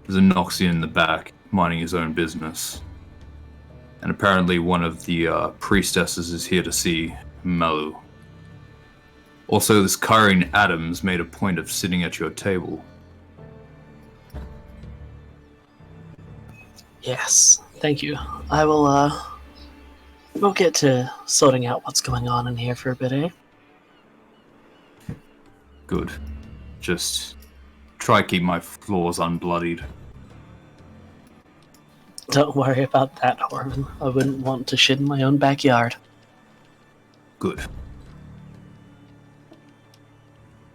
There's a Noxian in the back, minding his own business. And apparently one of the priestesses is here to see Malu. Also, this Kyrene Adams made a point of sitting at your table. Yes, thank you. I will, we'll get to sorting out what's going on in here for a bit, eh? Good. Just try to keep my floors unbloodied. Don't worry about that, Horman. I wouldn't want to shit in my own backyard. Good.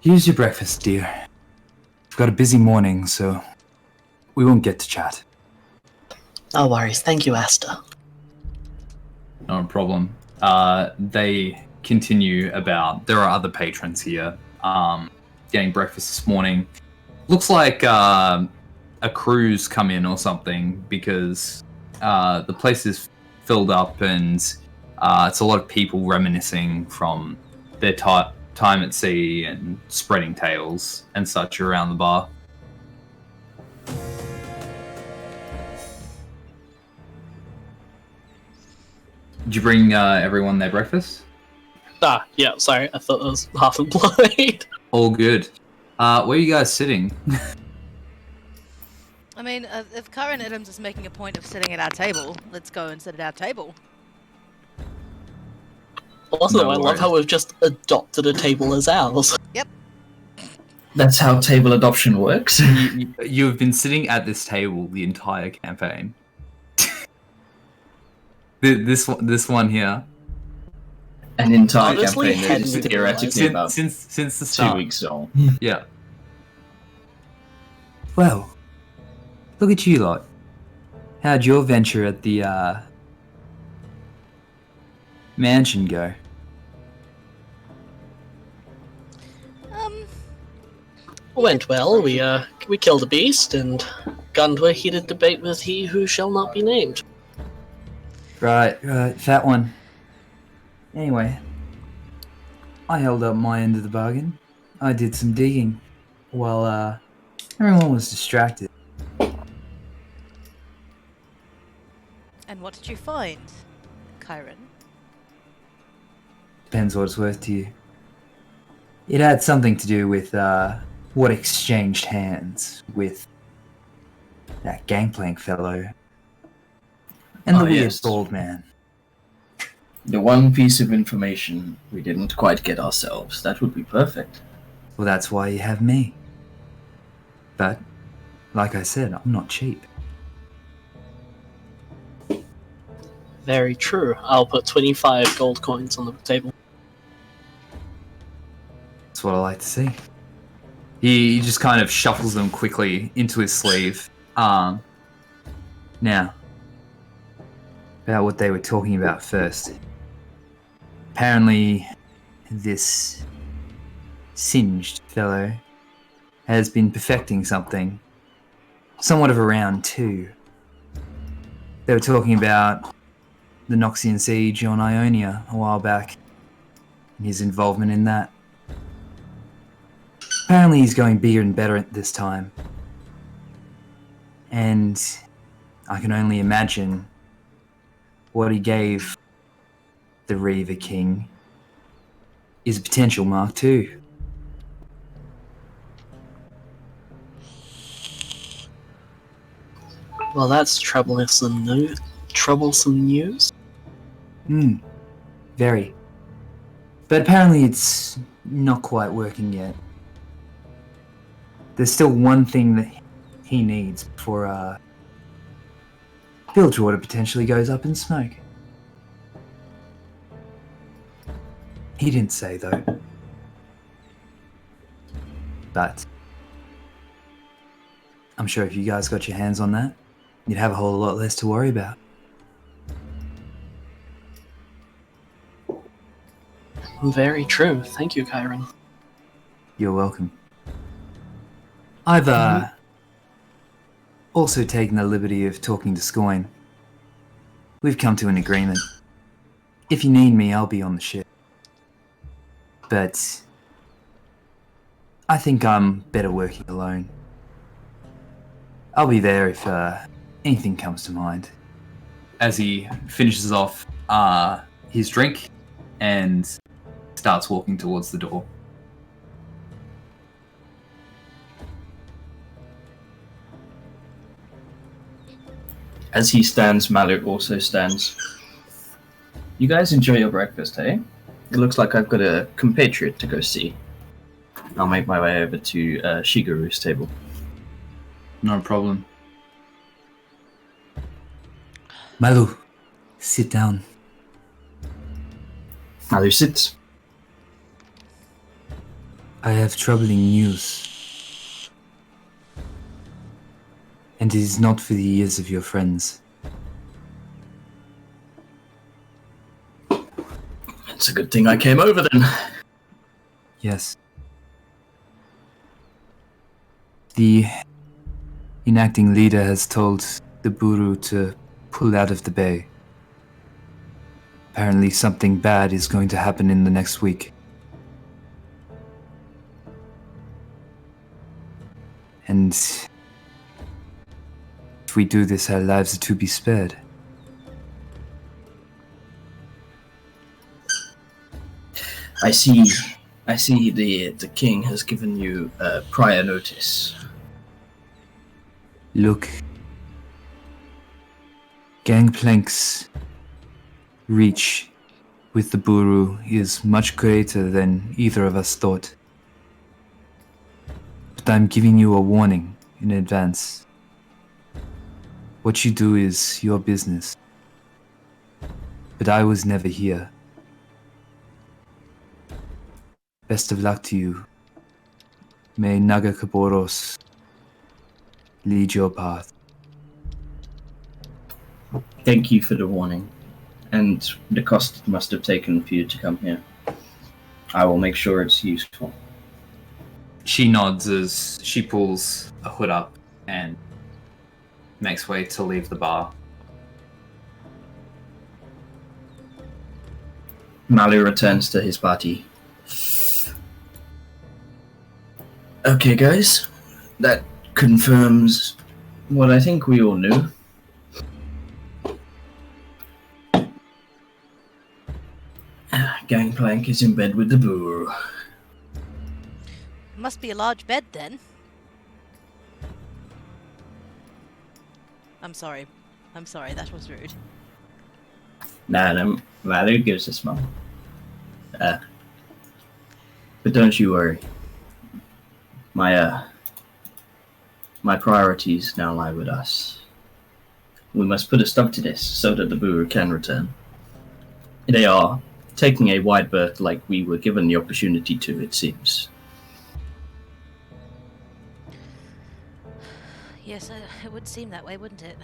Here's your breakfast, dear. I've got a busy morning, so we won't get to chat. No worries. Thank you, Asta. No problem. They continue about... There are other patrons here getting breakfast this morning. Looks like a crew's come in or something because the place is filled up and it's a lot of people reminiscing from their time at sea and spreading tales and such around the bar. Did you bring everyone their breakfast? Yeah, sorry. I thought it was half employed. All good. Where are you guys sitting? I mean, if Karen Adams is making a point of sitting at our table, let's go and sit at our table. Also, No I love worries. how we've just adopted a table as ours. Yep. That's how table adoption works. You've been sitting at this table the entire campaign. this one here. An entire Honestly, campaign that hadn't is even theoretically realized. about Since the 2 start. weeks long. Yeah. Well, look at you lot. How'd your venture at the mansion go? Went well. We killed a beast and got into a heated debate with he who shall not be named. Right, that one. Anyway, I held up my end of the bargain. I did some digging while everyone was distracted. And what did you find, Kyron? Depends what it's worth to you. It had something to do with what exchanged hands with that gangplank fellow and the weird yes. bald man. The one piece of information we didn't quite get ourselves. That would be perfect. Well, that's why you have me. But, like I said, I'm not cheap. Very true. I'll put 25 gold coins on the table. That's what I like to see. He just kind of shuffles them quickly into his sleeve. Now, about what they were talking about first. Apparently, this singed fellow has been perfecting something. Somewhat of a round two. They were talking about the Noxian siege on Ionia a while back, and his involvement in that. Apparently he's going bigger and better at this time. And I can only imagine what he gave the Reaver King is a potential Mark II. Well, that's troublesome news. Troublesome news? Very. But apparently it's not quite working yet. There's still one thing that he needs before Bilgewater potentially goes up in smoke. He didn't say though. But I'm sure if you guys got your hands on that, you'd have a whole lot less to worry about. Very true. Thank you, Kyron. You're welcome. I've also taken the liberty of talking to Scoyne. We've come to an agreement. If you need me, I'll be on the ship. But I think I'm better working alone. I'll be there if anything comes to mind. As he finishes off his drink and starts walking towards the door. As he stands, Mallow also stands. You guys enjoy your breakfast, hey? It looks like I've got a compatriot to go see. I'll make my way over to Shigeru's table. No problem. Malu, sit down. Mallow sits. I have troubling news. And it is not for the ears of your friends. It's a good thing I came over then. Yes. The enacting leader has told the Buru to pull out of the bay. Apparently something bad is going to happen in the next week. And if we do this, our lives are to be spared. I see the king has given you prior notice. Look, Gangplank's reach with the Buru is much greater than either of us thought. But I'm giving you a warning in advance. What you do is your business. But I was never here. Best of luck to you. May Nagakaboros lead your path. Thank you for the warning, and the cost it must have taken for you to come here. I will make sure it's useful. She nods as she pulls a hood up and makes way to leave the bar. Mallow returns to his party. Okay, guys, that confirms what I think we all knew. Gangplank is in bed with the Buru. Must be a large bed then. I'm sorry, that was rude. Nah, Mallow gives a smile. But don't you worry. My priorities now lie with us. We must put a stop to this so that the Buru can return. They are taking a wide berth like we were given the opportunity to, it seems. Yes, it would seem that way, wouldn't it?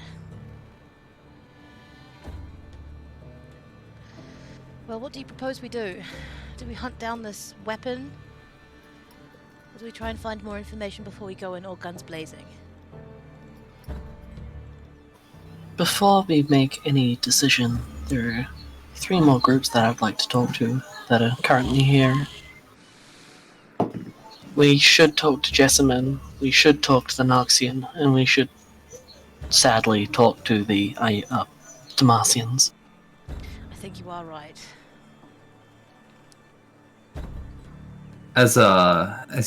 Well, what do you propose we do? Do we hunt down this weapon? Or do we try and find more information before we go in all guns blazing? Before we make any decision, there are 3 more groups that I'd like to talk to that are currently here. We should talk to Jessamine, we should talk to the Noxian, and we should sadly talk to the Damasians. I think you are right. As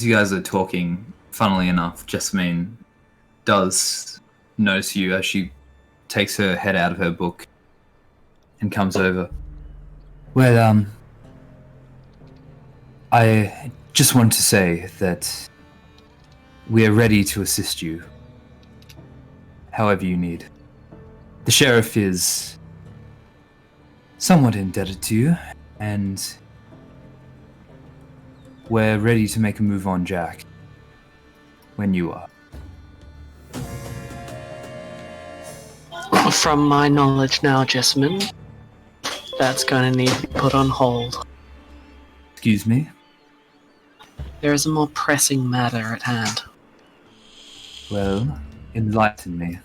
you guys are talking, funnily enough, Jessamine does notice you as she takes her head out of her book and comes over. Well, I just want to say that we are ready to assist you, however you need. The sheriff is somewhat indebted to you, and we're ready to make a move on Jack when you are. From my knowledge now, Jessamine, that's going to need to be put on hold. Excuse me? There is a more pressing matter at hand. Well, enlighten me.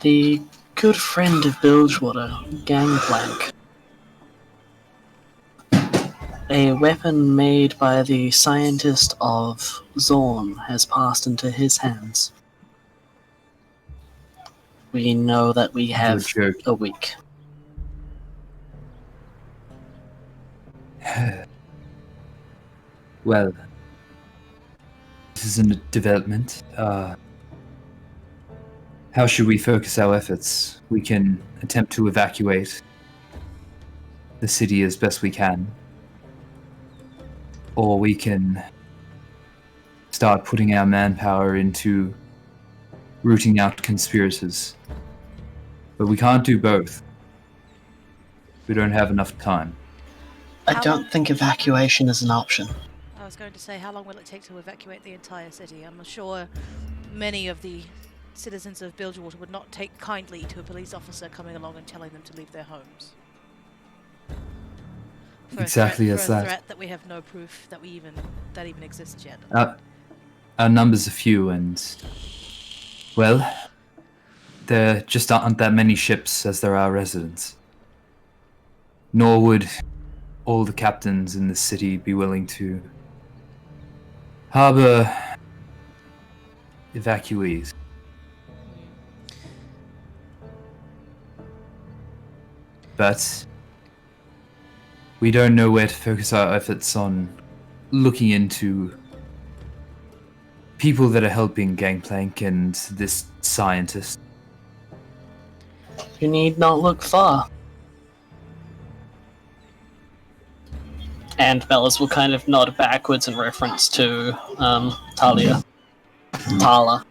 The good friend of Bilgewater, Gangplank. a weapon made by the scientist of Zorn has passed into his hands. We know that we have You're joking. a week. Well, this is a development. How should we focus our efforts? We can attempt to evacuate the city as best we can. Or we can start putting our manpower into rooting out conspirators. But we can't do both. We don't have enough time. I don't think evacuation is an option. I was going to say, how long will it take to evacuate the entire city? I'm sure many of the citizens of Bilgewater would not take kindly to a police officer coming along and telling them to leave their homes. Exactly as for a that. threat that we have no proof that even exists yet. Our numbers are few, and well, there just aren't that many ships as there are residents. Nor would all the captains in the city be willing to harbor evacuees. But we don't know where to focus our efforts on looking into people that are helping Gangplank and this scientist. You need not look far. And Bellas will kind of nod backwards in reference to Talia. Tala.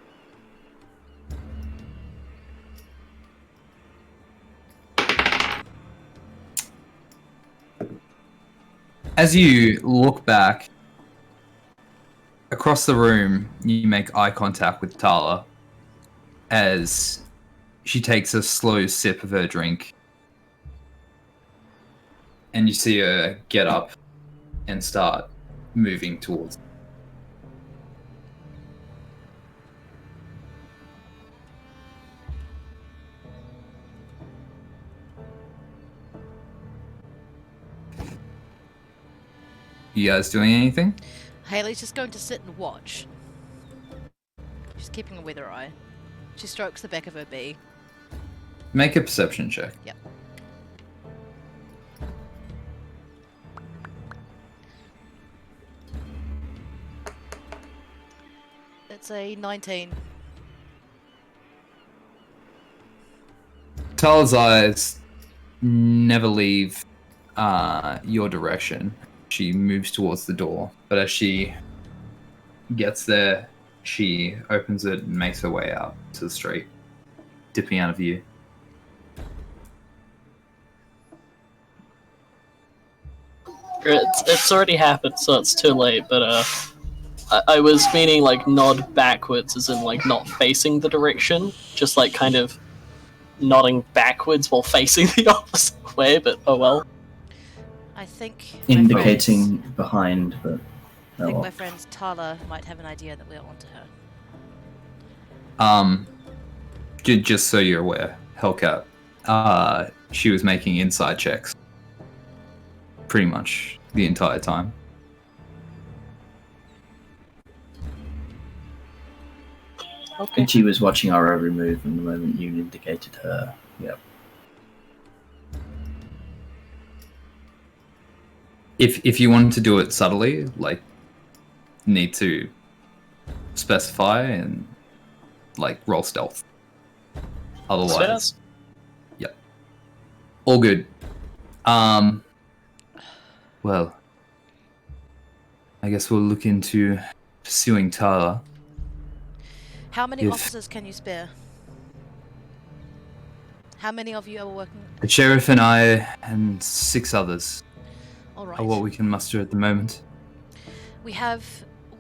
As you look back across the room, you make eye contact with Tala as she takes a slow sip of her drink. And you see her get up and start moving towards. You guys doing anything? Haley's just going to sit and watch. She's keeping a weather eye. She strokes the back of her bee. Make a perception check. Yep. It's a 19. Tala's eyes never leave your direction. She moves towards the door, but as she gets there, she opens it and makes her way out to the street, dipping out of view. It's already happened, so it's too late, but I was meaning like nod backwards, as in like not facing the direction, just like kind of nodding backwards while facing the opposite way, but oh well. I think Indicating behind, but I think oh, my friend Tala might have an idea that we're onto her. Just so you're aware, Hellcat, she was making inside checks pretty much the entire time. Okay. and she was watching our every move, and the moment you indicated her, yep. If you wanted to do it subtly, like, need to specify and like roll stealth. Otherwise, yep, all good. Well, I guess we'll look into pursuing Tara. How many If- officers can you spare? How many of you are working? The sheriff and I and 6 others All right. are what we can muster at the moment. We have.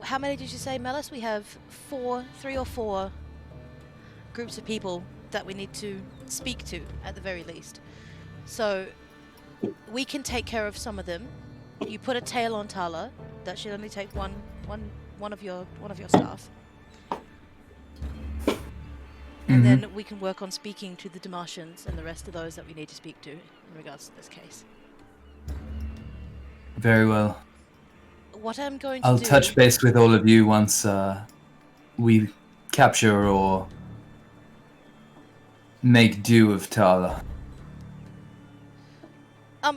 How many did you say, Melis? We have 3 or 4 groups of people that we need to speak to at the very least. So we can take care of some of them. You put a tail on Tala. That should only take one of your staff. And then we can work on speaking to the Demartians and the rest of those that we need to speak to in regards to this case. Very well. What I'm going to I'll do... touch base with all of you once we capture or make do of Tala.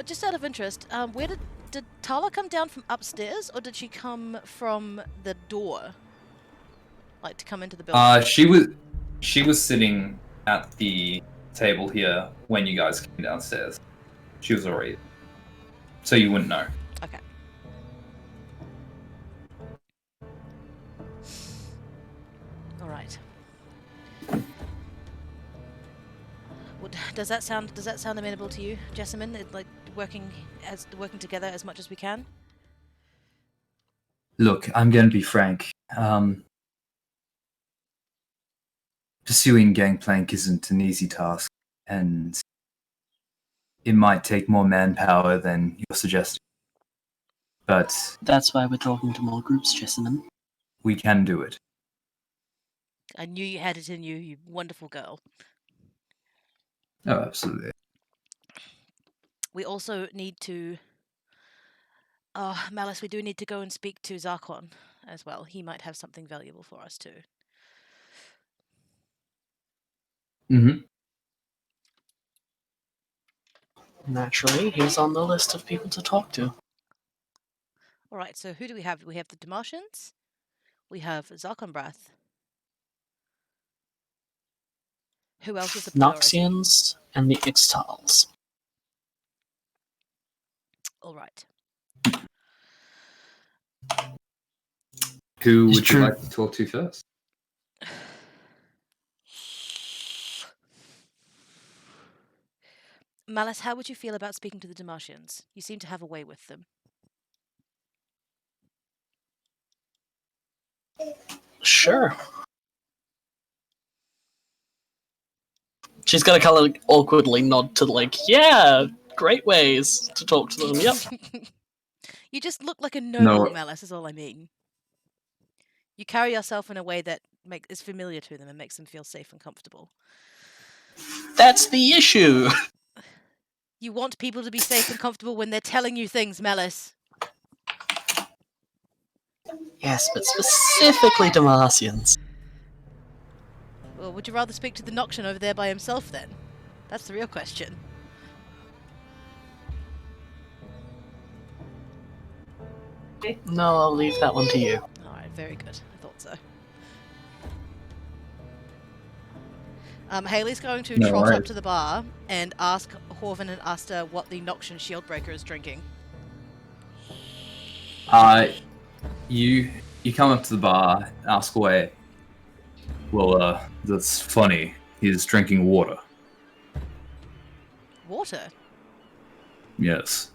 Just out of interest, where did Tala come down from upstairs, or did she come from the door? Like, to come into the building? She was sitting at the table here when you guys came downstairs. She was already... So you wouldn't know. Okay. Alright. Does that sound amenable to you, Jessamine? Like working together as much as we can? Look, I'm going to be frank. Pursuing Gangplank isn't an easy task, and it might take more manpower than you're suggesting. But That's why we're talking to more groups, Jessamine. we can do it. I knew you had it in you, you wonderful girl. Oh, absolutely. We also need to... Malice, we do need to go and speak to Zarkon as well. He might have something valuable for us too. Mm-hmm. Naturally, he's on the list of people to talk to. Alright, so who do we have? We have the Demartians. We have Zarkonbrath. Who else is the priority? Noxians and the Ixtals. Alright. Who It's would true. you like to talk to first? Malice, how would you feel about speaking to the Demartians? You seem to have a way with them. Sure. She's gonna kind of like, awkwardly nod to yeah, great ways to talk to them. Yep. You just look like a noble, No. Malice, is all I mean. You carry yourself in a way that is familiar to them and makes them feel safe and comfortable. That's the issue. You want people to be safe and comfortable when they're telling you things, Malice. Yes, but specifically Damarcians. Well, would you rather speak to the Noxian over there by himself then? That's the real question. No, I'll leave that one to you. Alright, very good. I thought so. Haley's going to No trot up worries. to the bar and ask Horvin and Asta what the Noxian Shieldbreaker is drinking. You come up to the bar, ask away. Well, that's funny. He's drinking water. Water? Yes.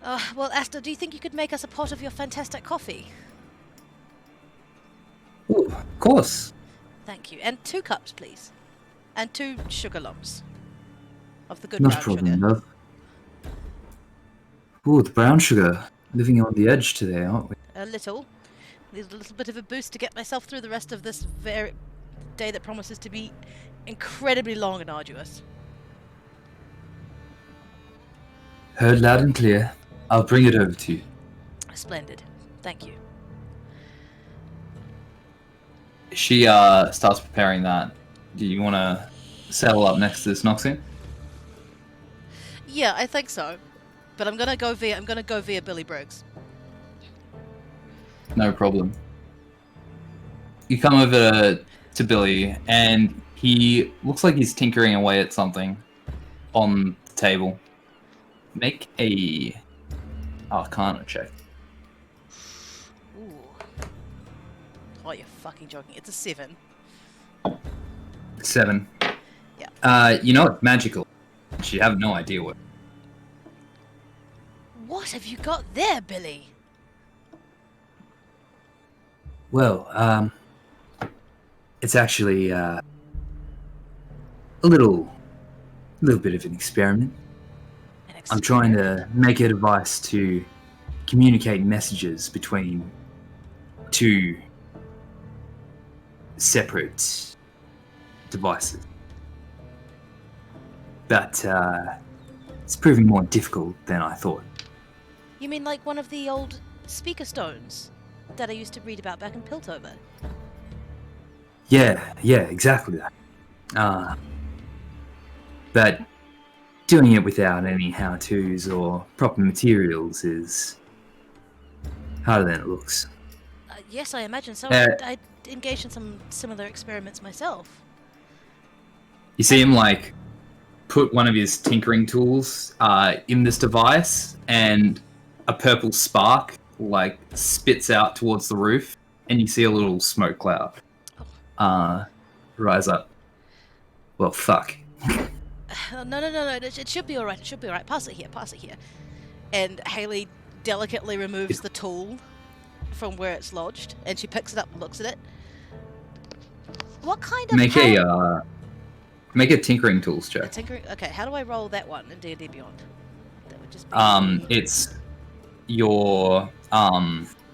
Well, Asta, do you think you could make us a pot of your fantastic coffee? Ooh, of course. Thank you. And 2 cups, please. And 2 sugar lumps. Of the good Not a brown problem, sugar. love. Ooh, the brown sugar. Living on the edge today, aren't we? A little. There's a little bit of a boost to get myself through the rest of this very day that promises to be incredibly long and arduous. Heard loud and clear. I'll bring it over to you. Splendid. Thank you. She starts preparing that. Do you want to settle up next to this Noxian? Yeah, I think so. But I'm gonna go via Billy Briggs. No problem. You come over to Billy, and he looks like he's tinkering away at something on the table. Make a Arcana check. Ooh. Oh, you're fucking joking. It's a 7. 7. Yeah. You know it's magical. You have no idea what. What have you got there, Billy? Well, it's actually a little bit of an experiment. I'm trying to make a device to communicate messages between 2 separate devices. But It's proving more difficult than I thought. You mean like one of the old speaker stones that I used to read about back in Piltover? Yeah, exactly that. But doing it without any how-tos or proper materials is harder than it looks. Yes, I imagine so. I engaged in some similar experiments myself. You see him like put one of his tinkering tools in this device, and a purple spark like spits out towards the roof, and you see a little smoke cloud rise up. Well, fuck. No. It should be alright. It should be alright. Pass it here. And Haley delicately removes the tool from where it's lodged, and she picks it up and looks at it. What kind of make a tinkering tools check. Okay, how do I roll that one in D&D Beyond? That would just be it's your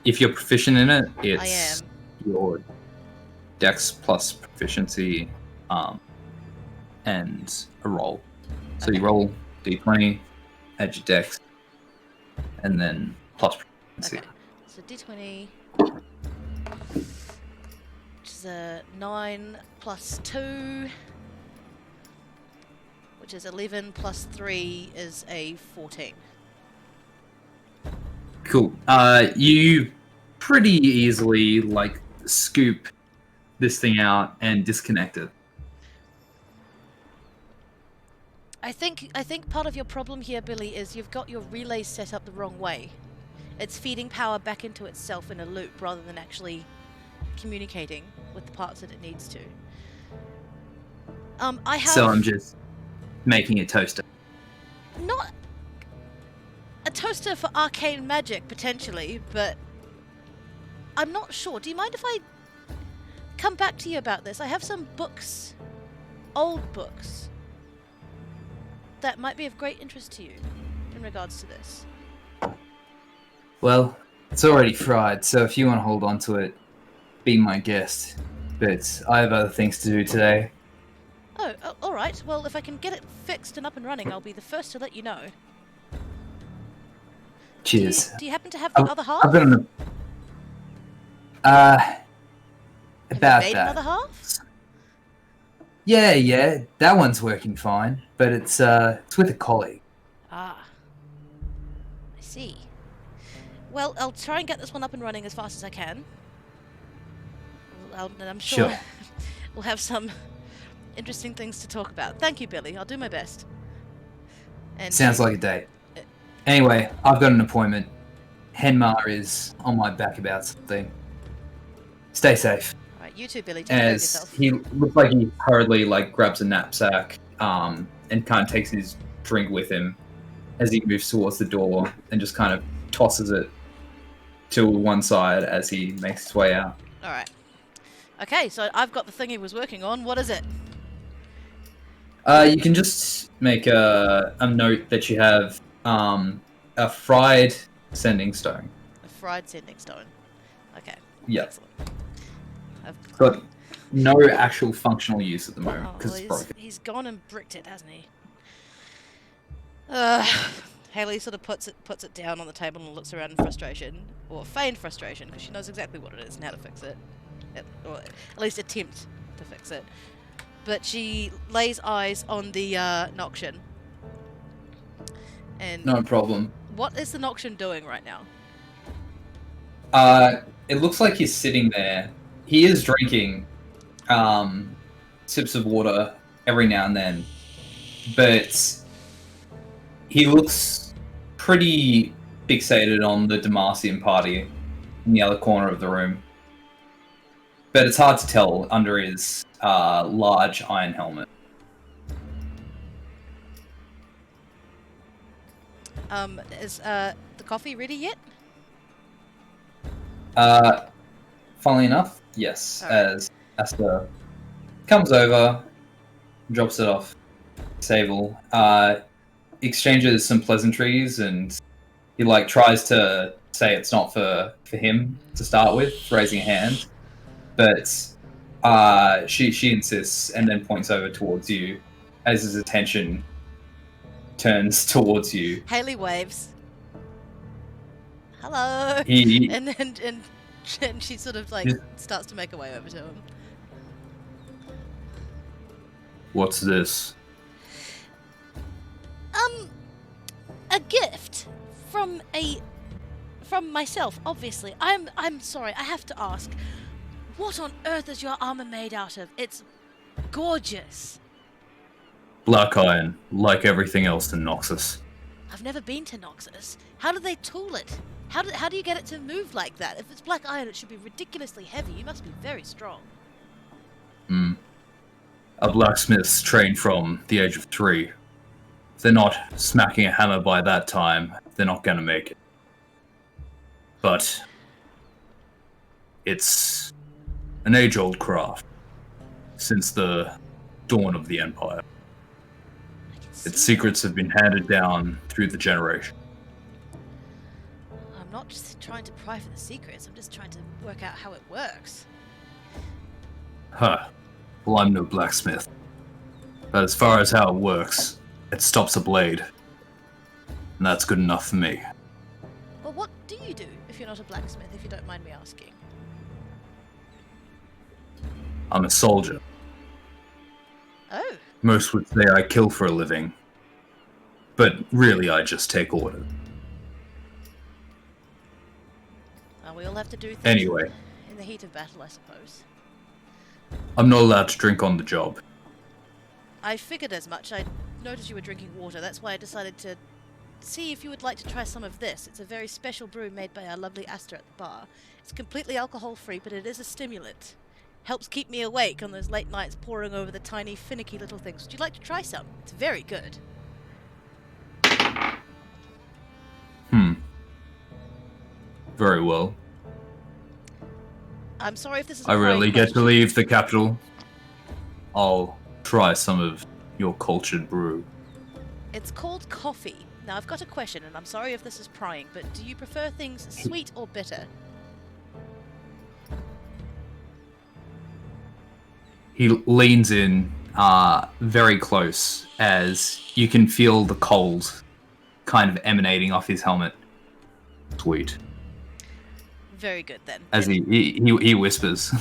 if you're proficient in it, it's I am. your dex plus proficiency and a roll. So you roll d20, add your dex, and then plus proficiency. Okay. So d20, which is a 9 plus 2, which is 11 plus 3 is a 14. Cool. You pretty easily like scoop this thing out and disconnect it. I think part of your problem here, Billy, is you've got your relay set up the wrong way. It's feeding power back into itself in a loop rather than actually communicating with the parts that it needs to. I have... So I'm just making a toaster. Not a toaster for arcane magic, potentially, but I'm not sure. Do you mind if I come back to you about this? I have some books, old books, that might be of great interest to you in regards to this. Well, it's already fried, so if you want to hold on to it, be my guest. But I have other things to do today. Oh, alright. Well, if I can get it fixed and up and running, I'll be the first to let you know. Cheers. Do you happen to have the other half? I've got an... Have you about made that. another half? Yeah, that one's working fine, but it's with a colleague. Ah. I see. Well, I'll try and get this one up and running as fast as I can. And I'm sure, Sure. we'll have some interesting things to talk about. Thank you, Billy. I'll do my best. And Sounds like a date. Anyway, I've got an appointment. Henmar is on my back about something. Stay safe. Alright, you too, Billy. Take care of As yourself. he looks like he hurriedly grabs a knapsack and kind of takes his drink with him as he moves towards the door and just kind of tosses it to one side as he makes his way out. Alright. Okay, so I've got the thing he was working on. What is it? You can just make a note that you have a fried sending stone. A fried sending stone. Okay. Yeah. Excellent. I've Got no actual functional use at the moment because it's broken. he's gone and bricked it, hasn't he? Haley sort of puts it down on the table and looks around in frustration, or feigned frustration, because she knows exactly what it is and how to fix it, or at least attempt to fix it. But she lays eyes on the Noxian. And No problem. what is the Noxian doing right now? It looks like he's sitting there. He is drinking sips of water every now and then, but he looks pretty fixated on the Demacian party in the other corner of the room. But it's hard to tell under his large iron helmet. Is the coffee ready yet? Funnily enough, yes. All right. As Asta comes over, drops it off table, exchanges some pleasantries, and he tries to say it's not for him to start with, raising a hand, but she insists and then points over towards you as his attention turns towards you. Haley waves. Hello. He And she sort of like Yeah. starts to make her way over to him. What's this? A gift from myself, obviously. I'm sorry, I have to ask. What on earth is your armor made out of? It's gorgeous. Black iron, like everything else in Noxus. I've never been to Noxus. How do they tool it? How do you get it to move like that? If it's black iron, it should be ridiculously heavy. You must be very strong. A blacksmith's trained from the age of 3. If they're not smacking a hammer by that time, they're not gonna make it. But it's an age-old craft since the dawn of the Empire. I can see Its secrets have been handed down through the generation. I'm not just trying to pry for the secrets. I'm just trying to work out how it works. Huh. Well, I'm no blacksmith. But as far as how it works, it stops a blade. And that's good enough for me. Well, what do you do if you're not a blacksmith, if you don't mind me asking? I'm a soldier. Oh, Most would say I kill for a living. But really, I just take orders. well, we all have to do things Anyway, in the heat of battle, I suppose. I'm not allowed to drink on the job. I figured as much. I noticed you were drinking water. That's why I decided to see if you would like to try some of this. It's a very special brew made by our lovely Asta at the bar. It's completely alcohol-free, but it is a stimulant. Helps keep me awake on those late nights poring over the tiny, finicky little things. Would you like to try some? It's very good. Very well. I'm sorry if this is a I rarely prying get to question. leave the capital. I'll try some of your cultured brew. It's called coffee. Now, I've got a question, and I'm sorry if this is prying, but do you prefer things sweet or bitter? He leans in very close as you can feel the cold kind of emanating off his helmet. Sweet. Very good, then. As he whispers.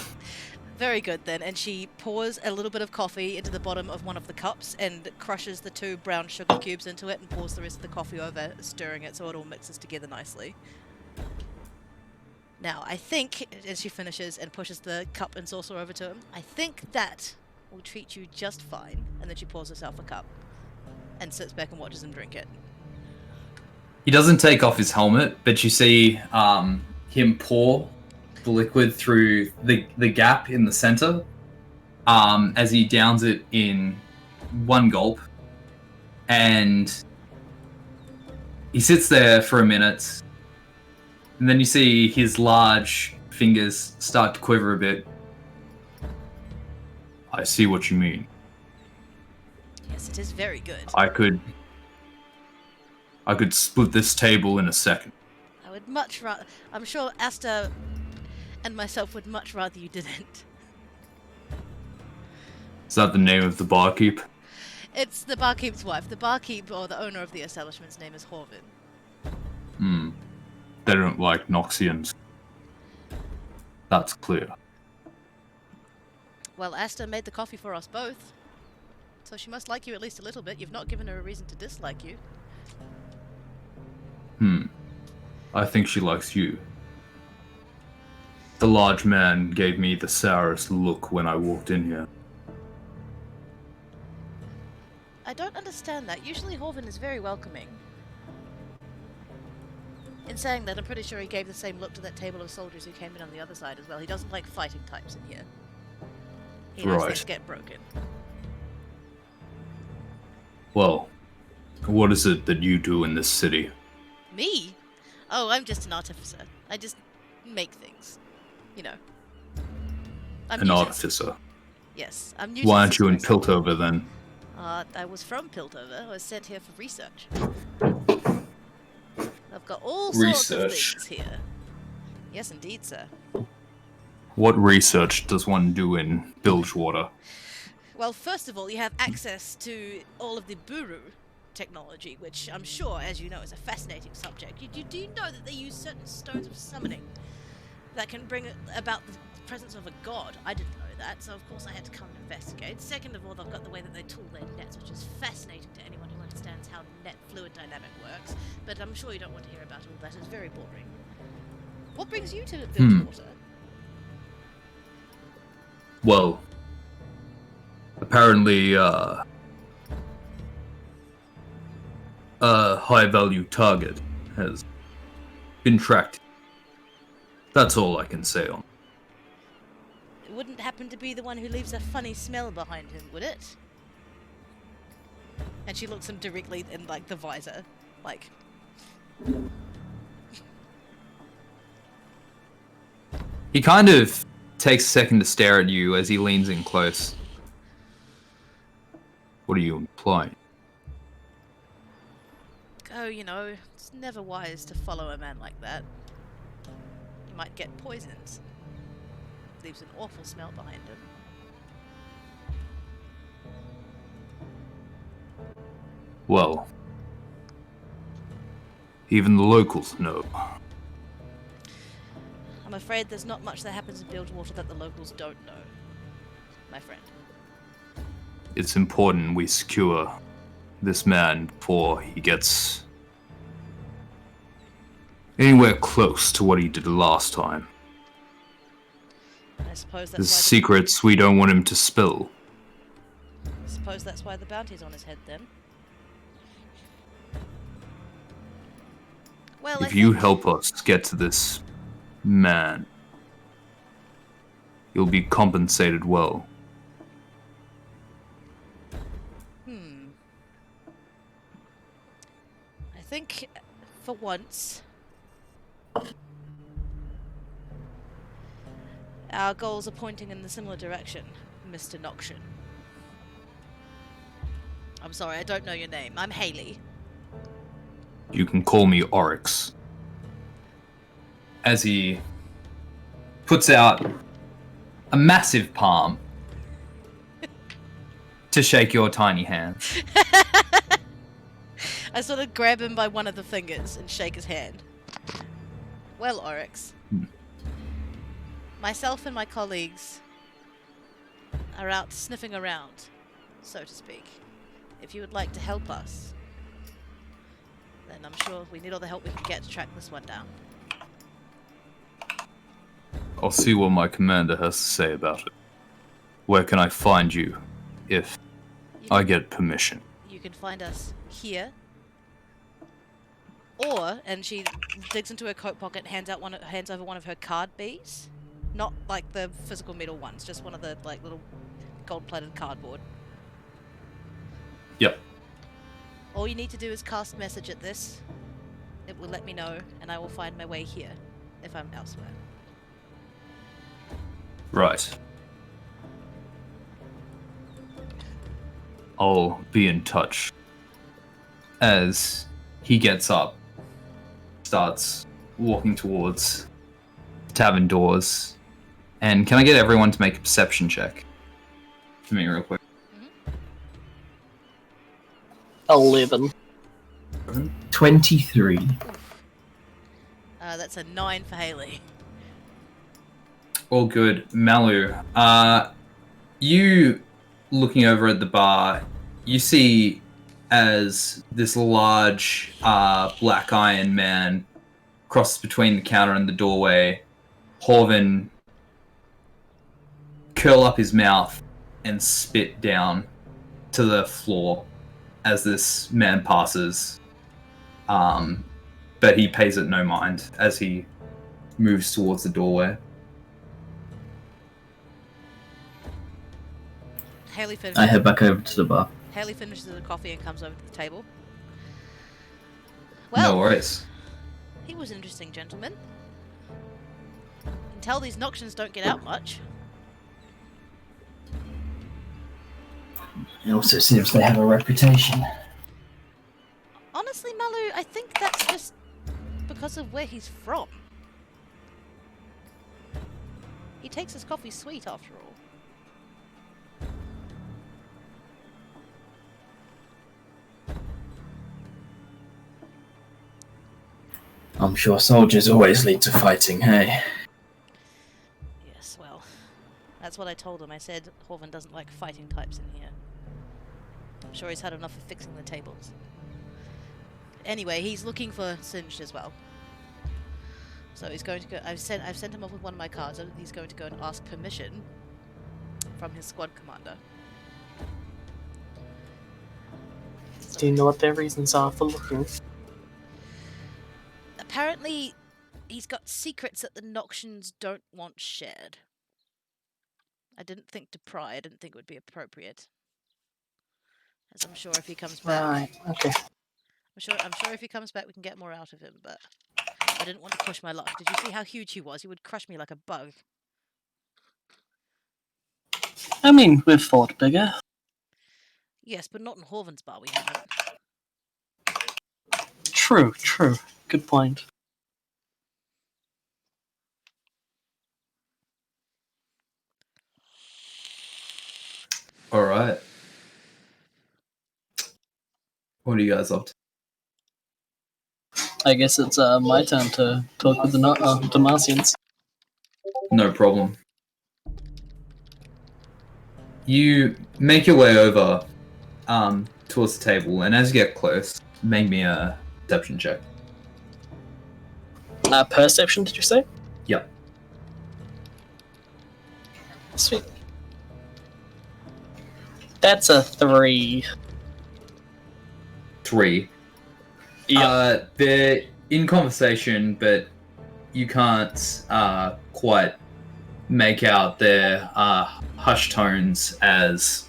Very good then, and she pours a little bit of coffee into the bottom of one of the cups and crushes the 2 brown sugar cubes into it and pours the rest of the coffee over, stirring it so it all mixes together nicely. Now, I think, as she finishes and pushes the cup and saucer over to him, I think that will treat you just fine. And then she pours herself a cup and sits back and watches him drink it. He doesn't take off his helmet, but you see him pour the liquid through the gap in the center as he downs it in one gulp. And he sits there for a minute, and then you see his large fingers start to quiver a bit. I see what you mean. Yes, it is very good. I could split this table in a second. I would much rather... I'm sure Asta and myself would much rather you didn't. Is that the name of the barkeep? It's the barkeep's wife. The barkeep, or the owner of the establishment's name is Horvin. They don't like Noxians. That's clear. Well, Asta made the coffee for us both. So she must like you at least a little bit. You've not given her a reason to dislike you. I think she likes you. The large man gave me the sourest look when I walked in here. I don't understand that. Usually Horvin is very welcoming. In saying that, I'm pretty sure he gave the same look to that table of soldiers who came in on the other side as well. He doesn't like fighting types in here. He likes Right. things to get broken. Well, what is it that you do in this city? Me? Oh, I'm just an artificer. I just make things. You know. I'm An new to- artificer. Yes, I'm new to Why aren't you in this place. Piltover then? I was from Piltover. I was sent here for research. I've got all sorts of Research. things here. Yes, indeed, sir. What research does one do in Bilgewater? Well, first of all, you have access to all of the Buru, technology, which I'm sure, as you know, is a fascinating subject. Do you know that they use certain stones of summoning that can bring about the presence of a god? I didn't know that, so of course I had to come and investigate. Second of all, they've got the way that they tool their nets, which is fascinating to anyone who understands how net fluid dynamic works, but I'm sure you don't want to hear about all that. It's very boring. What brings you to Bilgewater? Well, apparently, a high-value target has been tracked. That's all I can say on. It wouldn't happen to be the one who leaves a funny smell behind him, would it? And she looks him directly in, like, the visor. Like... He kind of takes a second to stare at you as he leans in close. What are you implying? Oh, you know, it's never wise to follow a man like that. You might get poisoned. Leaves an awful smell behind him. Well, even the locals know. I'm afraid there's not much that happens in Bilgewater that the locals don't know, my friend. It's important we secure this man before he gets anywhere close to what he did last time. I suppose There's that's why secrets we don't want him to spill. I suppose that's why the bounty's on his head then. Well, If you help us get to this man, you'll be compensated well. I think, for once, our goals are pointing in the similar direction, Mr. Noxian. I'm sorry, I don't know your name. I'm Haley. You can call me Oryx. As he puts out a massive palm to shake your tiny hand. I sort of grab him by one of the fingers and shake his hand. Well, Oryx. Myself and my colleagues are out sniffing around, so to speak. If you would like to help us, then I'm sure we need all the help we can get to track this one down. I'll see what my commander has to say about it. Where can I find you if I get permission? You can find us here. Or, and she digs into her coat pocket and hands over one of her card bees. Not like the physical metal ones, just one of the like little gold-plated cardboard. Yep. All you need to do is cast message at this. It will let me know, and I will find my way here if I'm elsewhere. Right. I'll be in touch. As he gets up, starts walking towards the tavern doors. And can I get everyone to make a perception check for me real quick? 11. 23. That's a 9 for Haley. All good. Malu, you looking over at the bar, you see as this large black iron man crosses between the counter and the doorway, Horvin curl up his mouth and spit down to the floor as this man passes. But he pays it no mind as he moves towards the doorway. Haley finishes. I head back over to the bar. Haley finishes the coffee and comes over to the table. No Well, worries. he was an interesting gentleman. You can tell these Noxians don't get out much. It also seems they have a reputation. Honestly, Malu, I think that's just because of where he's from. He takes his coffee sweet, after all. I'm sure soldiers always lead to fighting, hey? Yes, well, that's what I told him. I said Horvan doesn't like fighting types in here. I'm sure he's had enough of fixing the tables. Anyway, he's looking for Singed as well. So he's going to go. I've sent him off with one of my cards. He's going to go and ask permission from his squad commander. Do you know what their reasons are for looking? Apparently, he's got secrets that the Noxians don't want shared. I didn't think to pry. I didn't think it would be appropriate. As I'm sure if he comes back... Right, okay. I'm sure if he comes back we can get more out of him, but I didn't want to push my luck. Did you see how huge he was? He would crush me like a bug. I mean, we've fought bigger. Yes, but not in Horvan's bar we haven't. True. Good point. Alright. What are you guys up to? I guess it's my turn to talk with the Damascens. No problem. You make your way over towards the table, and as you get close, make me a perception check. Perception, did you say? Yep. Sweet. That's a 3. 3. Yep. They're in conversation, but you can't quite make out their hushed tones as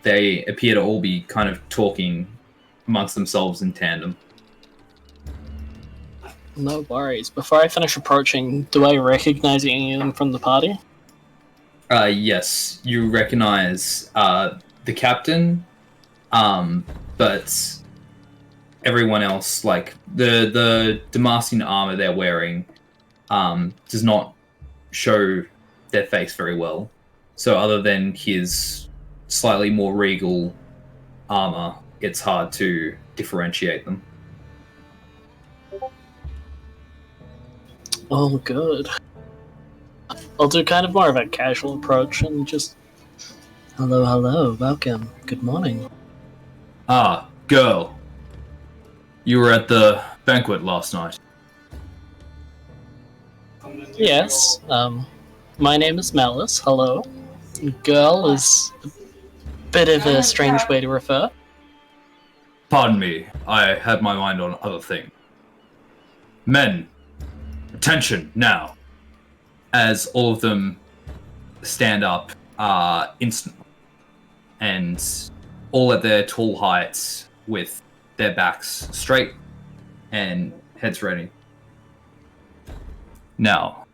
they appear to all be kind of talking amongst themselves in tandem. No worries. Before I finish approaching, do I recognize any of them from the party? Yes, you recognize the captain, but everyone else, like the Damascene armor they're wearing, does not show their face very well. So other than his slightly more regal armor, it's hard to differentiate them. Oh, good. I'll do kind of more of a casual approach and just... Hello, welcome, good morning. Ah, girl. You were at the banquet last night. Yes, my name is Malice, hello. Girl is a bit of a strange way to refer. Pardon me, I had my mind on other things. Men, attention now. As all of them stand up instantly, and all at their tall heights with their backs straight and heads ready. Now,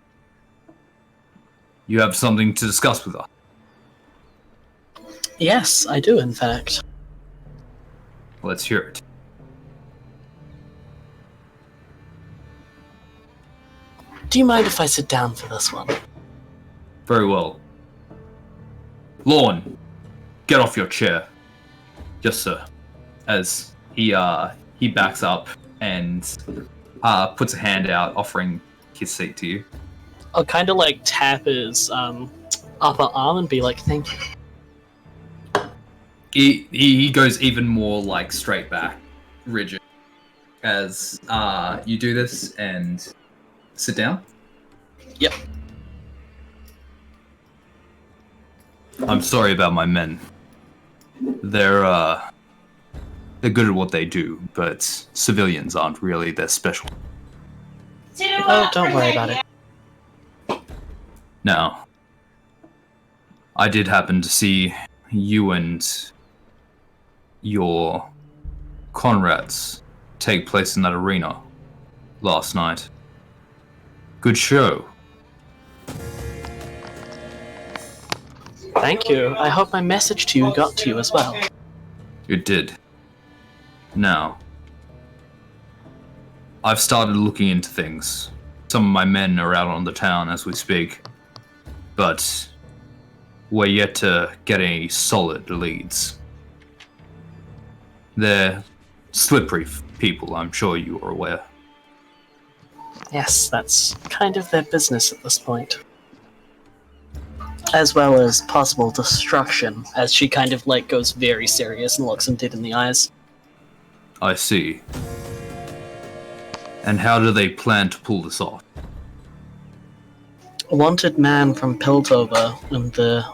you have something to discuss with us. Yes, I do, in fact. Let's hear it. Do you mind if I sit down for this one? Very well. Lorne, get off your chair. Yes, sir. As he backs up and puts a hand out, offering his seat to you. I'll kind of like tap his upper arm and be like, "Thank you." He goes even more like straight back, rigid, as you do this and sit down. Yep. I'm sorry about my men. They're good at what they do, but civilians aren't really their special. Oh, don't worry about it. Now, I did happen to see you and your comrades take place in that arena last night. Good show. Thank you. I hope my message to you got to you as well. It did. Now, I've started looking into things. Some of my men are out on the town as we speak, but we're yet to get any solid leads. They're slippery people, I'm sure you are aware. Yes, that's kind of their business at this point. As well as possible destruction, as she kind of like goes very serious and looks him dead in the eyes. I see. And how do they plan to pull this off? A wanted man from Piltover in the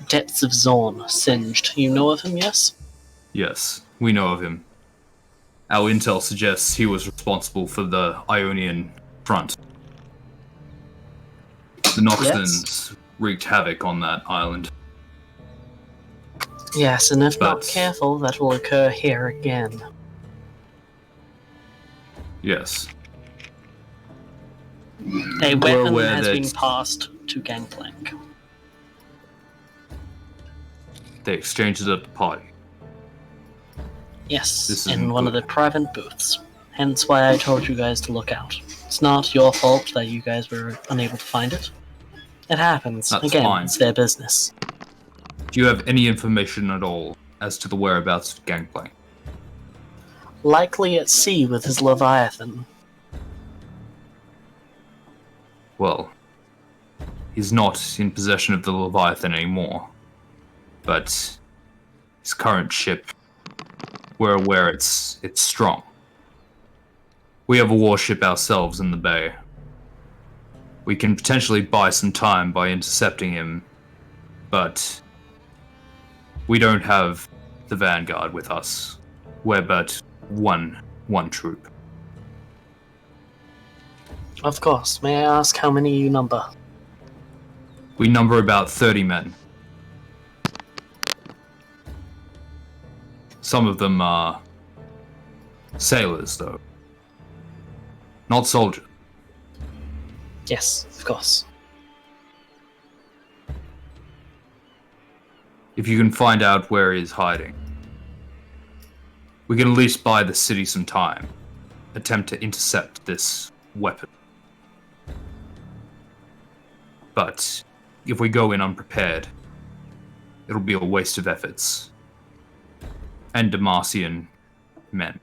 depths of Zorn, Singed. You know of him, yes? Yes, we know of him. Our intel suggests he was responsible for the Ionian front. The Noxtons wreaked havoc on that island. Yes, and if not But- careful, that will occur here again. Yes. A We're weapon aware has that- been passed to Gangplank. They exchanged it at the party. Yes, This in isn't one of good. the private booths. Hence why I told you guys to look out. It's not your fault that you guys were unable to find it. It happens. That's Again, fine. it's their business. Do you have any information at all as to the whereabouts of Gangplank? Likely at sea with his Leviathan. Well, he's not in possession of the Leviathan anymore. But his current ship, we're aware it's strong. We have a warship ourselves in the bay. We can potentially buy some time by intercepting him, but we don't have the Vanguard with us. We're but one troop. Of course. May I ask how many you number? We number about 30 men. Some of them are sailors, though. Not soldiers. Yes, of course. If you can find out where he's hiding, we can at least buy the city some time. Attempt to intercept this weapon. But if we go in unprepared, it'll be a waste of efforts. And Demacian men.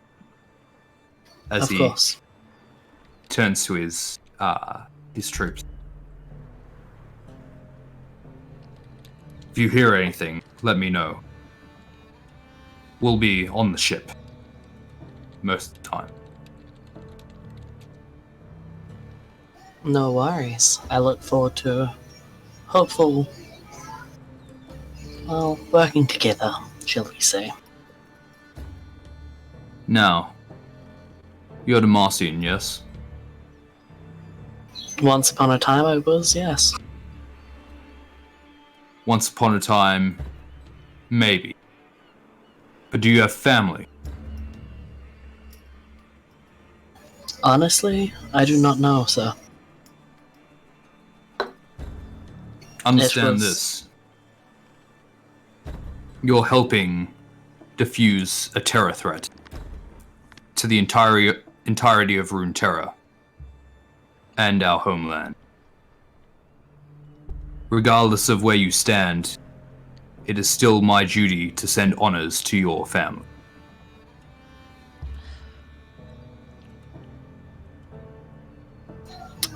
As Of he course. turns to his troops. If you hear anything, let me know. We'll be on the ship. Most of the time. No worries. I look forward to hopeful, well, working together, shall we say. Now, you're Demacian, yes? Once upon a time I was, yes. Once upon a time, maybe. But do you have family? Honestly, I do not know, sir. Understand was- this. You're helping diffuse a terror threat to the entirety of Runeterra and our homeland. Regardless of where you stand, it is still my duty to send honors to your family.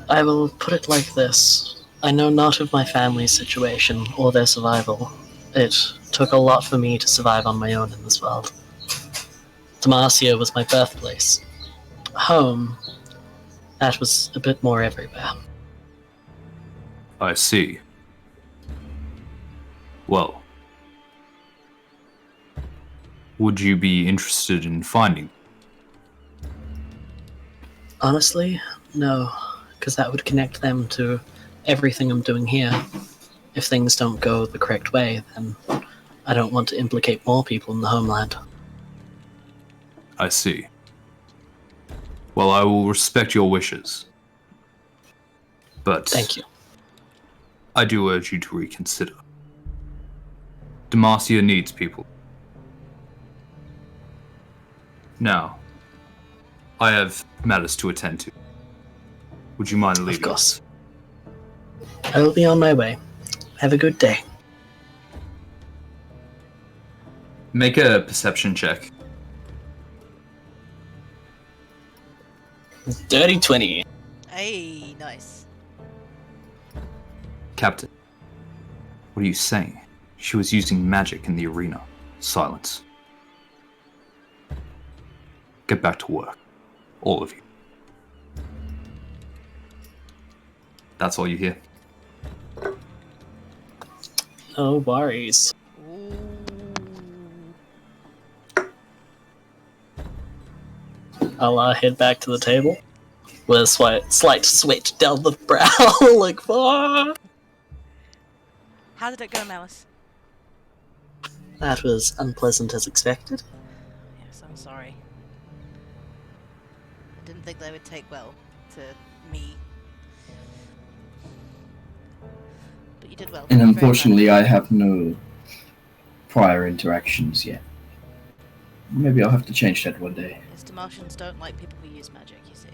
I will put it like this. I know not of my family's situation or their survival. It took a lot for me to survive on my own in this world. Demacia was my birthplace. Home, that was a bit more everywhere. I see. Well, would you be interested in finding? Honestly, no, because that would connect them to everything I'm doing here. If things don't go the correct way, then I don't want to implicate more people in the homeland. I see. Well, I will respect your wishes. But Thank you. I do urge you to reconsider. Demacia needs people. Now, I have matters to attend to. Would you mind leaving? Of course. I will be on my way. Have a good day. Make a perception check. Dirty 20. Hey, nice. Captain, what are you saying? She was using magic in the arena. Silence. Get back to work. All of you. That's all you hear. No worries. Ooh. I'll head back to the table with a slight sweat down the brow, like, fuck. How did it go, Malice? That was unpleasant as expected. Yes, I'm sorry. I didn't think they would take well to me. But you did well. And I'm very unfortunately, proud I have no prior interactions yet. Maybe I'll have to change that one day. of you. Yes, Martians don't like people who use magic, you see.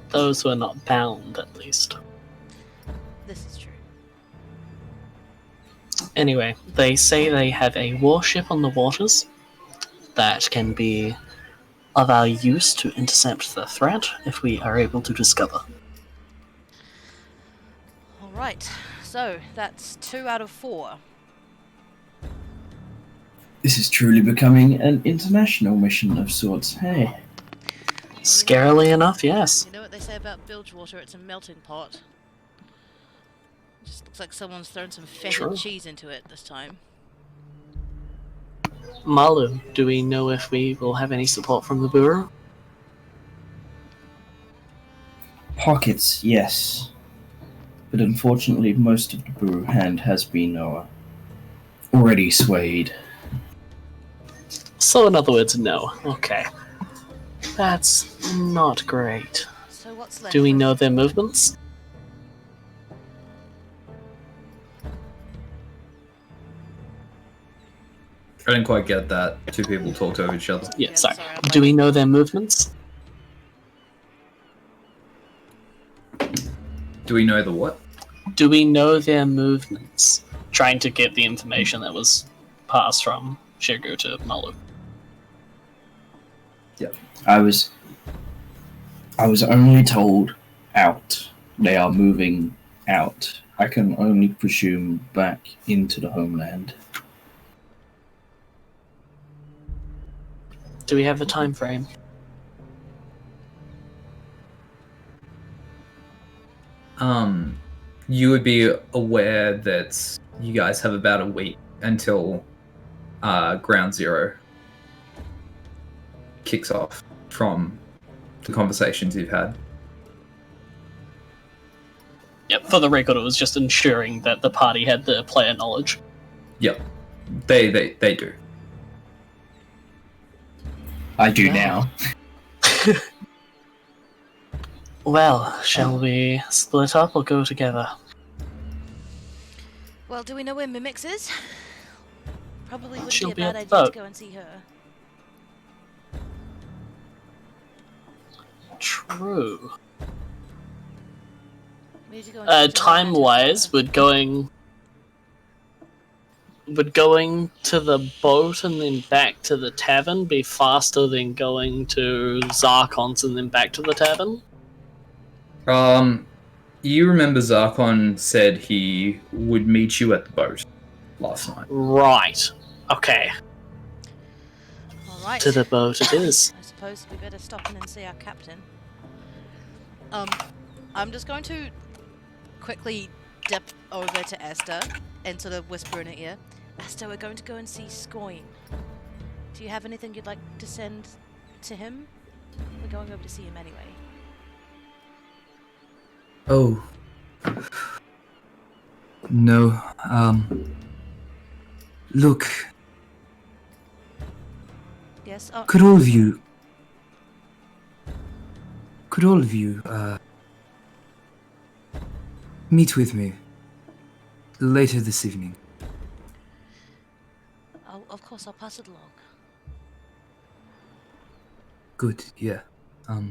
Those who are not bound, at least. This is true. Anyway, they say they have a warship on the waters that can be of our use to intercept the threat if we are able to discover. Alright, so that's 2 out of 4. This is truly becoming an international mission of sorts, hey? Scarily enough, yes. You know what they say about bilge water? It's a melting pot. Just looks like someone's thrown some feta True. cheese into it this time. Malu, do we know if we will have any support from the Bureau? Pockets, yes. But unfortunately, most of the Buru hand has been already swayed. So in other words, no. Okay. That's not great. So what's left? Do we for- know their movements? I didn't quite get that. Two people talked over each other. Yeah, Yeah, sorry. sorry, I'm Do we like- know their movements? Do we know the what? Do we know their movements? Trying to get the information that was passed from Shigu to Malu. I was only told out. They are moving out. I can only presume back into the homeland. Do we have a time frame? You would be aware that you guys have about a week until Ground Zero kicks off from the conversations you've had. Yep, for the record, it was just ensuring that the party had the player knowledge. Yep, they do. I do Wow. now. Well, shall we split up or go together? Well, do we know where Mimix is? Probably wouldn't She'll be be a at bad the idea to boat. go and see her. True. We need to go and talk to her and Time-wise, tell her. would going to the boat and then back to the tavern be faster than going to Zarkon's and then back to the tavern? You remember Zarkon said he would meet you at the boat last night. Right. Okay. Alright. To the boat it is. I suppose we better stop in and see our captain. I'm just going to quickly dip over to Esther and sort of whisper in her ear. Esther, we're going to go and see Scoyne. Do you have anything you'd like to send to him? We're going over to see him anyway. Oh. No, look, Yes? Oh, could all of you, meet with me later this evening? of course, I'll pass it along. Good, yeah. I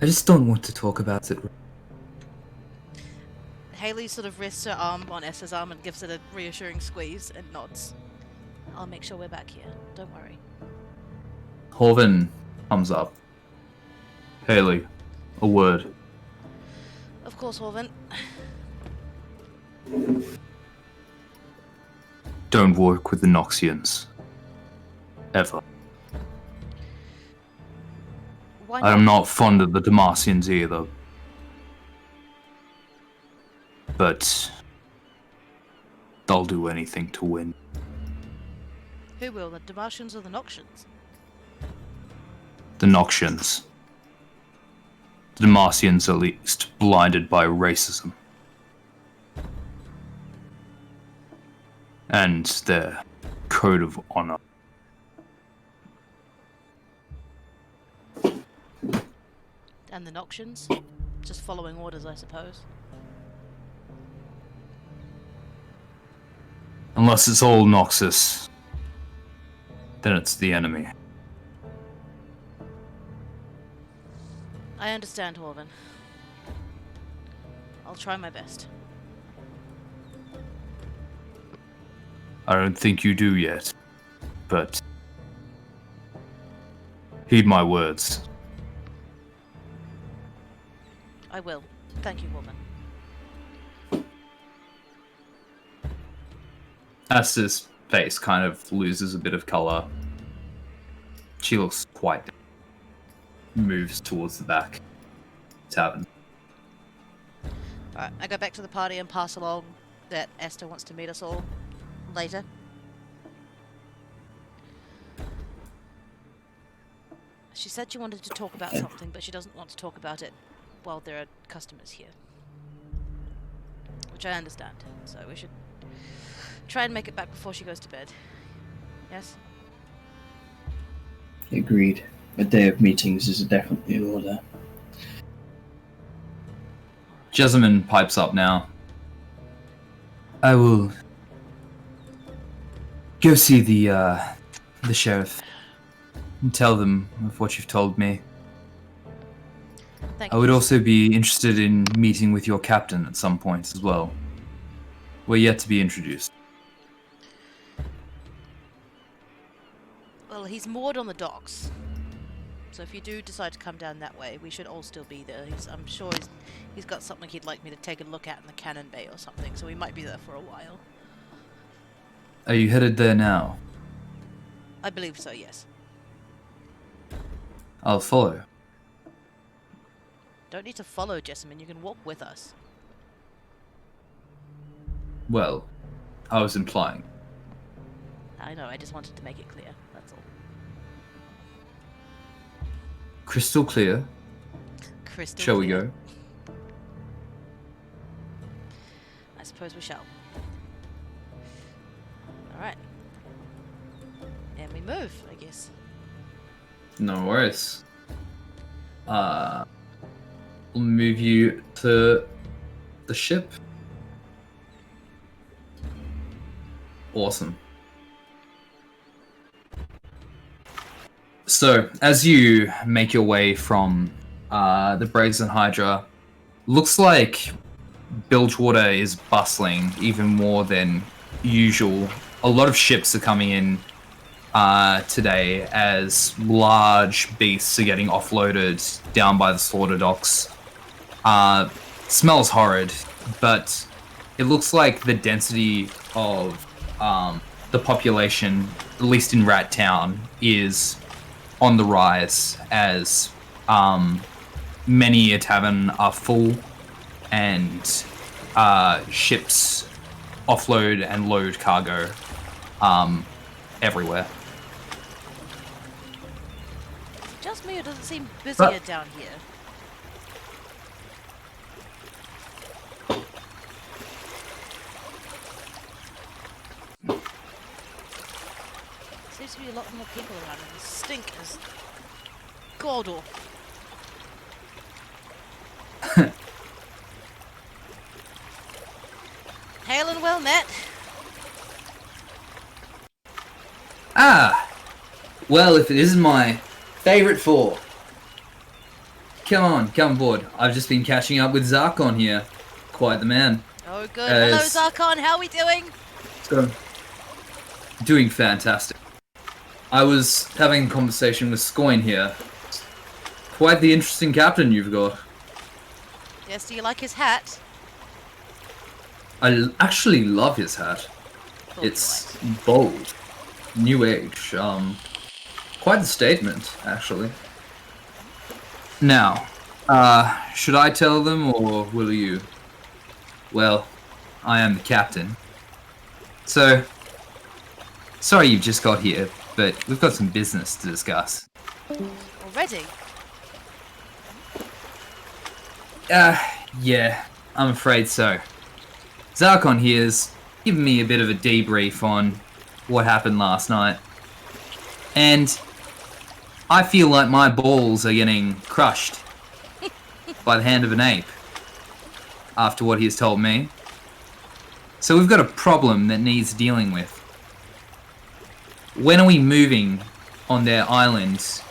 just don't want to talk about it. Haley sort of rests her arm on Esther's arm and gives it a reassuring squeeze and nods. I'll make sure we're back here. Don't worry. Horvin comes up Haley, a word. Of course, Horvin. Don't work with the Noxians. Ever. Why I'm not fond of the Damarcians either. But they'll do anything to win. Who will, the Damartians or the Noxians? The Noxians. The Damarcians, at least, blinded by racism. And their code of honor. And the Noxians? Just following orders, I suppose. Unless it's all Noxus, then it's the enemy. I understand, Horvin. I'll try my best. I don't think you do yet, but heed my words. I will. Thank you, Horvin. Asta's face kind of loses a bit of color. She looks quite down. Moves towards the back tavern. Alright, I go back to the party and pass along that Asta wants to meet us all later. She said she wanted to talk about something, but she doesn't want to talk about it while there are customers here. Which I understand, so we should try and make it back before she goes to bed. Yes? Agreed. A day of meetings is definitely in order. Jessamine pipes up now. I will go see the sheriff and tell them of what you've told me. Thank I you. would also be interested in meeting with your captain at some point as well. We're yet to be introduced. Well, he's moored on the docks. So if you do decide to come down that way, we should all still be there. I'm sure he's got something he'd like me to take a look at in the cannon bay or something, so we might be there for a while. Are you headed there now? I believe so, yes. I'll follow. Don't need to follow, Jessamine. You can walk with us. Well, I was implying. I know, I just wanted to make it clear. That's all. Crystal clear. Crystal Shall we clear. go? I suppose we shall. Alright. And we move, I guess. No worries. We'll move you to the ship. Awesome. So, as you make your way from the Brazen Hydra, looks like Bilgewater is bustling even more than usual. A lot of ships are coming in today as large beasts are getting offloaded down by the slaughter docks. Smells horrid, but it looks like the density of the population, at least in Rat Town, is on the rise as many a tavern are full and ships offload and load cargo everywhere. Just me, or does it seem busier down here? Seems to be a lot more people around, and the stink is god awful. Hail and well met. Ah! Well, if it isn't my favorite four. Come on, come aboard. I've just been catching up with Zarkon here. Quite the man. Oh good. Hello Yes. Zarkon, how are we doing? So, doing fantastic. I was having a conversation with Scoin here. quite the interesting captain you've got. Yes, do you like his hat? Actually love his hat. Thought you It's liked. bold, new age. Quite the statement, actually. Now, should I tell them or will you? Well, I am the captain. So, sorry you've just got here, but we've got some business to discuss. Already? Yeah, I'm afraid so. Zarkon here's given me a bit of a debrief on what happened last night. And I feel like my balls are getting crushed by the hand of an ape after what he has told me. So we've got a problem that needs dealing with. When are we moving on their islands?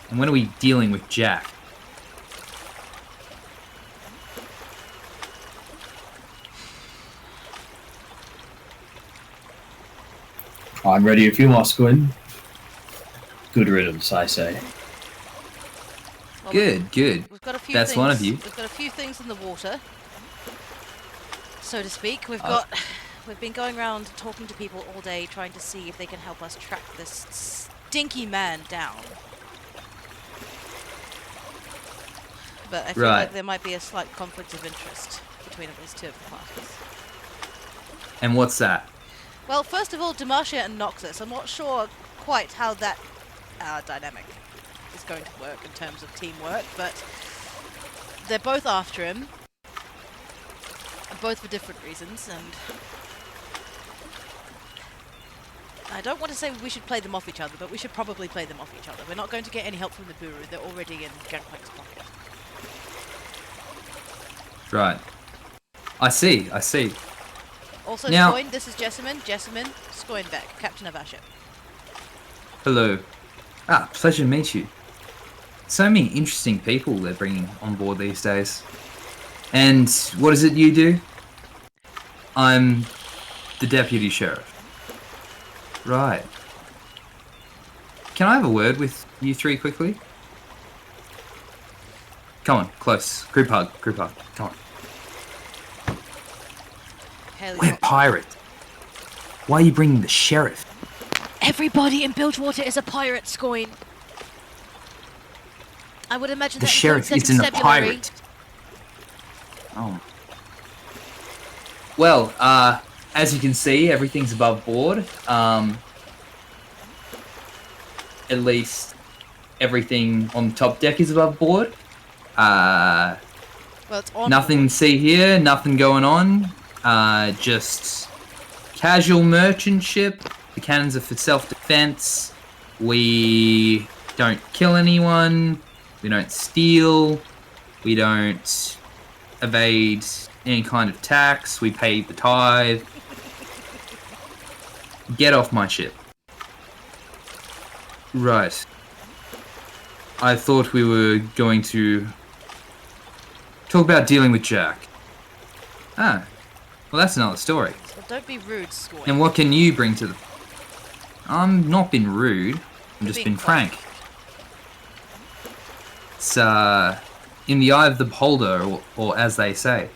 And when are we dealing with Jack? I'm ready if you are, Squid. Good riddance, I say. Well, Good, good. We've got a few That's things, one of you. We've got a few things in the water, so to speak. We've been going around talking to people all day, trying to see if they can help us track this stinky man down. But I feel Right. like there might be a slight conflict of interest between at least two of the parties. And what's that? Well, first of all, Demacia and Noxus. I'm not sure quite how that dynamic is going to work in terms of teamwork, but they're both after him, both for different reasons, and I don't want to say we should play them off each other, but we should probably play them off each other. We're not going to get any help from the Buru. They're already in Gangplank's pocket. Right. I see. Also, Now- Skoin, this is Jessamine. Jessamine, Skoinbeck, captain of our ship. Hello. Pleasure to meet you. So many interesting people they're bringing on board these days. And what is it you do? I'm the deputy sheriff. Right. Can I have a word with you three quickly? Come on, close. Group hug. Come on. Haley We're Watson. pirates. Why are you bringing the sheriff? Everybody in Bilgewater is a pirate, Skoin. I would imagine The that sheriff includes isn't a constabulary. pirate. Oh. Well, as you can see, everything's above board. At least everything on the top deck is above board. Well, it's on Nothing board. to see here, nothing going on. Just casual merchant ship. The cannons are for self-defense. We don't kill anyone. We don't steal. We don't evade any kind of tax. We pay the tithe. Get off my ship. Right. I thought we were going to talk about dealing with Jack. Ah. Well, that's another story. Well, don't be rude, Skoin. And what can you bring to the... I'm not being rude. I'm You're just being being quite frank. It's, in the eye of the beholder, or as they say.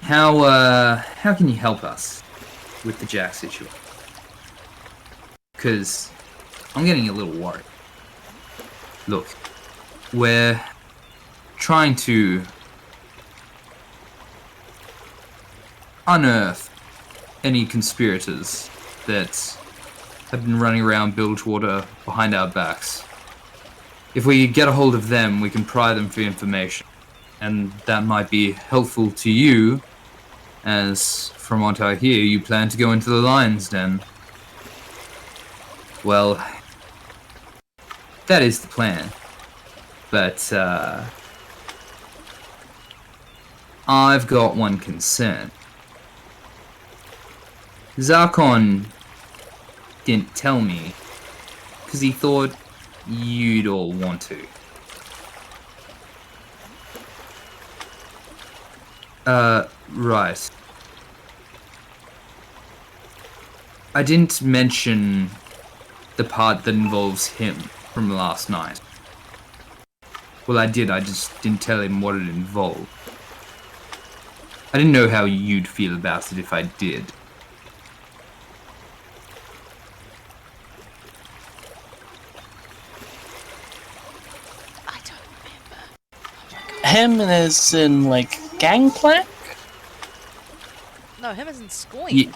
How can you help us with the Jack situation? Because I'm getting a little worried. Look, we're trying to unearth any conspirators that have been running around Bilgewater behind our backs. If we get a hold of them, we can pry them for information. And that might be helpful to you, as from what I hear, you plan to go into the Lion's Den. Well, that is the plan. But, I've got one concern. Zarkon didn't tell me, because he thought you'd all want to. Right. I didn't mention the part that involves him, from last night. Well, I did. I just didn't tell him what it involved. I didn't know how you'd feel about it if I did. I don't remember. Him is in, like, Gangplank? No, him is in Scoin. Ye-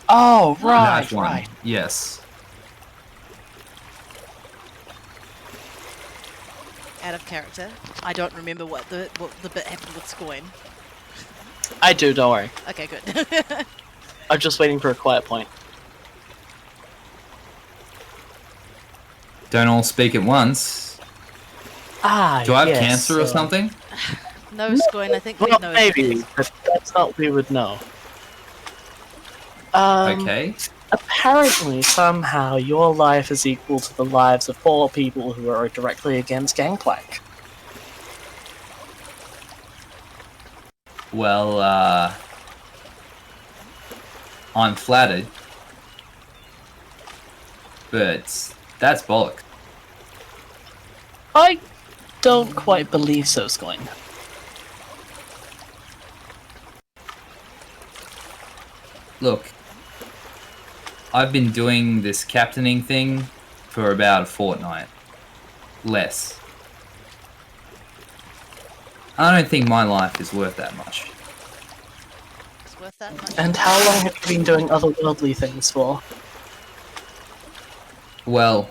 Oh, right, that one. right. Yes. Out of character. I don't remember what the bit happened with Scoin. I do, don't worry. Okay, good. I'm just waiting for a quiet point. Don't all speak at once. Ah, Do I have yes, cancer or something? No, Scoin, I think we Well, know. maybe, but that's not what we would know. Okay. Apparently, somehow, your life is equal to the lives of 4 people who are directly against Gangplank. Well, I'm flattered. But that's bollocks. I don't quite believe so, Scoin. Look, I've been doing this captaining thing for about a fortnight. Less. I don't think my life is worth that much. It's worth that much. And how long have you been doing otherworldly things for? Well,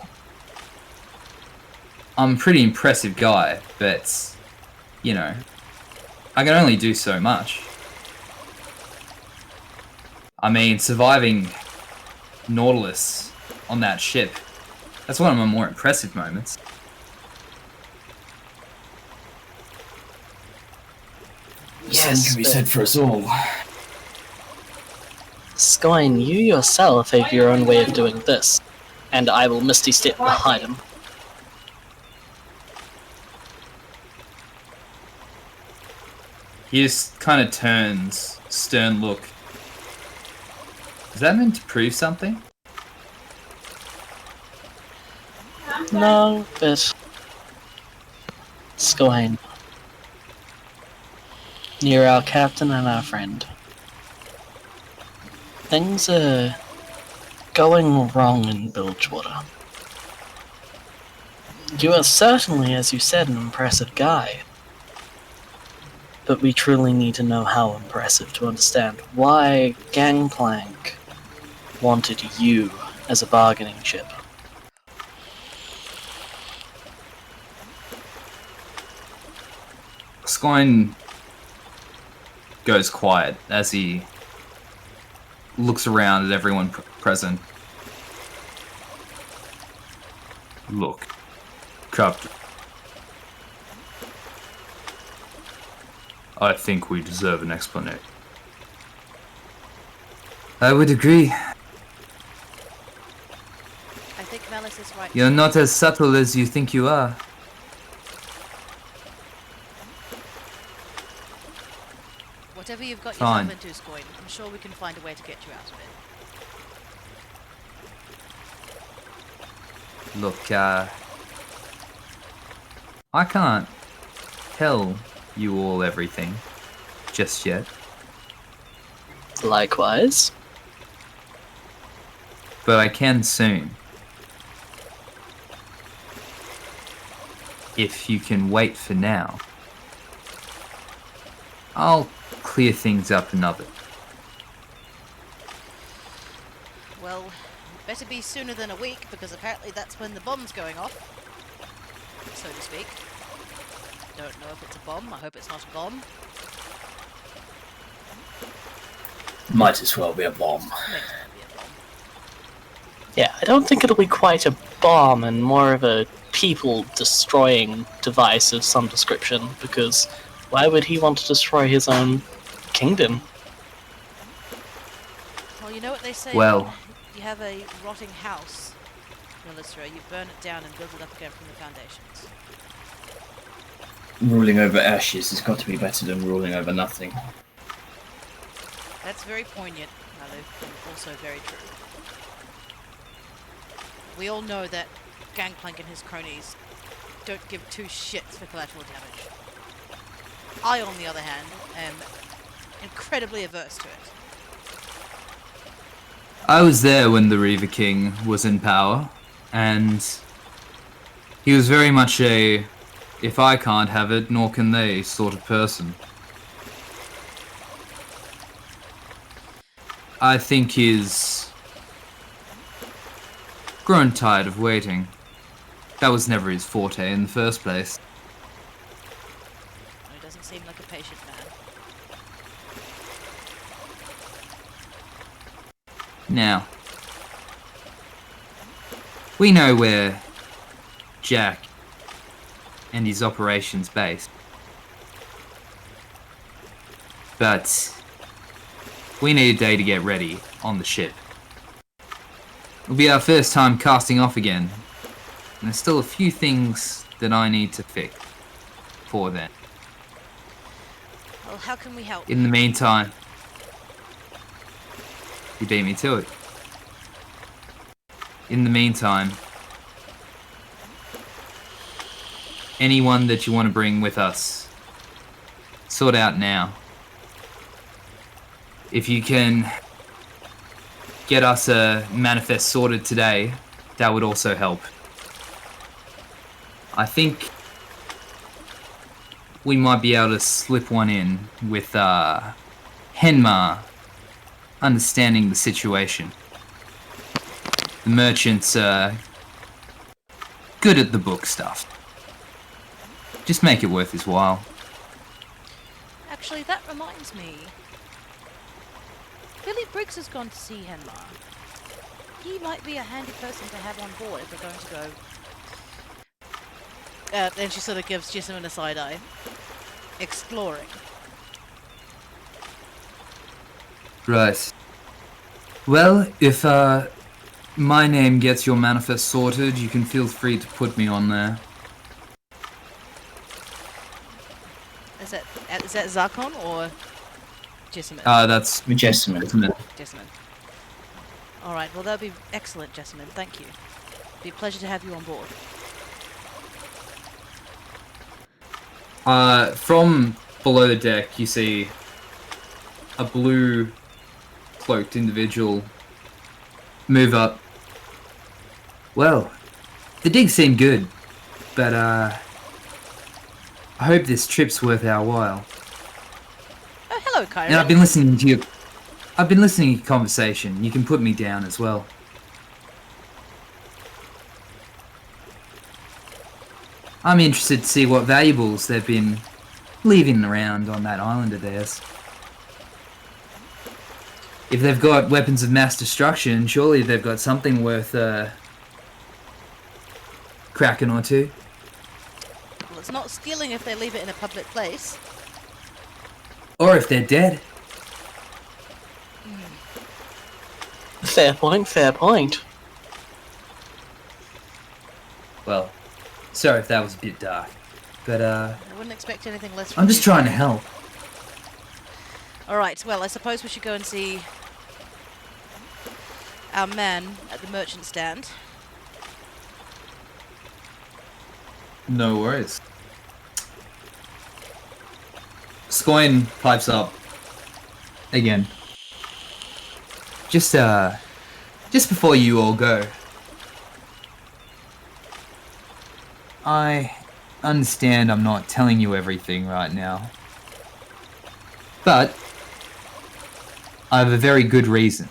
I'm a pretty impressive guy, but, you know, I can only do so much. I mean, surviving Nautilus on that ship, that's one of my more impressive moments. The same can be said for us all. Scoin, you yourself have your own way of doing this, and I will Misty Step behind him. He just kind of turns, stern look. Is that meant to prove something? No, but... Scoin. You're our captain and our friend. Things are going wrong in Bilgewater. You are certainly, as you said, an impressive guy. But we truly need to know how impressive to understand why Gangplank wanted you as a bargaining chip. Scoin goes quiet as he looks around at everyone present. Look, Captain. I think we deserve an explanation. I would agree. I think Malice is right. You're not as subtle as you think you are. Whatever you've got Fine. yourself into, Scoin, I'm sure we can find a way to get you out of it. Look, I can't tell you all everything just yet. Likewise. But I can soon. If you can wait for now, I'll clear things up another. Well, better be sooner than a week, because apparently that's when the bomb's going off, so to speak. Don't know if it's a bomb. I hope it's not a bomb. Might as well be a bomb. May as well be a bomb. Yeah, I don't think it'll be quite a bomb and more of a people-destroying device of some description, because why would he want to destroy his own kingdom? Well, you know what they say? Well- when you have a rotting house, Melisra, you burn it down and build it up again from the foundations. Ruling over ashes has got to be better than ruling over nothing. That's very poignant, Malu, and also very true. We all know that Gangplank and his cronies don't give two shits for collateral damage. I, on the other hand, am incredibly averse to it. I was there when the Reaver King was in power, and he was very much a if I can't have it, nor can they sort of person. I think he's grown tired of waiting. That was never his forte in the first place. He doesn't seem like a patient man. Now, we know where Jack and his operations based. But we need a day to get ready on the ship. It'll be our first time casting off again, and there's still a few things that I need to fix before then. Well, how can we help? In the meantime, you beat me to it. In the meantime, anyone that you want to bring with us, sort out now. If you can get us a manifest sorted today, that would also help. I think we might be able to slip one in with Henmar understanding the situation. The merchants are good at the book stuff. Just make it worth his while. Actually, that reminds me. Billy Briggs has gone to see Henmar. He might be a handy person to have on board if we're going to go. Then she sort of gives Jessamine a side eye. Exploring. Right. Well, if my name gets your manifest sorted, you can feel free to put me on there. Is that Zarkon or Jessamine? That's Jessamine. Jessamine. Alright, well that would be excellent, Jessamine. Thank you. It'd be a pleasure to have you on board. From below the deck, you see a blue cloaked individual move up. Well, the digs seem good, but I hope this trip's worth our while. Oh, hello, Kyra. And I've been listening to your conversation. You can put me down as well. I'm interested to see what valuables they've been leaving around on that island of theirs. If they've got weapons of mass destruction, surely they've got something worth cracking or two. Well, it's not stealing if they leave it in a public place. Or if they're dead. Fair point, fair point. Well, sorry if that was a bit dark. But I wouldn't expect anything less from I'm just you. trying to help. Alright, well, I suppose we should go and see our man at the merchant stand. No worries. Scoin pipes up again. Just before you all go, I understand I'm not telling you everything right now, but I have a very good reason.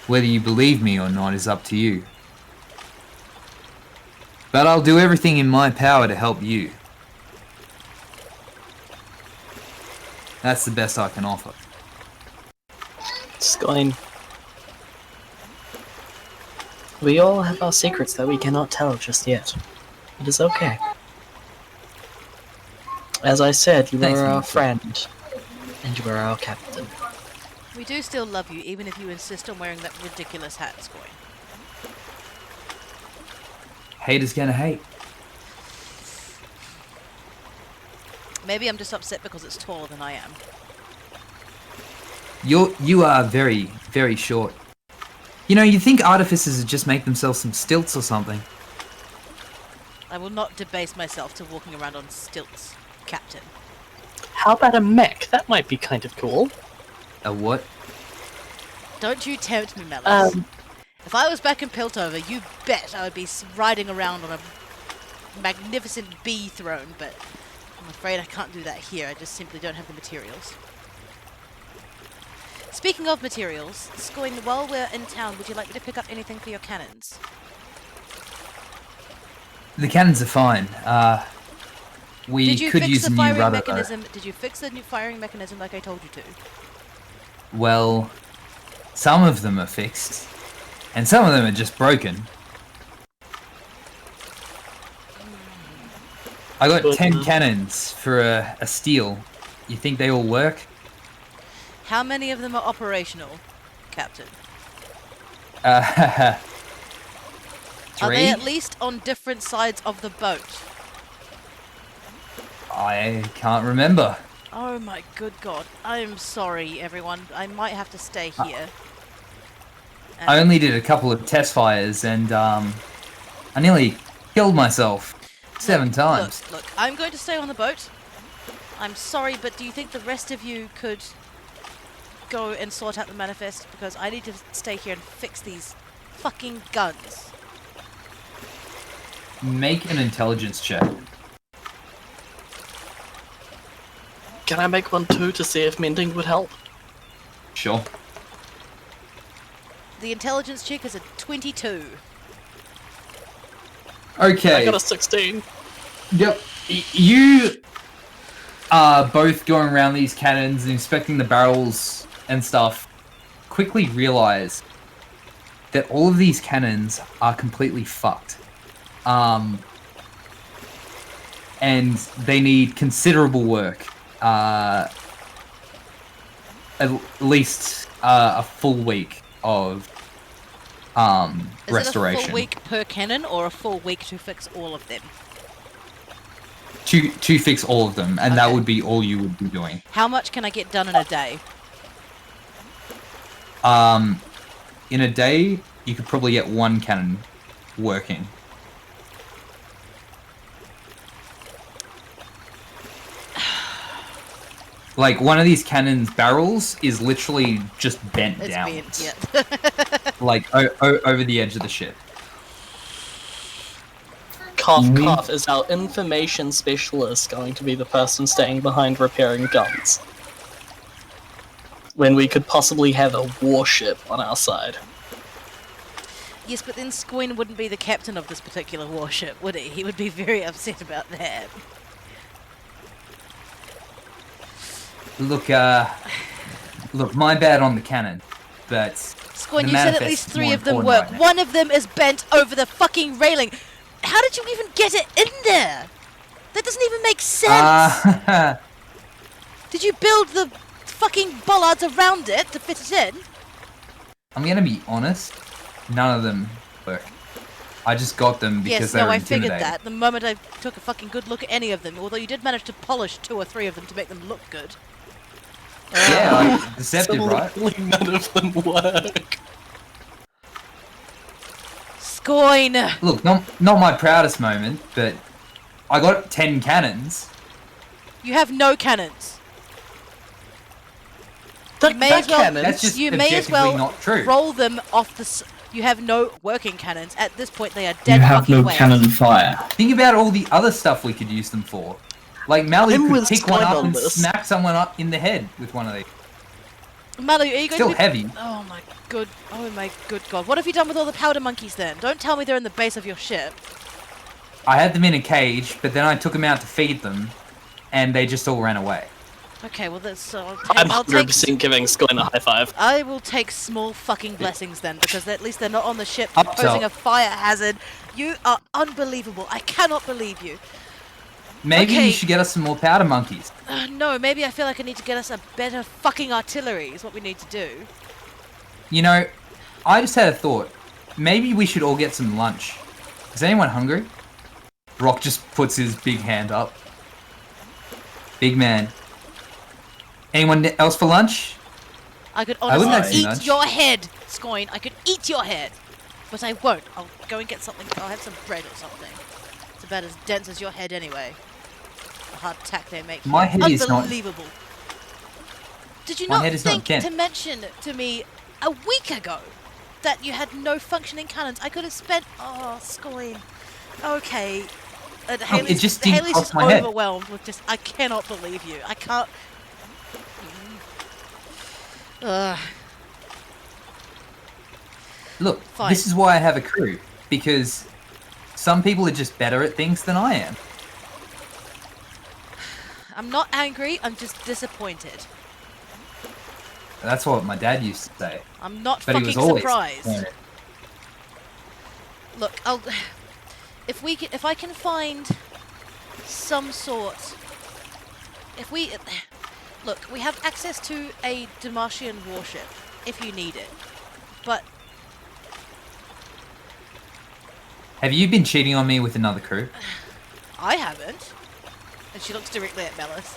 Whether you believe me or not is up to you. But I'll do everything in my power to help you. That's the best I can offer. Skyne. We all have our secrets that we cannot tell just yet. It is okay. As I said, you Thanks, are our Master. friend, and you are our captain. We do still love you, even if you insist on wearing that ridiculous hat, Scoin. Haters gonna hate. Maybe I'm just upset because it's taller than I am. You are very, very short. You know, you think artificers would just make themselves some stilts or something. I will not debase myself to walking around on stilts, Captain. How about a mech? That might be kind of cool. A what? Don't you tempt me, Melis. Um, If I was back in Piltover, you bet I would be riding around on a magnificent bee throne, but I'm afraid I can't do that here. I just simply don't have the materials. Speaking of materials, Scoin, while we're in town, would you like me to pick up anything for your cannons? The cannons are fine. We Did you could fix use the a new firing rudder. mechanism? Did you fix the new firing mechanism like I told you to? Well, some of them are fixed, and some of them are just broken. I got 10 cannons for a steel. You think they all work? How many of them are operational, Captain? Uh, Are they 3? at least on different sides of the boat? I can't remember. Oh my good god. I'm sorry, everyone. I might have to stay here. I only did a couple of test fires, and I nearly killed myself 7 times. Look, I'm going to stay on the boat. I'm sorry, but do you think the rest of you could go and sort out the manifest? Because I need to stay here and fix these fucking guns. Make an intelligence check. can I make one too to see if mending would help? Sure. The intelligence check is a 22. Okay. I got a 16. Yep. You are both going around these cannons and inspecting the barrels and stuff. Quickly realize that all of these cannons are completely fucked. And they need considerable work. At least a full week of restoration. Is it a full week per cannon or a full week to fix all of them? To fix all of them, and that Okay. would be all you would be doing. How much can I get done in a day? In a day, you could probably get one cannon working. Like, one of these cannons' barrels is literally just bent It's down. been, yeah. Like, over the edge of the ship. Cough, cough. Is our information specialist going to be the person staying behind repairing guns? When we could possibly have a warship on our side. Yes, but then Squin wouldn't be the captain of this particular warship, would he? He would be very upset about that. Look, my bad on the cannon, but... Squin, the you said at manifest least is 3 more of them important work. right now. One of them is bent over the fucking railing. How did you even get it in there? That doesn't even make sense. Did you build the fucking bollards around it to fit it in? I'm gonna be honest, none of them work. I just got them because Yes, they no, were I figured intimidating. that. The moment I took a fucking good look at any of them, although you did manage to polish 2 or 3 of them to make them look good. Yeah, like, deceptive, right? Absolutely none of them work. Scoin! Look, not my proudest moment, but I got 10 cannons. You have no cannons. That, You may that as well- cannon. That's just You may as objectively well not true. roll them off the... You have no working cannons. At this point, they are dead You have fucking no weight. cannon fire. Think about all the other stuff we could use them for. Like, Mally I'm could with pick one Squid up on and this. smack someone up in the head with one of these. Malu, are you going Still to be... heavy. Oh my good god. What have you done with all the powder monkeys then? Don't tell me they're in the base of your ship. I had them in a cage, but then I took them out to feed them, and they just all ran away. Okay, well that's... I'm I'll take... 100% giving Scoin a high five. I will take small fucking blessings then, because at least they're not on the ship Up posing top. a fire hazard. You are unbelievable. I cannot believe you. Maybe Okay. you should get us some more powder monkeys. No, maybe I feel like I need to get us a better fucking artillery is what we need to do. You know, I just had a thought. Maybe we should all get some lunch. Is anyone hungry? Rock just puts his big hand up. Big man. Anyone else for lunch? I could I wouldn't honestly actually eat nudge. your head, Scoin. I could eat your head. But I won't. I'll go and get something. I'll have some bread or something. It's about as dense as your head anyway. The hardtack they make My here. head is not- Unbelievable. Did you My not head is not think dense. to mention to me a week ago that you had no functioning cannons? I could have spent... Oh, Scoin. Okay. And it just didn't Haley's cross just my head. overwhelmed with just... I cannot believe you. I can't... Ugh. Look, Fine. this is why I have a crew, because some people are just better at things than I am. I'm not angry, I'm just disappointed. That's what my dad used to say. I'm not But he was fucking always surprised. disappointed. Look, if I can find some sort, look, we have access to a Demartian warship if you need it, but Have you been cheating on me with another crew? I haven't. And she looks directly at Melis.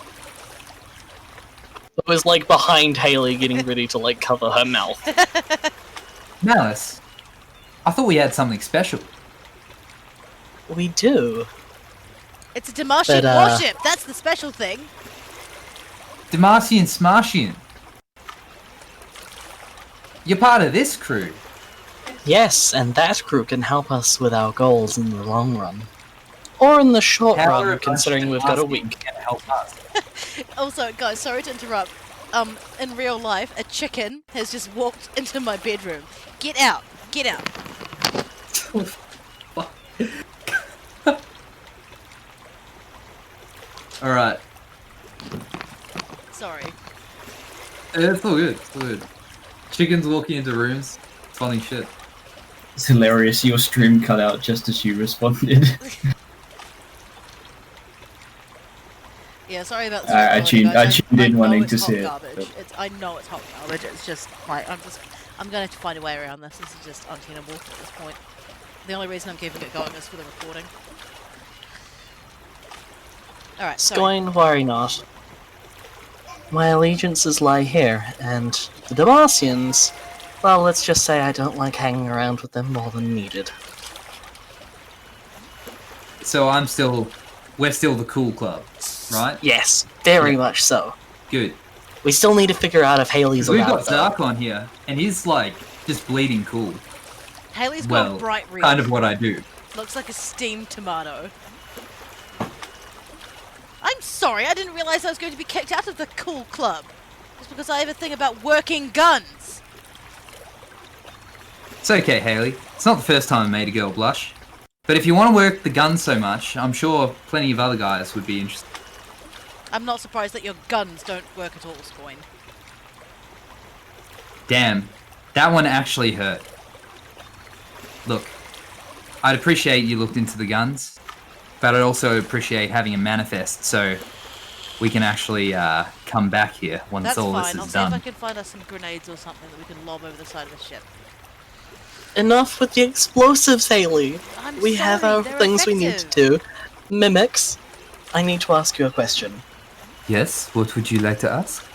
It was like behind Haley, getting ready to like cover her mouth. Malice, I thought we had something special. We do. It's a Demartian But, warship. That's the special thing. Demartian Smartian. You're part of this crew. Yes, and that crew can help us with our goals in the long run. Or in the short How are a run, bunch considering of we've got a Demartians week. gonna help us? Also, guys, sorry to interrupt. In real life, a chicken has just walked into my bedroom. Get out! Get out! Alright. Sorry. It's all good. It's all good. Chickens walking into rooms. Funny shit. It's hilarious. Your stream cut out just as you responded. Yeah, sorry about I this. tuned in know wanting it's to hot see it, garbage. but- I know it's hot garbage. It's just like I'm gonna have to find a way around this. This is just untenable at this point. The only reason I'm keeping it going is for the recording. All right, sorry. Going, worry not. My allegiances lie here, and the Damascians, well, let's just say I don't like hanging around with them more than needed. So we're still the cool club, right? Yes, very much so. Good. We still need to figure out if Haley's We've allowed, got though. Dark on here, and he's like just bleeding cool. Haley's Well, got bright red. kind of what I do. Looks like a steamed tomato. I'm sorry, I didn't realize I was going to be kicked out of the cool club. Just because I have a thing about working guns. It's okay, Haley. It's not the first time I made a girl blush. But if you want to work the gun so much, I'm sure plenty of other guys would be interested. I'm not surprised that your guns don't work at all, Scoin. Damn, that one actually hurt. Look, I'd appreciate you looked into the guns, but I'd also appreciate having a manifest so we can actually come back here once That's all fine. this I'll is see if I done. can find us some grenades or something that we can lob over the side of the ship. Enough with the explosives, Haley! I'm We have sorry, our they're things we need effective. to do. Mimics, I need to ask you a question. Yes, what would you like to ask?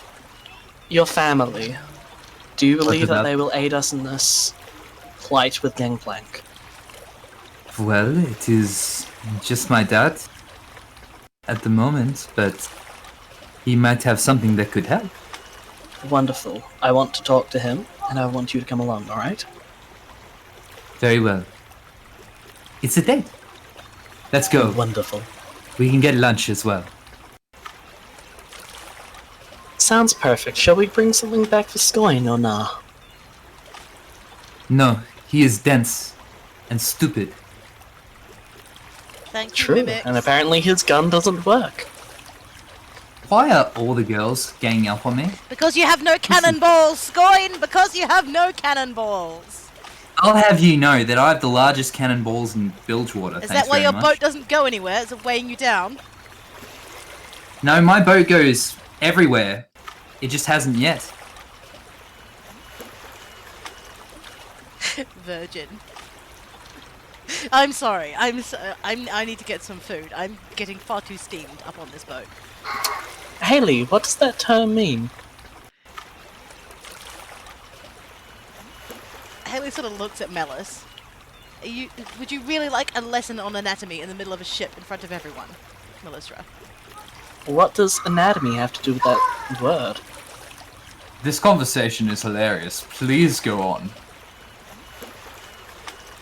Your family, do you believe that about- they will aid us in this plight with Gangplank? Well, it is just my dad at the moment, but he might have something that could help. Wonderful. I want to talk to him, and I want you to come along, alright? Very well. It's a date. Let's go. Wonderful. We can get lunch as well. Sounds perfect. Shall we bring something back for Scoin or nah? No, he is dense and stupid. Thank you, True, Mimics. and apparently his gun doesn't work. Why are all the girls ganging up on me? Because you have no cannonballs, Scoin! Because you have no cannonballs! I'll have you know that I have the largest cannonballs in Bilgewater. Is Thanks that why very your much. boat doesn't go anywhere? Is it weighing you down? No, my boat goes everywhere. It just hasn't yet. Virgin. I'm sorry. I need to get some food. I'm getting far too steamed up on this boat. Haley, what does that term mean? Haley sort of looks at Melis. Would you really like a lesson on anatomy in the middle of a ship in front of everyone, Melisra? What does anatomy have to do with that word? This conversation is hilarious. Please go on.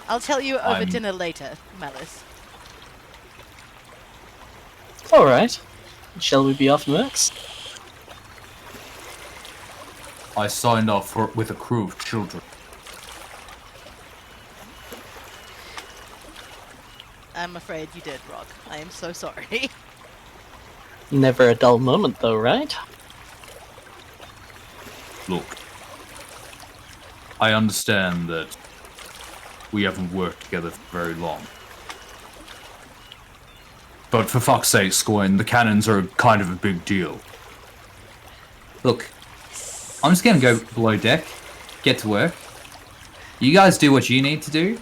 I'll tell you over I'm- dinner later, Melis. Alright. Shall we be off next? I signed off with a crew of children. I'm afraid you did, Rock. I am so sorry. Never a dull moment, though, right? Look, I understand that we haven't worked together for very long. But for fuck's sake, Scoin, the cannons are kind of a big deal. Look, I'm just gonna go below deck, get to work. You guys do what you need to do.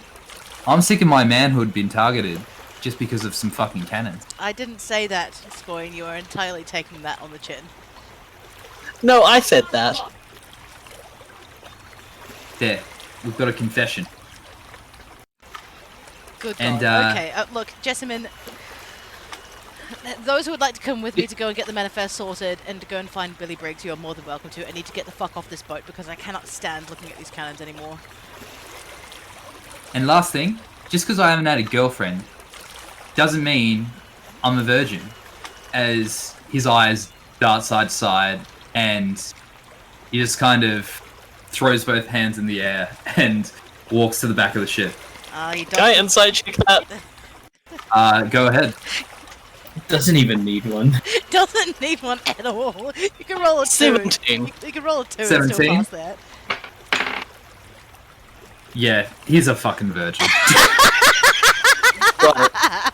I'm sick of my manhood being targeted just because of some fucking cannons. I didn't say that, Scoin. You are entirely taking that on the chin. No, I said that. There, we've got a confession. Good And, God. Okay, look, Jessamine, those who would like to come with me to go and get the manifest sorted and to go and find Billy Briggs, you are more than welcome to. I need to get the fuck off this boat because I cannot stand looking at these cannons anymore. And last thing, just because I haven't had a girlfriend doesn't mean I'm a virgin. As his eyes dart side to side and he just kind of throws both hands in the air and walks to the back of the ship. You Can I insight check that? Go ahead. Doesn't even need one. doesn't need one at all. You can roll a 2. 17. You can roll a 2 and still 17? pass that. Yeah, he's a fucking virgin. Right.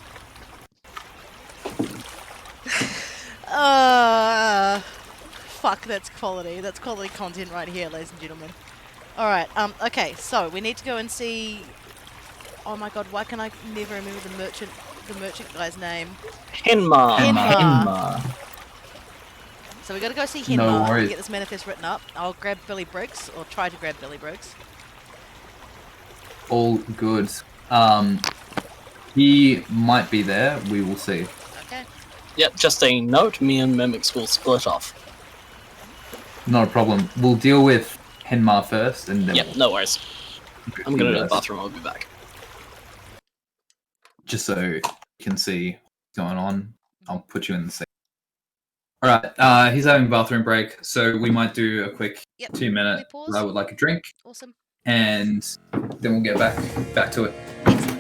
Fuck, that's quality. That's quality content right here, ladies and gentlemen. Alright, okay, so we need to go and see... Oh my god, why can I never remember the merchant guy's name? Henmar. Henmar. So we gotta go see No Henmar and worries. get this manifest written up. I'll grab Billy Briggs, or try to grab Billy Briggs. All good. He might be there. We will see. Okay. Yep, just a note, me and Mimics will split off. Not a problem. We'll deal with Henmar first, and then Yep, no worries. I'm gonna go to the bathroom, I'll be back. just so you can see what's going on. I'll put you in the scene. Alright, he's having a bathroom break, so we might do a quick Yep. 2 minute. We pause? I would like a drink, Awesome. and then we'll get back to it. Excellent.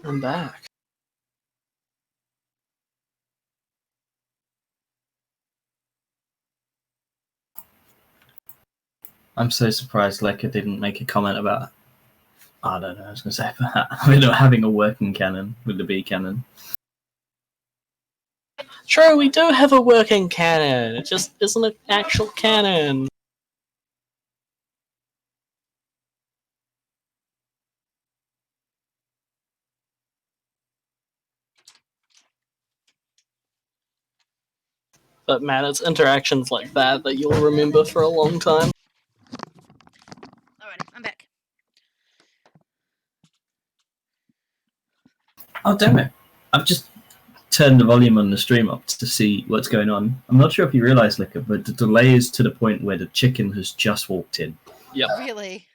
I'm back. I'm so surprised Lekka didn't make a comment about... I don't know, I was going to say about we're not having a working cannon with the B cannon. True, we do have a working cannon. It just isn't an actual cannon. But man, it's interactions like that that you'll remember for a long time. Alright, I'm back. Oh, damn it. I've just turned the volume on the stream up to see what's going on. I'm not sure if you realise, Lekka, but the delay is to the point where the chicken has just walked in. Yep. Really?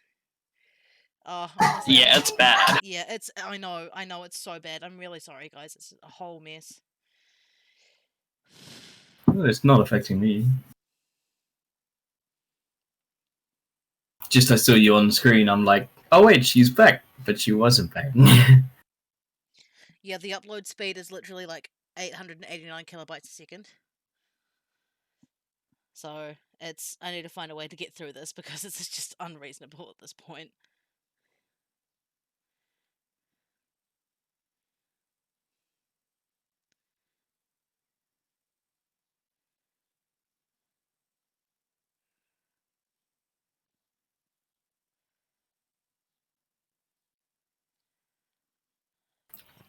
Oh, honestly, Yeah, it's bad. Yeah, I know, it's so bad. I'm really sorry, guys. It's a whole mess. Well, it's not affecting me. just I saw you on screen. I'm like, oh wait, she's back, but she wasn't back. Yeah, the upload speed is literally like 889 kilobytes a second. So I need to find a way to get through this because it's just unreasonable at this point.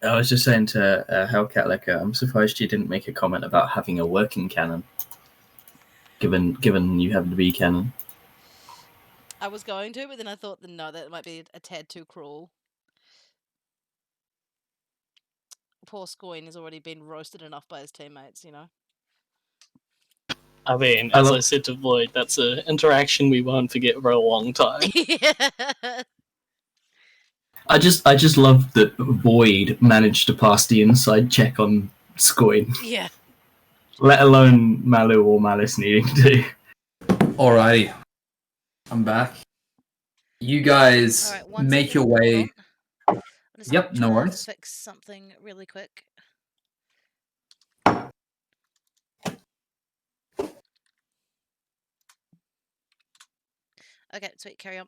I was just saying to Hellcat, like, I'm surprised you didn't make a comment about having a working cannon, given you have the B cannon. I was going to, but then I thought, no, that might be a tad too cruel. Poor Scoin has already been roasted enough by his teammates, you know? I mean, as I said to Void, that's an interaction we won't forget for a long time. Yeah. I just love that Void managed to pass the inside check on Scoin. Yeah. Let alone Malu or Malice needing to. Alrighty. I'm back. You guys Alright, make second, your way. Yep, no trying to worries. fix something really quick. Okay, sweet, carry on.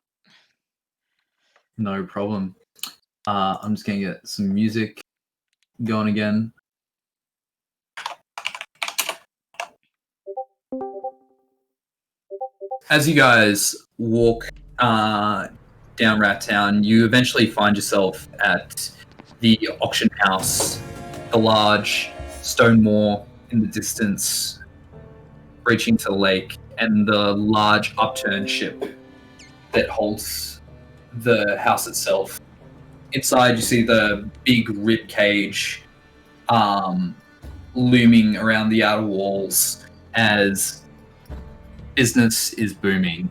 No problem. I'm just gonna get some music going again. As you guys walk down Rat Town, you eventually find yourself at the auction house, the large stone wall in the distance, reaching to the lake, and the large upturned ship that holds the house itself. Inside, you see the big rib cage looming around the outer walls as business is booming,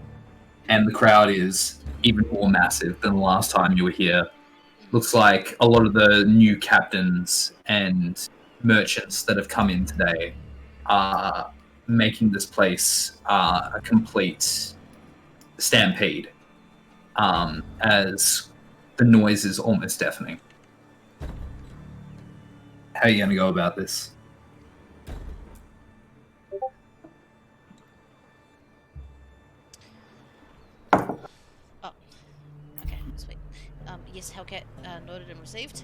and the crowd is even more massive than the last time you were here. Looks like a lot of the new captains and merchants that have come in today are making this place a complete stampede, as the noise is almost deafening. How are you going to go about this? Oh, okay, sweet. Yes, Hellcat noted and received.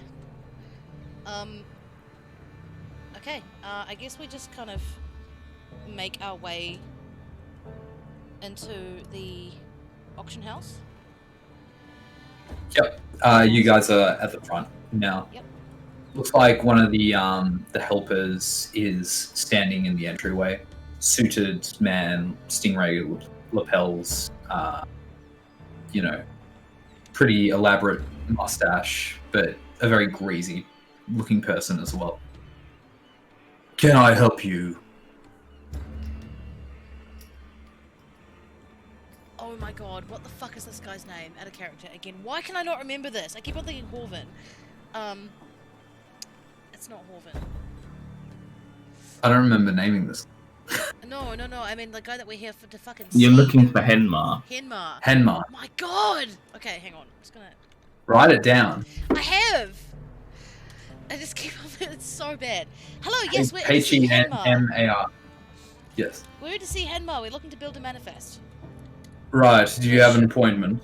Okay, I guess we just kind of make our way into the auction house. Yep. You guys are at the front now. Yep. Looks like one of the helpers is standing in the entryway. Suited man, stingray lapels, pretty elaborate mustache, but a very greasy looking person as well. Can I help you? Oh my god, what the fuck is this guy's name? Out of character again. Why can I not remember this? I keep on thinking Horvin. It's not Horvin. I don't remember naming this. No. I mean the guy that we're here to fucking You're see. looking for Henmar. Henmar. My god! Okay, hang on. I'm just gonna... Write it down. I have! I just keep on... It's so bad. Hello, yes, we're to see Henmar. Henmar. Yes. We're here to see Henmar. We're looking to build a manifest. Right. Do you have an appointment?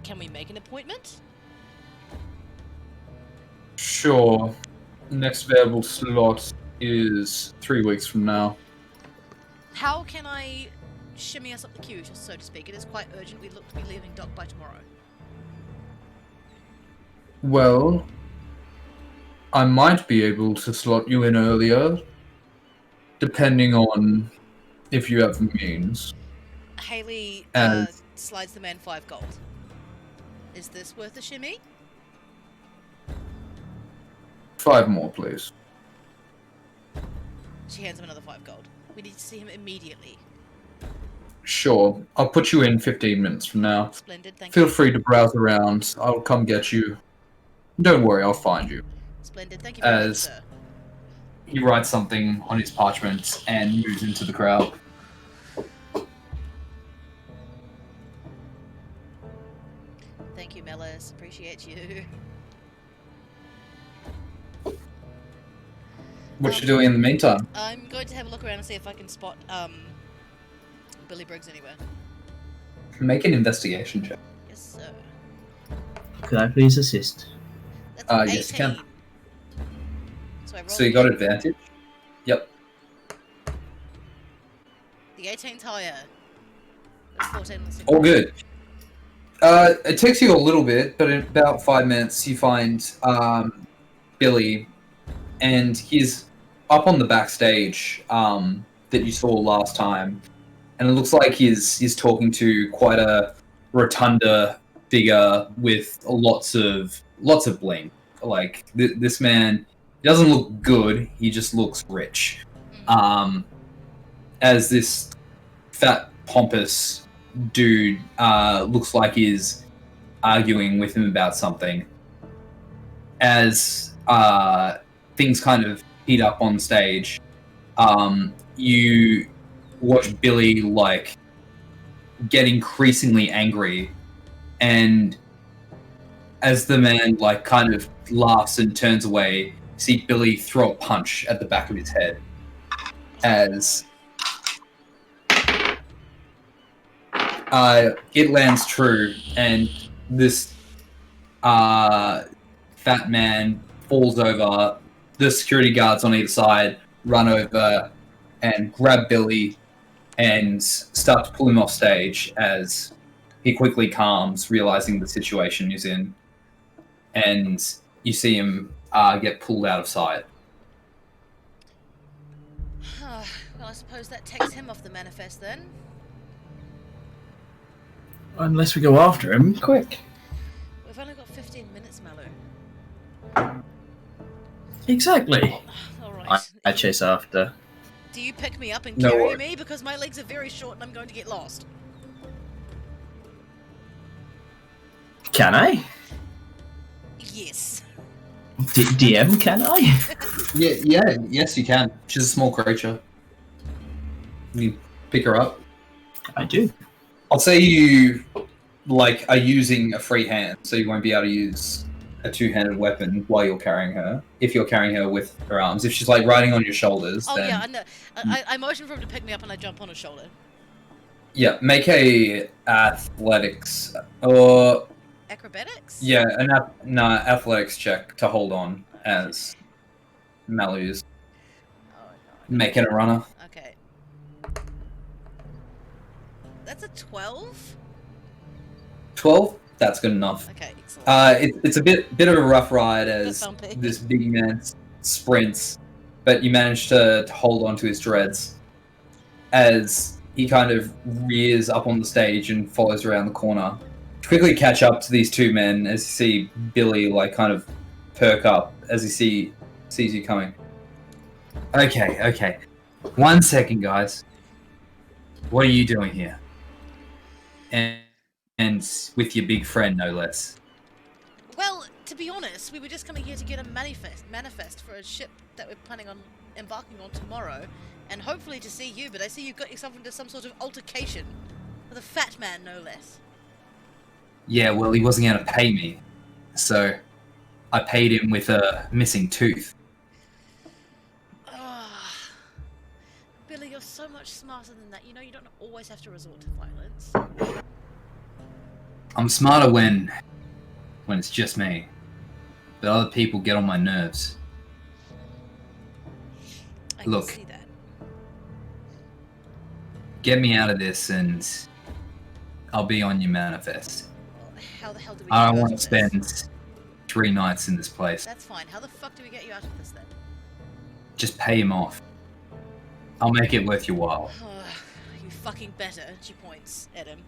Can we make an appointment? Sure. Next available slot is 3 weeks from now. How can I shimmy us up the queue, so to speak? It is quite urgent. We look to be leaving dock by tomorrow. Well, I might be able to slot you in earlier, depending on if you have the means. Haley slides the man 5 gold. Is this worth a shimmy? 5 more, please. She hands him another 5 gold. We need to see him immediately. Sure. I'll put you in 15 minutes from now. Splendid, thank Feel you. free to browse around. I'll come get you. Don't worry, I'll find you. Splendid, thank you very much, sir. He writes something on his parchment and moves into the crowd. get you. What you doing in the meantime? I'm going to have a look around and see if I can spot Billy Briggs anywhere. Make an investigation check. Yes, sir. Could I please assist? That's an 18. Yes, you can. So I rolled So you got advantage? Yep. the 18's higher. That's 14 on the second. All good. It takes you a little bit, but in about 5 minutes you find Billy, and he's up on the backstage that you saw last time, and it looks like he's talking to quite a rotunda figure with lots of bling. Like this man, he doesn't look good. He just looks rich. As this fat pompous dude looks like he's arguing with him about something. As things kind of heat up on stage, you watch Billy like get increasingly angry, and as the man like kind of laughs and turns away, you see Billy throw a punch at the back of his head as it lands true, and this fat man falls over. The security guards on either side run over and grab Billy and start to pull him off stage as he quickly calms, realizing the situation he's in. And you see him get pulled out of sight. Well, I suppose that takes him off the manifest then. Unless we go after him, quick. We've only got 15 minutes, Mallow. Exactly. Alright. I chase after. Do you pick me up and No carry worries. me? Because my legs are very short and I'm going to get lost. Can I? Yes. DM, can I? Yes, you can. She's a small creature. You pick her up. I do. I'll say you like are using a free hand, so you won't be able to use a two-handed weapon while you're carrying her. If you're carrying her with her arms, if she's like riding on your shoulders, Oh then yeah, I know. I motion for him to pick me up and I jump on his shoulder. yeah, make a athletics or Acrobatics? yeah, athletics check to hold on as Malu's Oh no. making a runner. Okay. That's a 12? 12. That's good enough. Okay, excellent. It's a bit of a rough ride Bit as bumpy. this big man sprints, but you manage to hold on to his dreads as he kind of rears up on the stage and follows around the corner. Quickly catch up to these two men as you see Billy like kind of perk up as he sees you coming. Okay. 1 second, guys. What are you doing here? And with your big friend, no less. Well, to be honest, we were just coming here to get a manifest for a ship that we're planning on embarking on tomorrow, and hopefully to see you, but I see you got yourself into some sort of altercation with a fat man, no less. Yeah, well, he wasn't going to pay me, so I paid him with a missing tooth. Ah, Billy, you're so much smarter than that. You know you don't always have to resort to violence. I'm smarter when it's just me, but other people get on my nerves. I Look. can see that. Get me out of this, and I'll be on your manifest. Well, how the hell do we I get don't you out want of to this? spend 3 nights in this place. That's fine. How the fuck do we get you out of this then? Just pay him off. I'll make it worth your while. You fucking better, she points at him.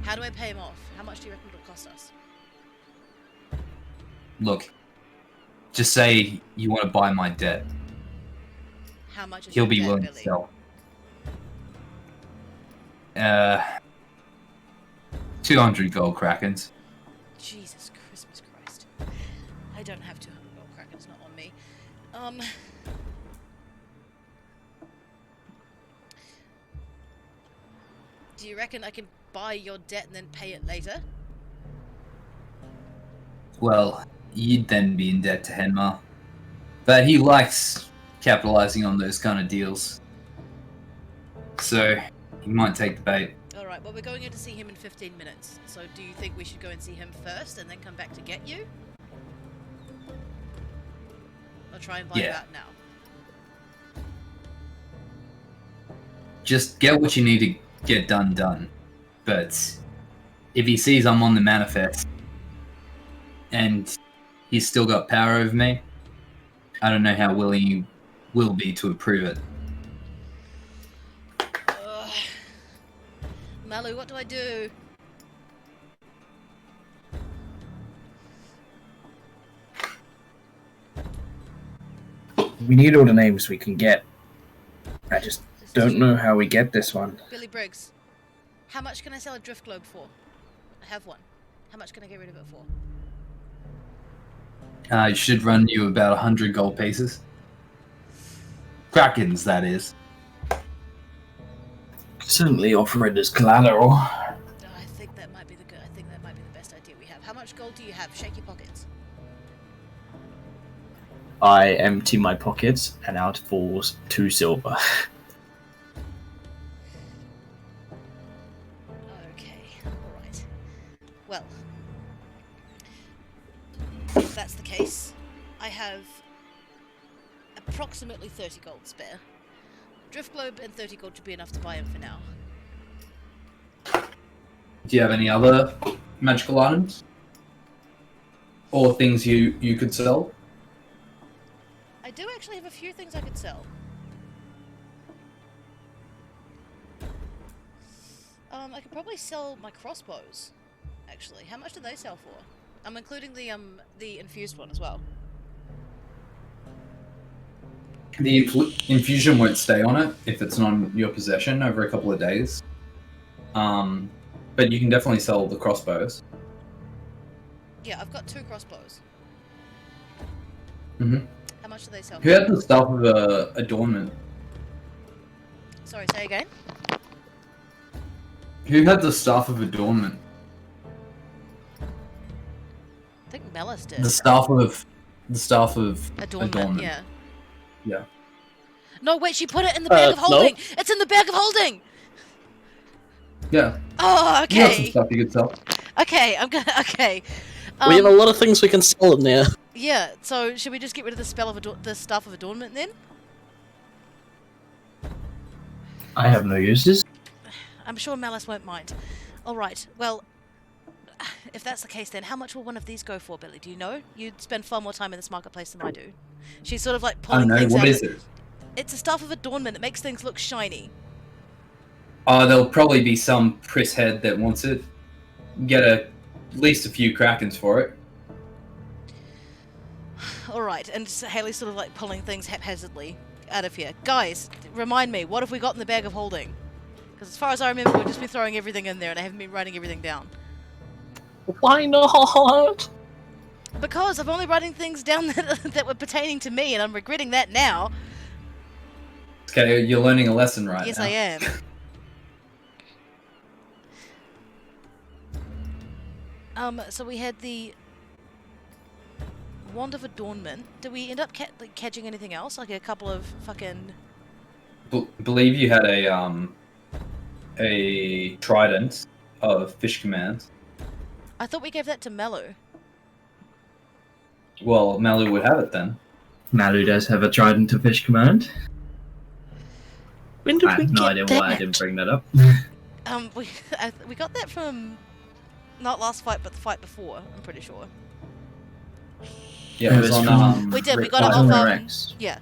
How do I pay him off? How much do you reckon it'll cost us? Look, just say you want to buy my debt. How much is He'll your be debt, willing Billy? to sell. 200 gold krakens. Jesus Christmas Christ. I don't have 200 gold krakens, not on me. Do you reckon I can buy your debt and then pay it later? well, you'd then be in debt to Henmar. But he likes capitalizing on those kind of deals. So, he might take the bait. Alright, well, we're going in to see him in 15 minutes. So, do you think we should go and see him first and then come back to get you? Or try and buy you out now? Just get what you need to get done. But if he sees I'm on the manifest and he's still got power over me, I don't know how willing he will be to approve it. Malu, what do I do? We need all the names we can get. I just don't know how we get this one. Billy Briggs, how much can I sell a drift globe for? I have one. How much can I get rid of it for? It should run you about 100 gold pieces. Krakens, that is. Certainly offer it as collateral. I think that might be the best idea we have. How much gold do you have? Shake your pockets. I empty my pockets and out falls 2 silver. Okay, alright. Well, if that's the case, I have approximately 30 gold spare. Drift globe and 30 gold should be enough to buy him for now. Do you have any other magical items? Or things you could sell? I do actually have a few things I could sell. I could probably sell my crossbows, actually. How much do they sell for? I'm including the infused one as well. The infusion won't stay on it if it's not in your possession over a couple of days. But you can definitely sell the crossbows. Yeah, I've got 2 crossbows. Mm-hmm. How much do they sell Who for? had the staff of adornment? Sorry, say again? Who had the staff of adornment? I think Melis did. The staff of Adornment, yeah. Yeah. No, wait, she put it in the bag of holding! No. It's in the bag of holding! Yeah. Oh, You have some okay. stuff you could sell. Okay, I'm gonna. Okay. We have a lot of things we can sell in there. Yeah. So should we just get rid of the spell of the staff of adornment then? I have no uses. I'm sure Malice won't mind. All right. Well, if that's the case, then how much will one of these go for, Billy? Do you know? You spend far more time in this marketplace than I do. She's sort of like I pulling don't know, things what out. is it? It's a staff of adornment that makes things look shiny. There'll probably be some priss head that wants it. Get at least a few krakens for it. All right, and Haley's sort of like pulling things haphazardly out of here. Guys, remind me, what have we got in the bag of holding? Because as far as I remember, we've just been throwing everything in there, and I haven't been writing everything down. Why not? Because I'm only writing things down that were pertaining to me, and I'm regretting that now. Okay, you're learning a lesson right now. Yes, I am. So we had the Wand of Adornment. Did we end up catching anything else? Like a couple of fucking... Believe you had a trident of fish commands. I thought we gave that to Melu. Well, Malu would have it then. Malu does have a trident of fish command. When did I we have no get idea that? why I didn't bring that up. We got that from not last fight, but the fight before. I'm pretty sure. Yeah, it was on. We did. We Rick got it Tyler. off. Rex. Yeah.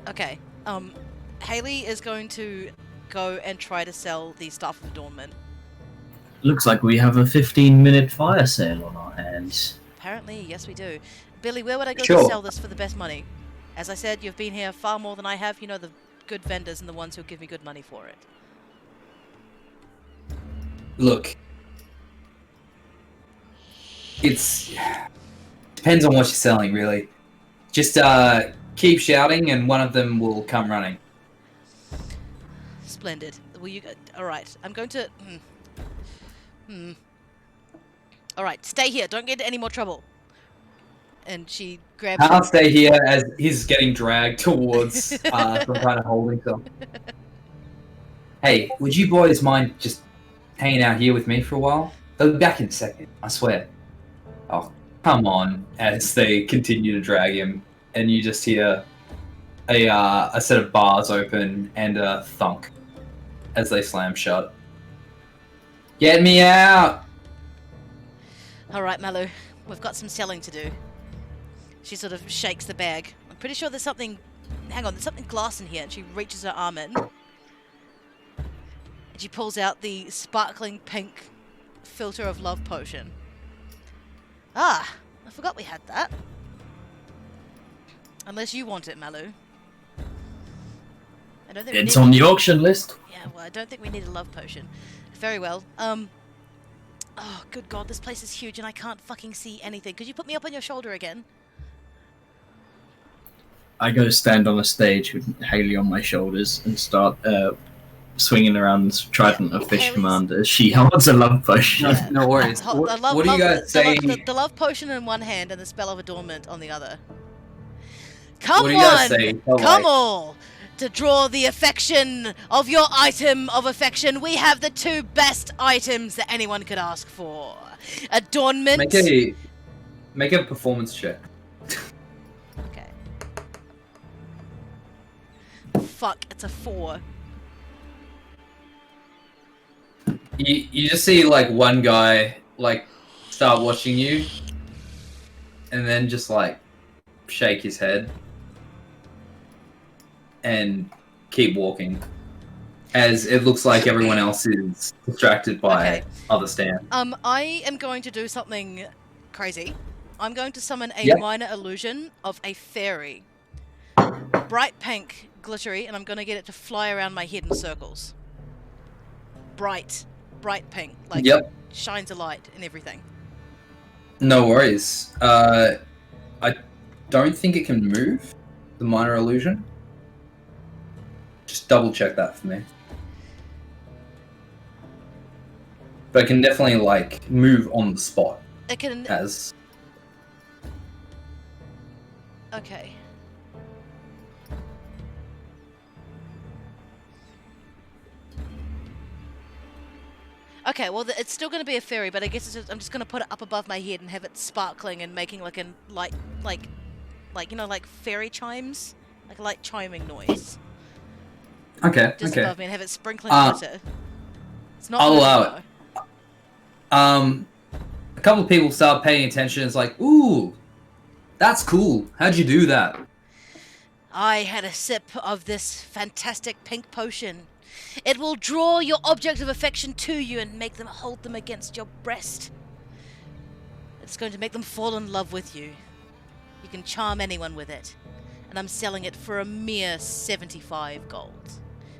Okay. Haley is going to go and try to sell the Staff of Adornment. Looks like we have a 15-minute fire sale on our hands. Apparently, yes, we do. Billy, where would I go Sure. to sell this for the best money? As I said, you've been here far more than I have. You know the good vendors and the ones who'll give me good money for it. Look, it's depends on what you're selling, really. Just keep shouting, and one of them will come running. Splendid. Will you? All right. I'm going to. All right, stay here. Don't get into any more trouble. And she grabs. I'll stay here as he's getting dragged towards some kind of holding cell. Hey, would you boys mind just hanging out here with me for a while? They'll be back in a second, I swear. Oh, come on, as they continue to drag him, and you just hear a set of bars open and a thunk as they slam shut. Get me out! All right, Malu, we've got some selling to do. She sort of shakes the bag. I'm pretty sure there's something... Hang on, there's something glass in here. And she reaches her arm in. And she pulls out the sparkling pink filter of love potion. Ah, I forgot we had that. Unless you want it, Malu. I don't think It's on the auction list. Yeah, well, I don't think we need a love potion. Very well. Oh, good God, this place is huge and I can't fucking see anything. Could you put me up on your shoulder again? I go stand on a stage with Haley on my shoulders and start swinging around the trident of Fish Haley's- Commander. She holds a love potion. Yeah. No worries. What do you guys say? The love potion in one hand and the spell of adornment on the other. Come What do you guys on! say? Come all! To draw the affection of your item of affection, we have the two best items that anyone could ask for. Adornment. Make a performance check. Okay. Fuck, it's a 4. You just see like one guy like start watching you, and then just like shake his head and keep walking, as it looks like everyone else is distracted by other stand. I am going to do something crazy. I'm going to summon a Yep. minor illusion of a fairy. Bright pink, glittery, and I'm going to get it to fly around my head in circles. Bright pink, like Yep. shines a light and everything. No worries. I don't think it can move. The minor illusion. Just double check that for me. But it can definitely like move on the spot It can. as. Okay. Okay, well, it's still going to be a fairy, but I guess it's just, I'm just going to put it up above my head and have it sparkling and making like an like you know, like fairy chimes, like a light chiming noise, Okay. just Okay. above me, and have it sprinkling Uh, glitter. It's not. I'll moving, allow though. A couple of people start paying attention. It's like, ooh, that's cool. How'd you do that? I had a sip of this fantastic pink potion. It will draw your object of affection to you and make them hold them against your breast. It's going to make them fall in love with you. You can charm anyone with it. And I'm selling it for a mere 75 gold.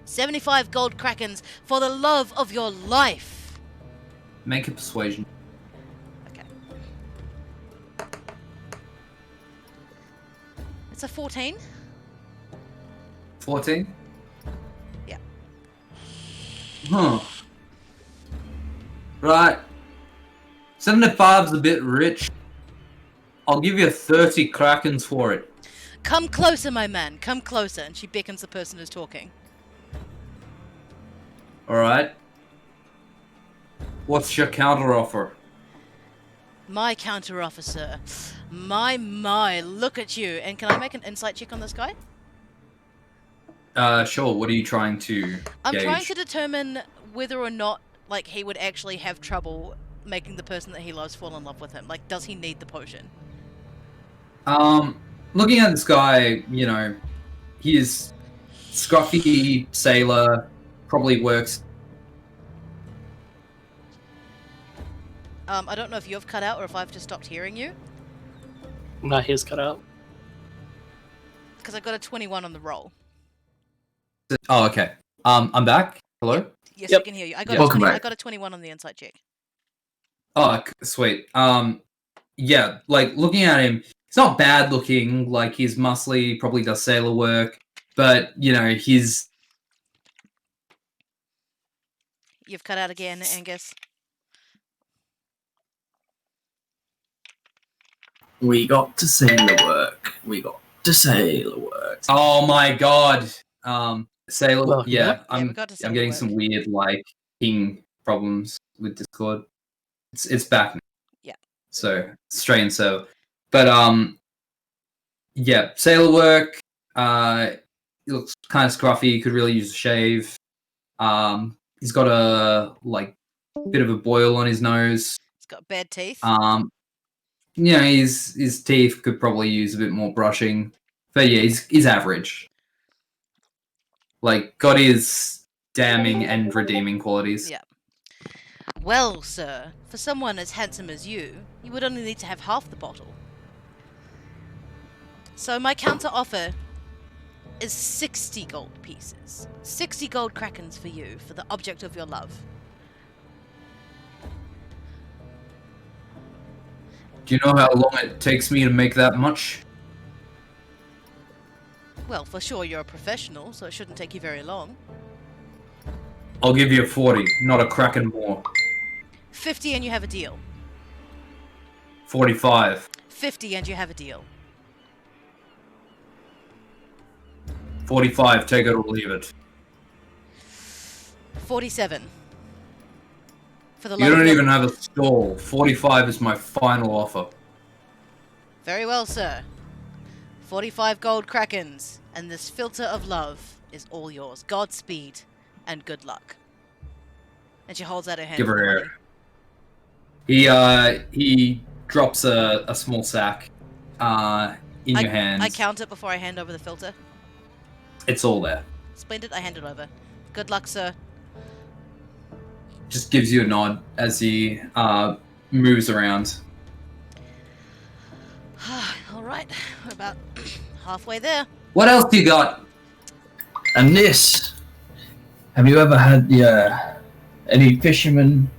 75 gold krakens for the love of your life. Make a persuasion. Okay. It's a 14. 14? Yeah. Huh. Right. 75's a bit rich. I'll give you 30 krakens for it. Come closer, my man. Come closer. And she beckons the person who's talking. Alright. What's your counter offer? My counter officer. My, look at you. And can I make an insight check on this guy? Sure. What are you trying to I'm gauge? trying to determine whether or not, like, he would actually have trouble making the person that he loves fall in love with him. Like, does he need the potion? Looking at this guy, you know, he is scruffy sailor, probably works. I don't know if you've cut out or if I've just stopped hearing you. No, he's cut out. Because I got a 21 on the roll. Oh, okay. I'm back. Hello? Yes, Yep. I can hear you. I got, Yeah. a Welcome 20, back. I got a 21 on the insight check. Oh, sweet. Yeah, like looking at him, he's not bad looking. Like he's muscly, probably does sailor work, but you know, he's You've cut out again, Angus. We got to sailor work. We got to sailor work. Oh my god. Sailor. Welcome Yeah, back. Yeah, we I'm got to I'm sailor getting work. some weird like ping problems with Discord. It's back now. Yeah. So straight in so, but yeah, sailor work. He looks kind of scruffy. Could really use a shave. He's got a like bit of a boil on his nose. It's got bad teeth. Yeah, his teeth could probably use a bit more brushing. But yeah, he's average. Like got his damning and redeeming qualities. Yeah. Well, sir, for someone as handsome as you, you would only need to have half the bottle. So my counter offer is 60 gold pieces. 60 gold krakens for you, for the object of your love. Do you know how long it takes me to make that much? Well, for sure you're a professional, so it shouldn't take you very long. I'll give you 40, not a kraken more. 50 and you have a deal. 45. 50 and you have a deal. 45, take it or leave it. 47. For the You love of don't your- even have a stall. 45 is my final offer. Very well, sir. 45 gold krakens, and this filter of love is all yours. Godspeed, and good luck. And she holds out her hand. Give for her the here. money. He drops a small sack in your hands. I count it before I hand over the filter. It's all there. Splendid, I hand it over. Good luck, sir. Just gives you a nod as he moves around. Alright, we're about halfway there. What else you got? And this. Have you ever had any fishermen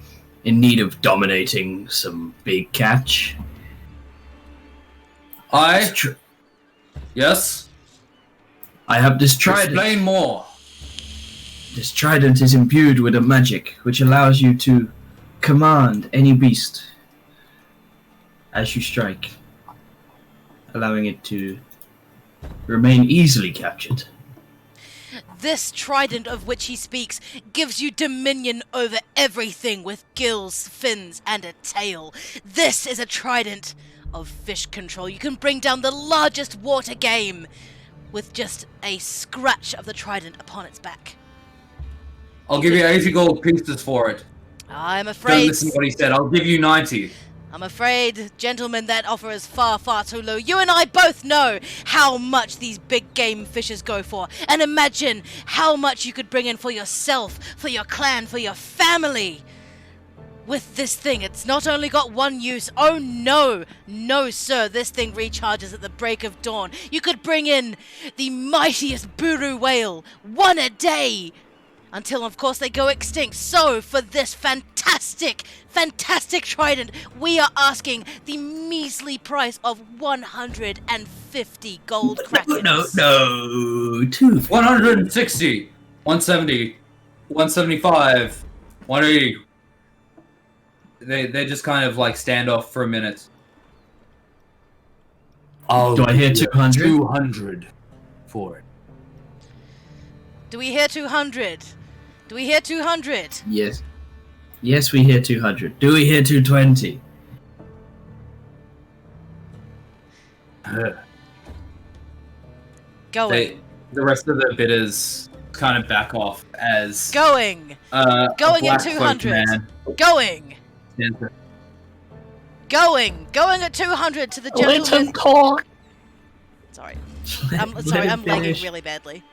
in need of dominating some big catch? Yes? I have this trident. Explain more. This trident is imbued with a magic which allows you to command any beast as you strike, allowing it to remain easily captured. This trident of which he speaks gives you dominion over everything with gills, fins, and a tail. This is a trident of fish control. You can bring down the largest water game with just a scratch of the trident upon its back. I'll give you 80 gold pieces for it. I'm Don't afraid... listen to what he said. I'll give you 90. I'm afraid, gentlemen, that offer is far, far too low. You and I both know how much these big game fishers go for. And imagine how much you could bring in for yourself, for your clan, for your family. With this thing, it's not only got one use. Oh no, no sir, this thing recharges at the break of dawn. You could bring in the mightiest buru whale, one a day. Until, of course, they go extinct. So, for this fantastic trident, we are asking the measly price of 150 gold krakens. No, 250. 160, 170, 175, 180. They just kind of like stand off for a minute. Do I hear 200? 200 for it. Do we hear 200? Do we hear 200? Yes. Yes, we hear 200. Do we hear 220? Going. The rest of the bidders kind of back off as Going. a Going at black-cloaked 200. man Going. stands there. Going at 200 to the Let him gentleman. talk. Sorry. Let I'm him lagging finish. really badly.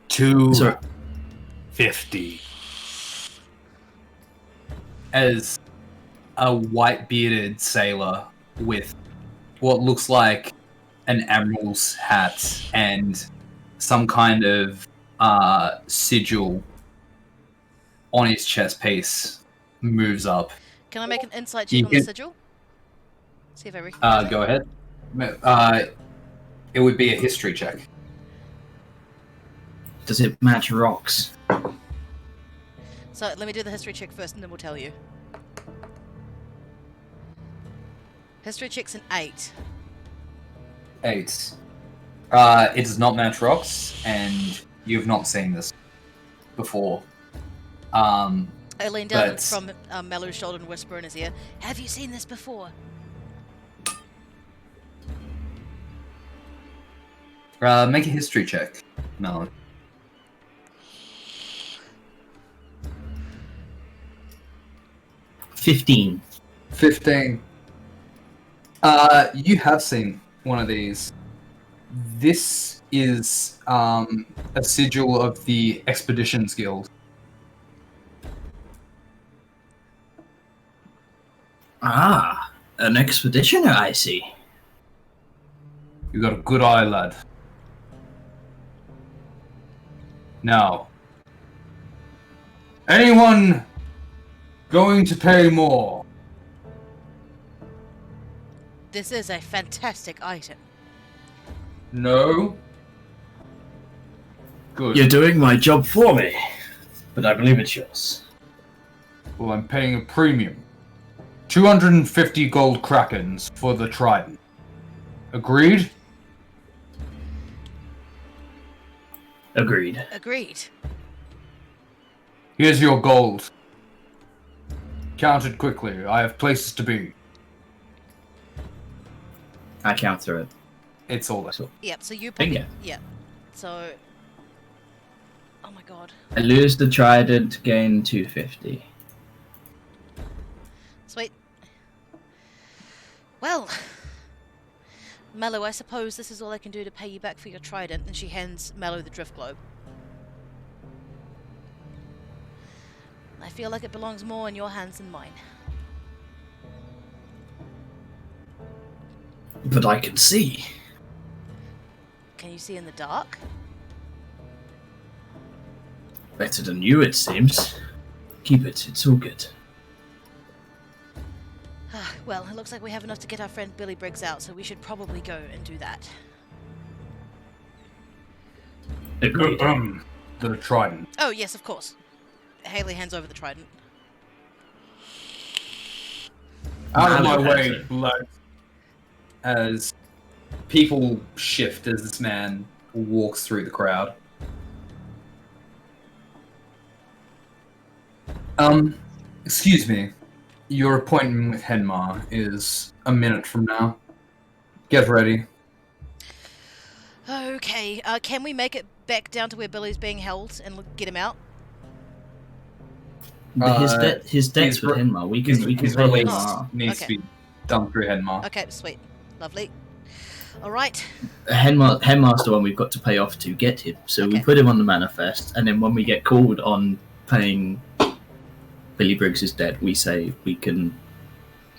250. As a white bearded sailor with what looks like an admiral's hat and some kind of sigil on his chest piece moves up. Can I make an insight You check on the can- sigil? See if I recognize Go ahead. It would be a history check. Does it match rocks? So let me do the history check first and then we'll tell you. History check's an 8. 8. It does not match rocks, and you've not seen this before. I lean down But- from Melu's shoulder and whisper in his ear, "Have you seen this before?" Make a history check, Melon. 15. 15. You have seen one of these. This is a sigil of the Expeditions Guild. Ah, an expeditioner, I see. You got a good eye, lad. Now, anyone going to pay more? This is a fantastic item. No? Good. You're doing my job for me, but I believe it's yours. Well, I'm paying a premium. 250 gold krakens for the trident. Agreed? Agreed. Agreed. Here's your gold. Count it quickly. I have places to be. I count through it. It's all there. Yep, so you probably... Bingo. Yeah. So... Oh my god. I lose the trident, gain 250. Sweet. Well... Melu, I suppose this is all I can do to pay you back for your trident, and she hands Melu the drift globe. I feel like it belongs more in your hands than mine. But I can see. Can you see in the dark? Better than you, it seems. Keep it, it's all good. Well, it looks like we have enough to get our friend Billy Briggs out, so we should probably go and do that. Agreed. The trident. Oh, yes, of course. Haley hands over the trident. Out of my Mallow way, has it. blood. As people shift as this man walks through the crowd. Excuse me. Your appointment with Henmar is a minute from now. Get ready. Okay, can we make it back down to where Billy's being held and get him out? His debt's he's with re- Henmar. We can His pay release Henmar. needs Okay. to be done through Henmar. Okay, sweet. Lovely. Alright. Henmar's the one we've got to pay off to get him. So we Okay. put him on the manifest, and then when we get called on paying Billy Briggs' debt, we say we can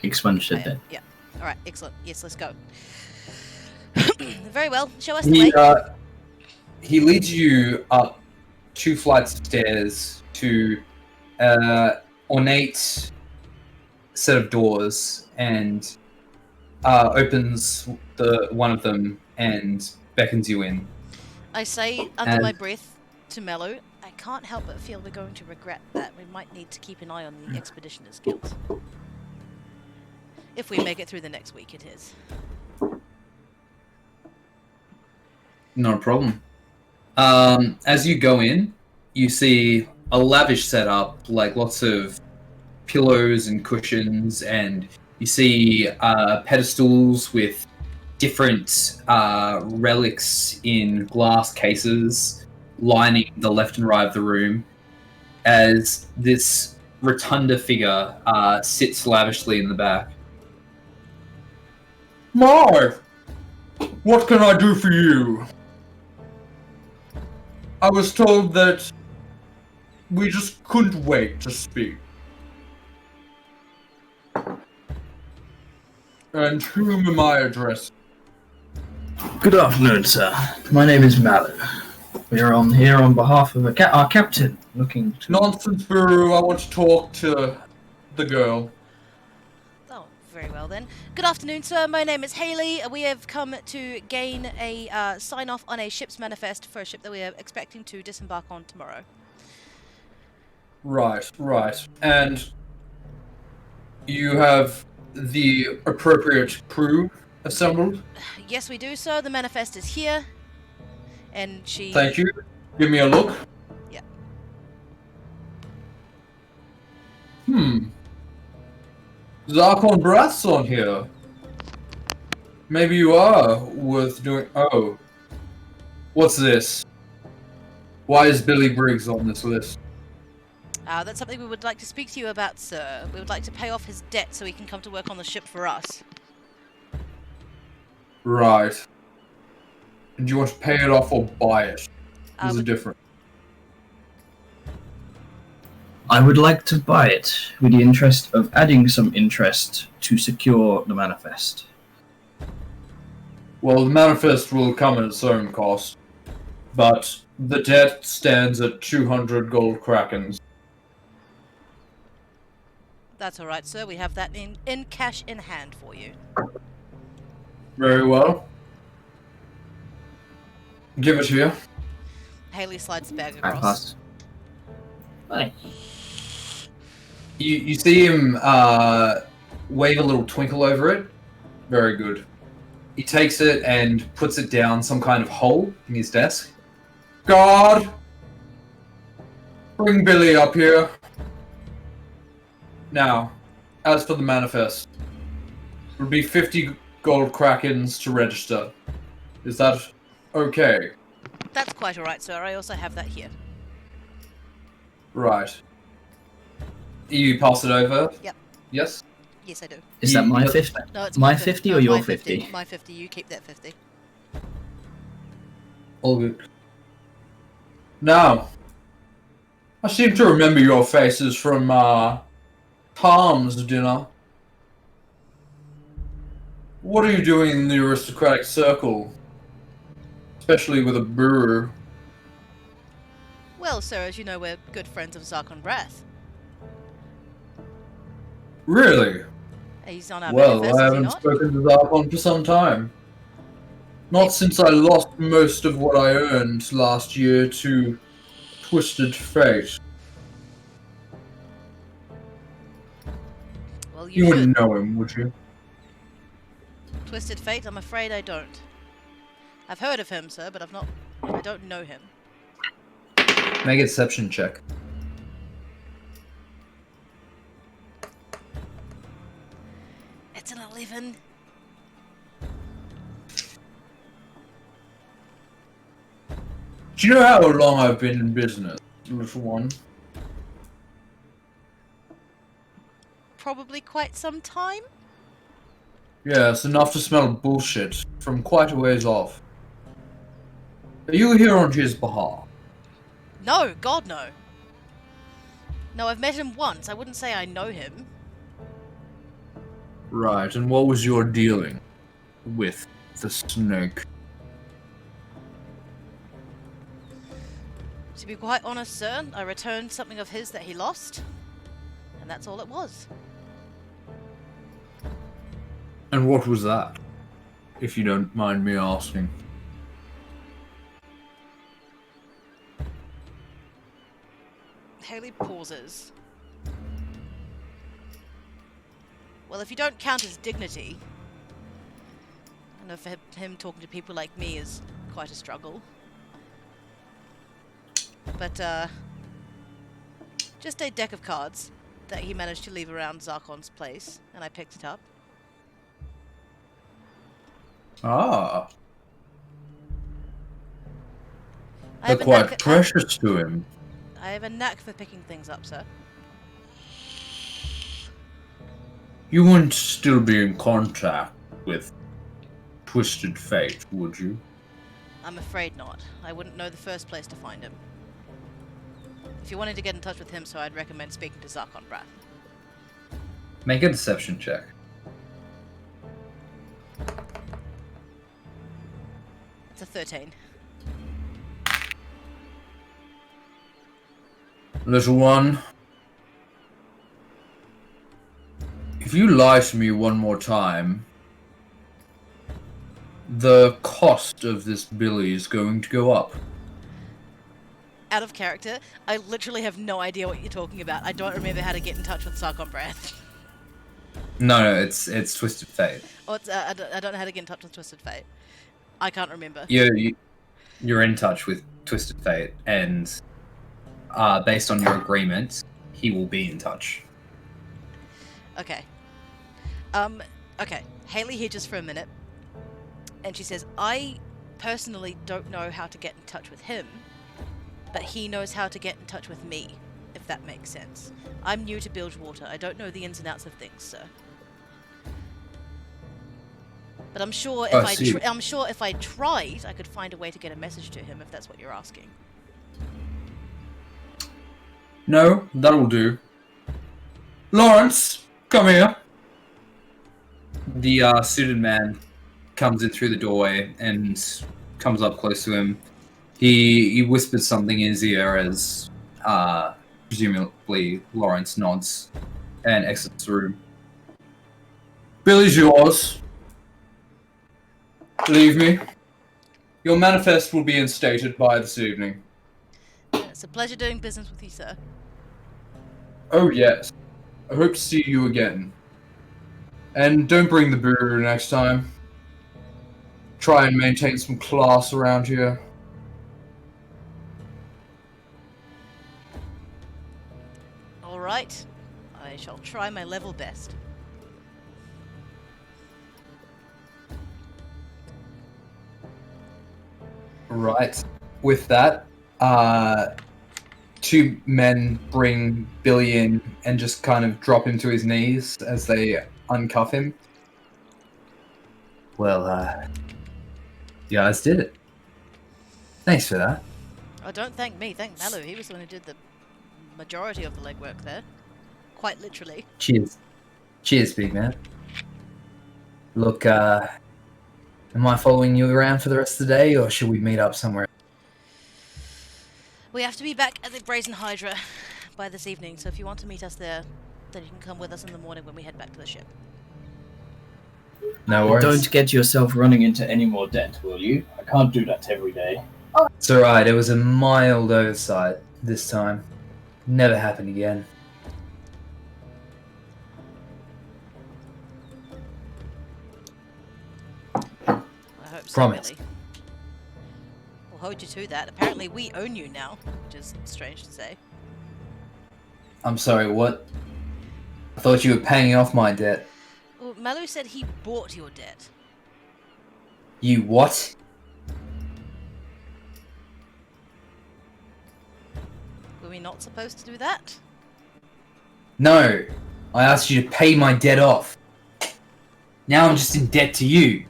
expunge the debt. Yeah. Alright, excellent. Yes, let's go. Very well. Show us the He, way. he leads you up 2 flights of stairs to ornate set of doors and opens one of them and beckons you in. I say under my and- breath to Melu, I can't help but feel we're going to regret that. We might need to keep an eye on the Expeditioners Guild. If we make it through the next week, it is. Not a problem. As you go in, you see a lavish setup, like lots of pillows and cushions, and you see pedestals with different relics in glass cases lining the left and right of the room, as this rotunda figure sits lavishly in the back. My! What can I do for you? I was told that we just couldn't wait to speak. And whom am I addressing? Good afternoon, sir. My name is Mallow. We are on here on behalf of our captain, looking to... Nonsense, Buru. I want to talk to the girl. Oh, very well then. Good afternoon, sir. My name is Haley. We have come to gain a sign-off on a ship's manifest for a ship that we are expecting to disembark on tomorrow. Right. And you have the appropriate crew assembled? Yes, we do, sir. The manifest is here. And she... Thank you. Give me a look. Yeah. Zarkon Brath's on here. Maybe you are worth doing. Oh. What's this? Why is Billy Briggs on this list? That's something we would like to speak to you about, sir. We would like to pay off his debt so he can come to work on the ship for us. Right. And do you want to pay it off or buy it? There's a difference. I would like to buy it with the interest of adding some interest to secure the manifest. Well, the manifest will come at its own cost, but the debt stands at 200 gold krakens. That's alright, sir. We have that in cash in hand for you. Very well. Give it here. Haley slides the bag I across. pass. Hi. You see him wave a little twinkle over it. Very good. He takes it and puts it down some kind of hole in his desk. Guard! Bring Billy up here. Now, as for the manifest, it would be 50 gold krakens to register. Is that okay? That's quite alright, sir. I also have that here. Right. You pass it over? Yep. Yes? Yes, I do. Is that my 50? No, it's My my 50 No, or it's your my 50? 50? My 50. You keep that 50. All good. Now, I seem to remember your faces from Tom's dinner. What are you doing in the aristocratic circle? Especially with a brewer. Well, sir, as you know, we're good friends of Zarkon Brath. Really? He's on our Well, manifest, I is he haven't not? spoken to Zarkon for some time. Not since I lost most of what I earned last year to Twisted Fate. Well, You you wouldn't should. know him, would you? Twisted Fate? I'm afraid I don't. I've heard of him, sir, but I don't know him. Make a deception check. It's an 11. Do you know how long I've been in business, little one? Probably quite some time. Yes, enough to smell bullshit from quite a ways off. Are you here on his behalf? No, God no. No, I've met him once. I wouldn't say I know him. Right, and what was your dealing with the snake? To be quite honest, sir, I returned something of his that he lost. And that's all it was. And what was that? If you don't mind me asking. Haley pauses. Well, if you don't count his dignity, I know for him talking to people like me is quite a struggle. But, just a deck of cards that he managed to leave around Zarkon's place, and I picked it up. Ah, I they're have a quite knack- precious to him. I have a knack for picking things up, sir. You wouldn't still be in contact with Twisted Fate, would you? I'm afraid not. I wouldn't know the first place to find him. If you wanted to get in touch with him, so I'd recommend speaking to Zarkon Brath. Make a deception check. It's a 13. Little one, if you lie to me one more time, the cost of this Billy is going to go up. Out of character, I literally have no idea what you're talking about. I don't remember how to get in touch with Zarkon Brath. No, it's Twisted Fate. Oh, it's, I don't know how to get in touch with Twisted Fate. I can't remember. You're in touch with Twisted Fate, and based on your agreement, he will be in touch. Okay. Okay. Haley hedges for a minute, and she says, I personally don't know how to get in touch with him, but he knows how to get in touch with me, if that makes sense. I'm new to Bilgewater. I don't know the ins and outs of things, sir. But I'm sure if I tried, I could find a way to get a message to him, if that's what you're asking. No, that'll do. Lawrence, come here. The suited man comes in through the doorway and comes up close to him. He whispers something in his ear as presumably Lawrence nods and exits the room. Billy's yours. Believe me. Your manifest will be instated by this evening. It's a pleasure doing business with you, sir. Oh yes. I hope to see you again. And don't bring the boo next time. Try and maintain some class around here. Alright. I shall try my level best. Right. With that, two men bring Billy in and just kind of drop him to his knees as they uncuff him. Well, you guys did it. Thanks for that. Oh, don't thank me. Thank Malu. He was the one who did the majority of the legwork there. Quite literally. Cheers. Cheers, big man. Look, am I following you around for the rest of the day, or should we meet up somewhere? We have to be back at the Brazen Hydra by this evening, so if you want to meet us there, then you can come with us in the morning when we head back to the ship. No worries. Don't get yourself running into any more debt, will you? I can't do that every day. It's alright, it was a mild oversight this time. Never happened again. I hope so, Promise. Billy. We'll hold you to that. Apparently we own you now, which is strange to say. I'm sorry, what? I thought you were paying off my debt. Well, Malu said he bought your debt. You what? Were we not supposed to do that? No, I asked you to pay my debt off. Now I'm just in debt to you.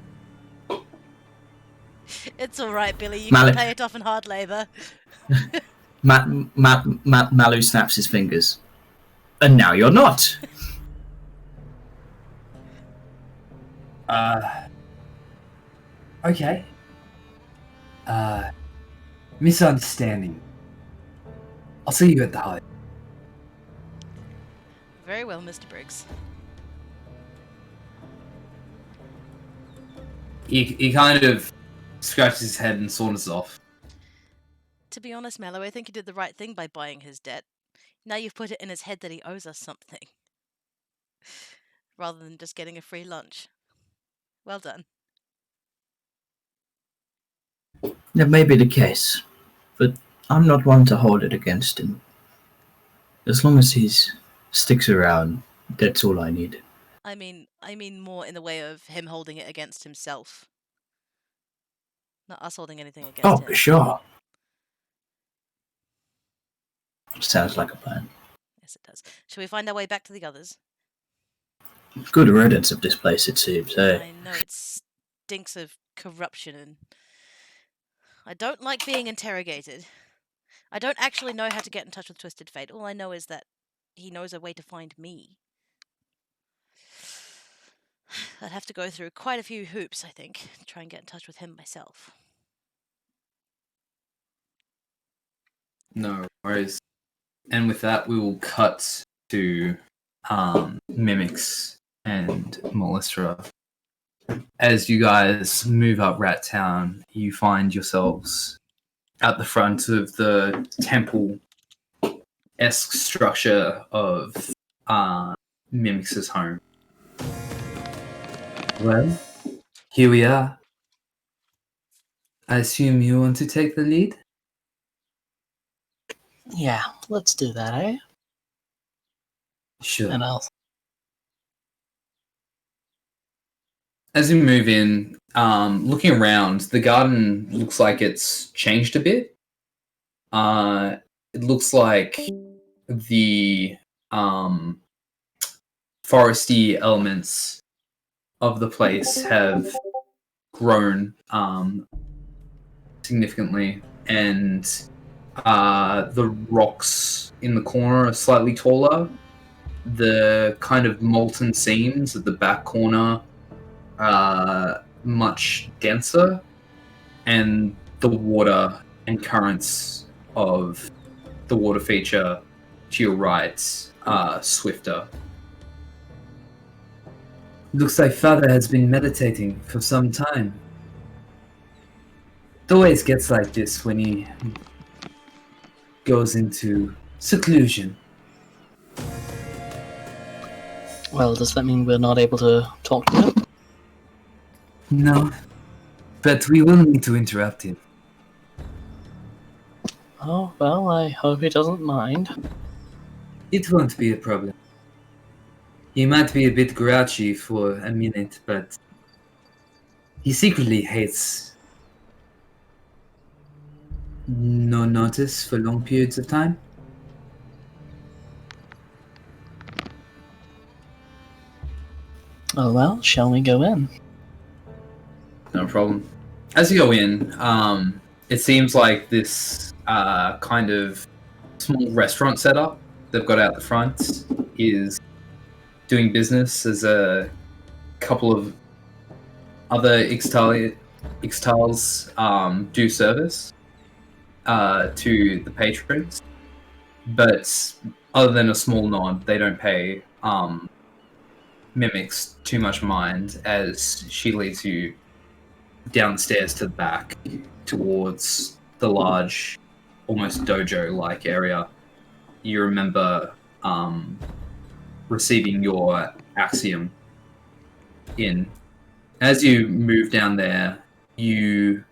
It's alright, Billy. You Malu- can pay it off in hard labour. Malu snaps his fingers. And now you're not. Okay. Misunderstanding. I'll see you at the hut. Very well, Mr. Briggs. He kind of scratches his head and saunters off. To be honest, Mallow, I think you did the right thing by buying his debt. Now you've put it in his head that he owes us something. Rather than just getting a free lunch. Well done. That may be the case, but I'm not one to hold it against him. As long as he sticks around, that's all I need. I mean more in the way of him holding it against himself. Not us holding anything against Oh, him. sure. Sounds like a plan. Yes, it does. Shall we find our way back to the others? Good riddance of this place, it seems, eh? I know it stinks of corruption and I don't like being interrogated. I don't actually know how to get in touch with Twisted Fate. All I know is that he knows a way to find me. I'd have to go through quite a few hoops, I think, to try and get in touch with him myself. No worries. And with that, we will cut to Mimics and Melistra. As you guys move up Rat Town, you find yourselves at the front of the temple-esque structure of Mimics' home. Well, here we are. I assume you want to take the lead? Yeah, let's do that, eh? Sure. And I'll. As you move in, looking around, the garden looks like it's changed a bit. It looks like the foresty elements of the place have grown significantly, and the rocks in the corner are slightly taller. The kind of molten seams at the back corner are much denser, and the water and currents of the water feature to your right are swifter. Looks like Father has been meditating for some time. It always gets like this when he goes into seclusion. Well, does that mean we're not able to talk to him? No, but we will need to interrupt him. Oh, well, I hope he doesn't mind. It won't be a problem. He might be a bit grouchy for a minute, but he secretly hates no notice for long periods of time. Oh, well, shall we go in? No problem. As you go in, it seems like this kind of small restaurant setup they've got out the front is doing business as a couple of other Ixtals do service to the patrons. But other than a small nod, they don't pay Mimics too much mind as she leads you downstairs to the back towards the large, almost dojo-like area. You remember receiving your axiom in. As you move down there, you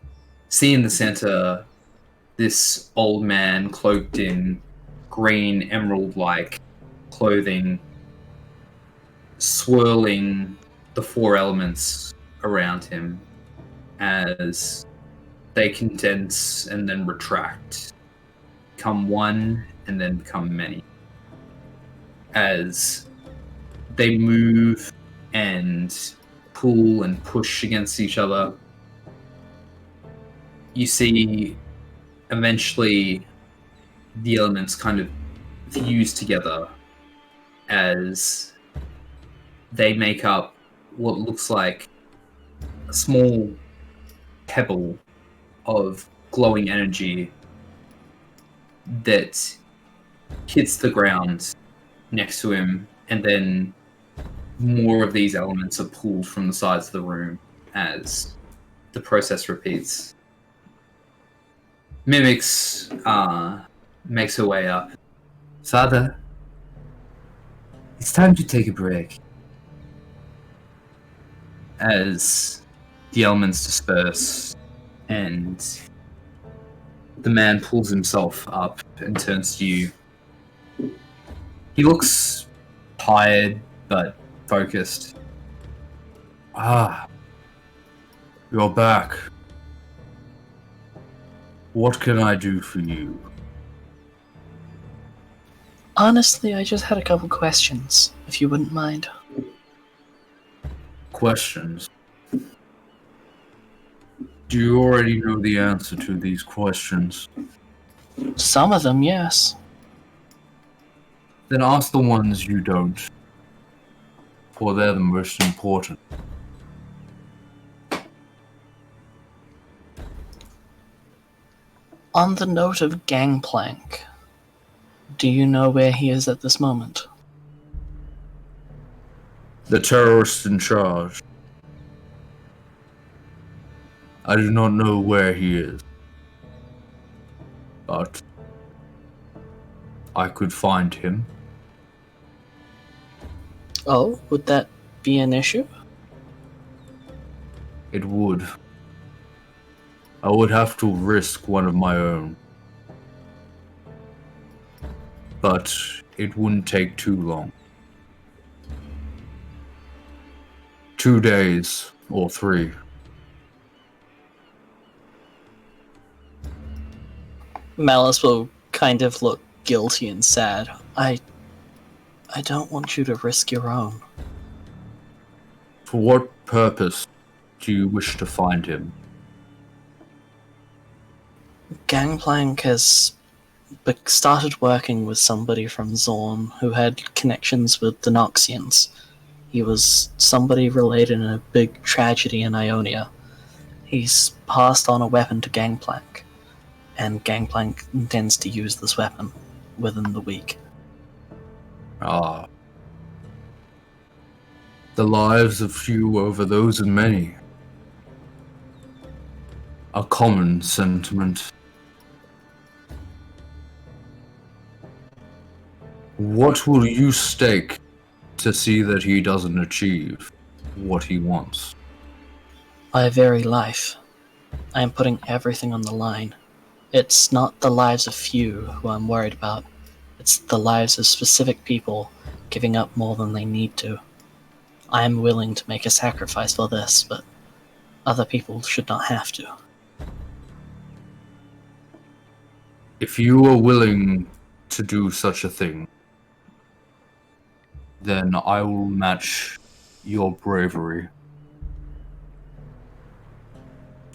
see in the center this old man cloaked in green emerald-like clothing, swirling the four elements around him as they condense and then retract, become one and then become many. As they move and pull and push against each other, you see eventually the elements kind of fuse together as they make up what looks like a small pebble of glowing energy that hits the ground next to him, and then more of these elements are pulled from the sides of the room as the process repeats. Mimics makes her way up. Father, it's time to take a break. As the elements disperse and the man pulls himself up and turns to you. He looks tired but focused. Ah, you're back. What can I do for you? Honestly, I just had a couple questions, if you wouldn't mind. Questions? Do you already know the answer to these questions? Some of them, yes. Then ask the ones you don't, for they're the most important. On the note of Gangplank, do you know where he is at this moment? The terrorist in charge. I do not know where he is, but I could find him. Oh, would that be an issue? It would. I would have to risk one of my own. But it wouldn't take too long. 2 days or 3. Malice will kind of look guilty and sad. I don't want you to risk your own. For what purpose do you wish to find him? Gangplank has started working with somebody from Zorn who had connections with the Noxians. He was somebody related in a big tragedy in Ionia. He's passed on a weapon to Gangplank, and Gangplank intends to use this weapon within the week. Ah. The lives of few over those of many. A common sentiment. What will you stake to see that he doesn't achieve what he wants? My very life. I am putting everything on the line. It's not the lives of few who I'm worried about. It's the lives of specific people giving up more than they need to. I am willing to make a sacrifice for this, but other people should not have to. If you are willing to do such a thing, then I will match your bravery.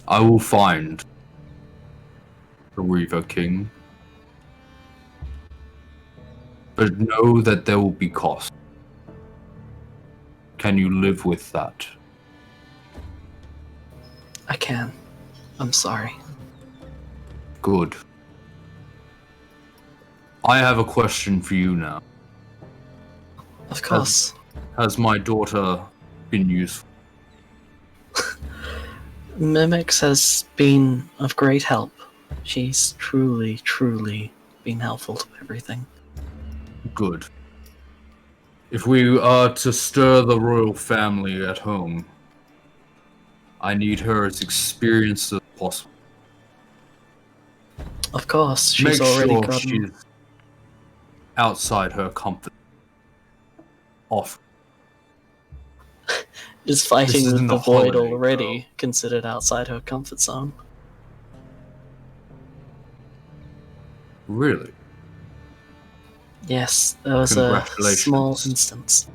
I will find the Reaver King. But know that there will be cost. Can you live with that? I can. I'm sorry. Good. I have a question for you now. Of course. Has my daughter been useful? Mimix has been of great help. She's truly, truly been helpful to everything. Good. If we are to stir the royal family at home, I need her as experienced as possible. Of course, she's Make already sure gotten... she's outside her comfort. Off. Is fighting This with isn't the a void holiday, already girl. considered outside her comfort zone? Really? Yes, there was a Congratulations. small instance.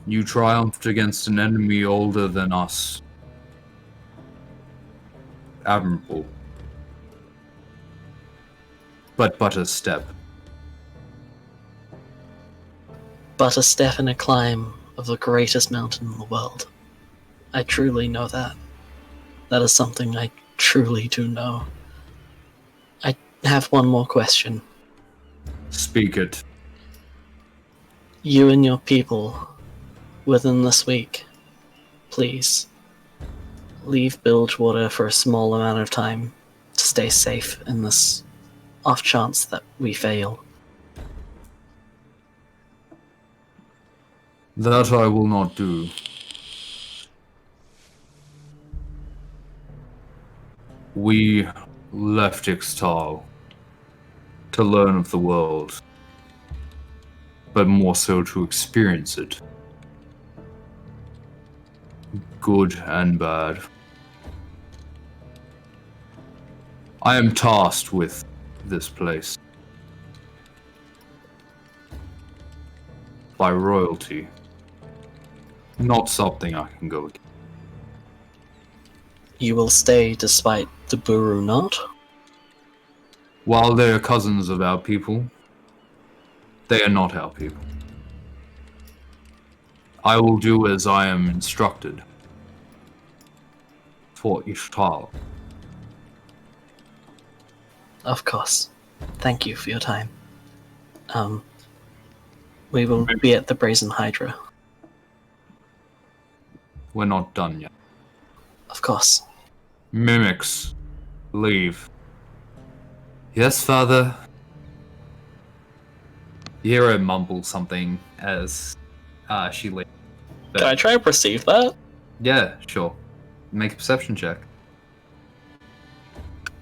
You triumphed against an enemy older than us. Admirable. But a step. But a step in a climb of the greatest mountain in the world. I truly know that. That is something I truly do know. I have one more question. Speak it. You and your people, within this week, please, leave Bilgewater for a small amount of time to stay safe in this off chance that we fail. That I will not do. We left Ixtal to learn of the world, but more so to experience it. Good and bad. I am tasked with this place by royalty. Not something I can go against. You will stay despite the Buru not? While they are cousins of our people, they are not our people. I will do as I am instructed for Ishtal. Of course. Thank you for your time. We will be at the Brazen Hydra. We're not done yet. Of course. Mimics, leave. Yes, father. You hear her mumble something as she leaves, but Can I try and perceive that? yeah, sure. Make a perception check.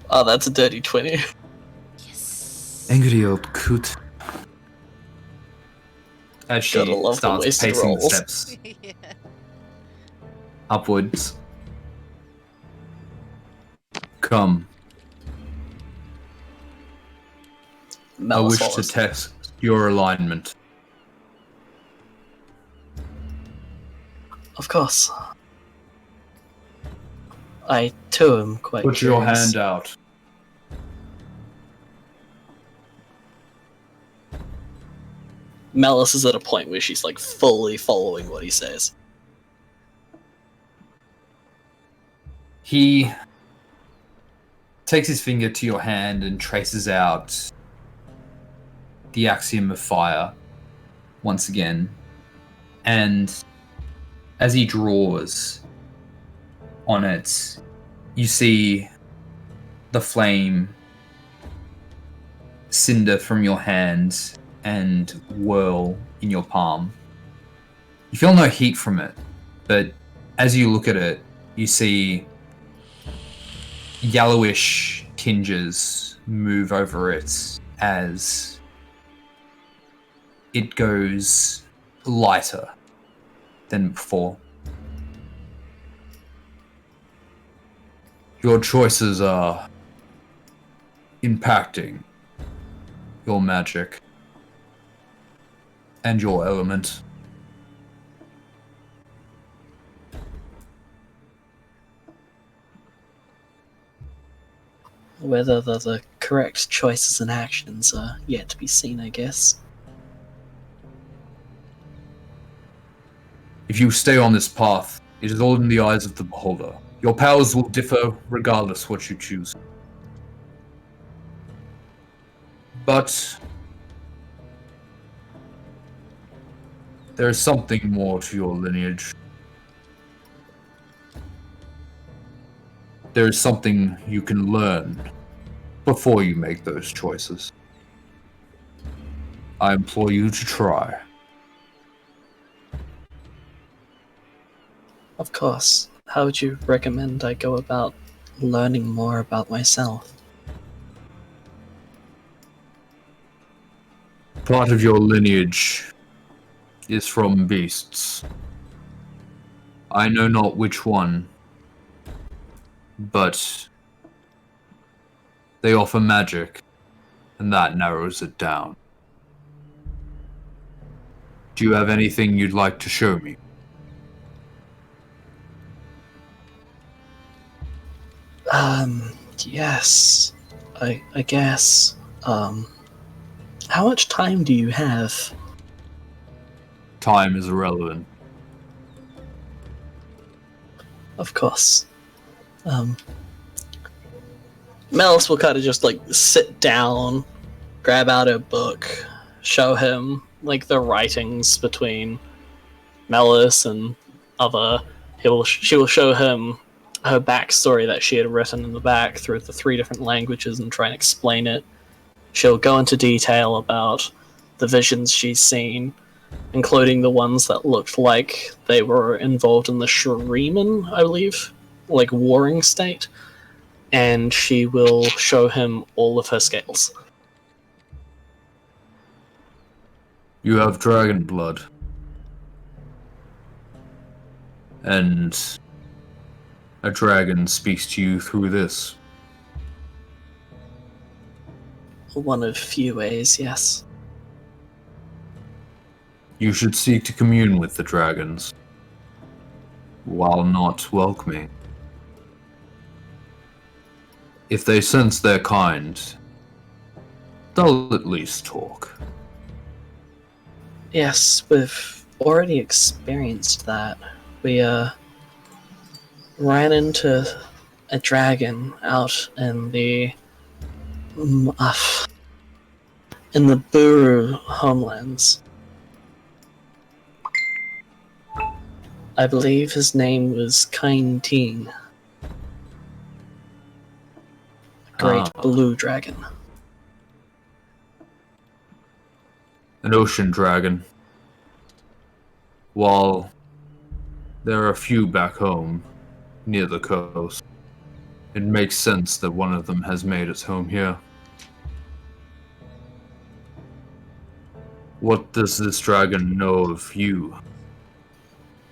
Oh, that's a dirty 20. Yes. Angry old coot. As she Gotta love the starts wasted pacing the rolls. steps Yeah. upwards. Come, I Malice wish to follows. test your alignment. Of course. I too am quite Put your curious. hand out. Malice is at a point where she's like fully following what he says. He takes his finger to your hand and traces out the axiom of fire once again. And as he draws on it, you see the flame cinder from your hand and whirl in your palm. You feel no heat from it, but as you look at it, you see yellowish tinges move over it as it goes lighter than before. Your choices are impacting your magic and your element. Whether they're the correct choices and actions are yet to be seen, I guess. If you stay on this path, it is all in the eyes of the beholder. Your powers will differ regardless what you choose. But there is something more to your lineage. There is something you can learn before you make those choices. I implore you to try. Of course. How would you recommend I go about learning more about myself? Part of your lineage is from beasts. I know not which one, but they offer magic, and that narrows it down. Do you have anything you'd like to show me? Yes. I guess. How much time do you have? Time is irrelevant. Of course. Malice will kind of just like sit down, grab out a book, show him like the writings between Malice and other. She will show him her backstory that she had written in the back through the 3 different languages and try and explain it. She'll go into detail about the visions she's seen, including the ones that looked like they were involved in the Shuriman, I believe, like warring state. And she will show him all of her scales. You have dragon blood. And a dragon speaks to you through this. One of few ways, yes. You should seek to commune with the dragons, while not welcoming. If they sense their kind, they'll at least talk. Yes, we've already experienced that. We ran into a dragon out in the Buru homelands. I believe his name was Kain Teen. A great blue dragon. An ocean dragon. While There are a few back home, near the coast. It makes sense that one of them has made its home here. What does this dragon know of you?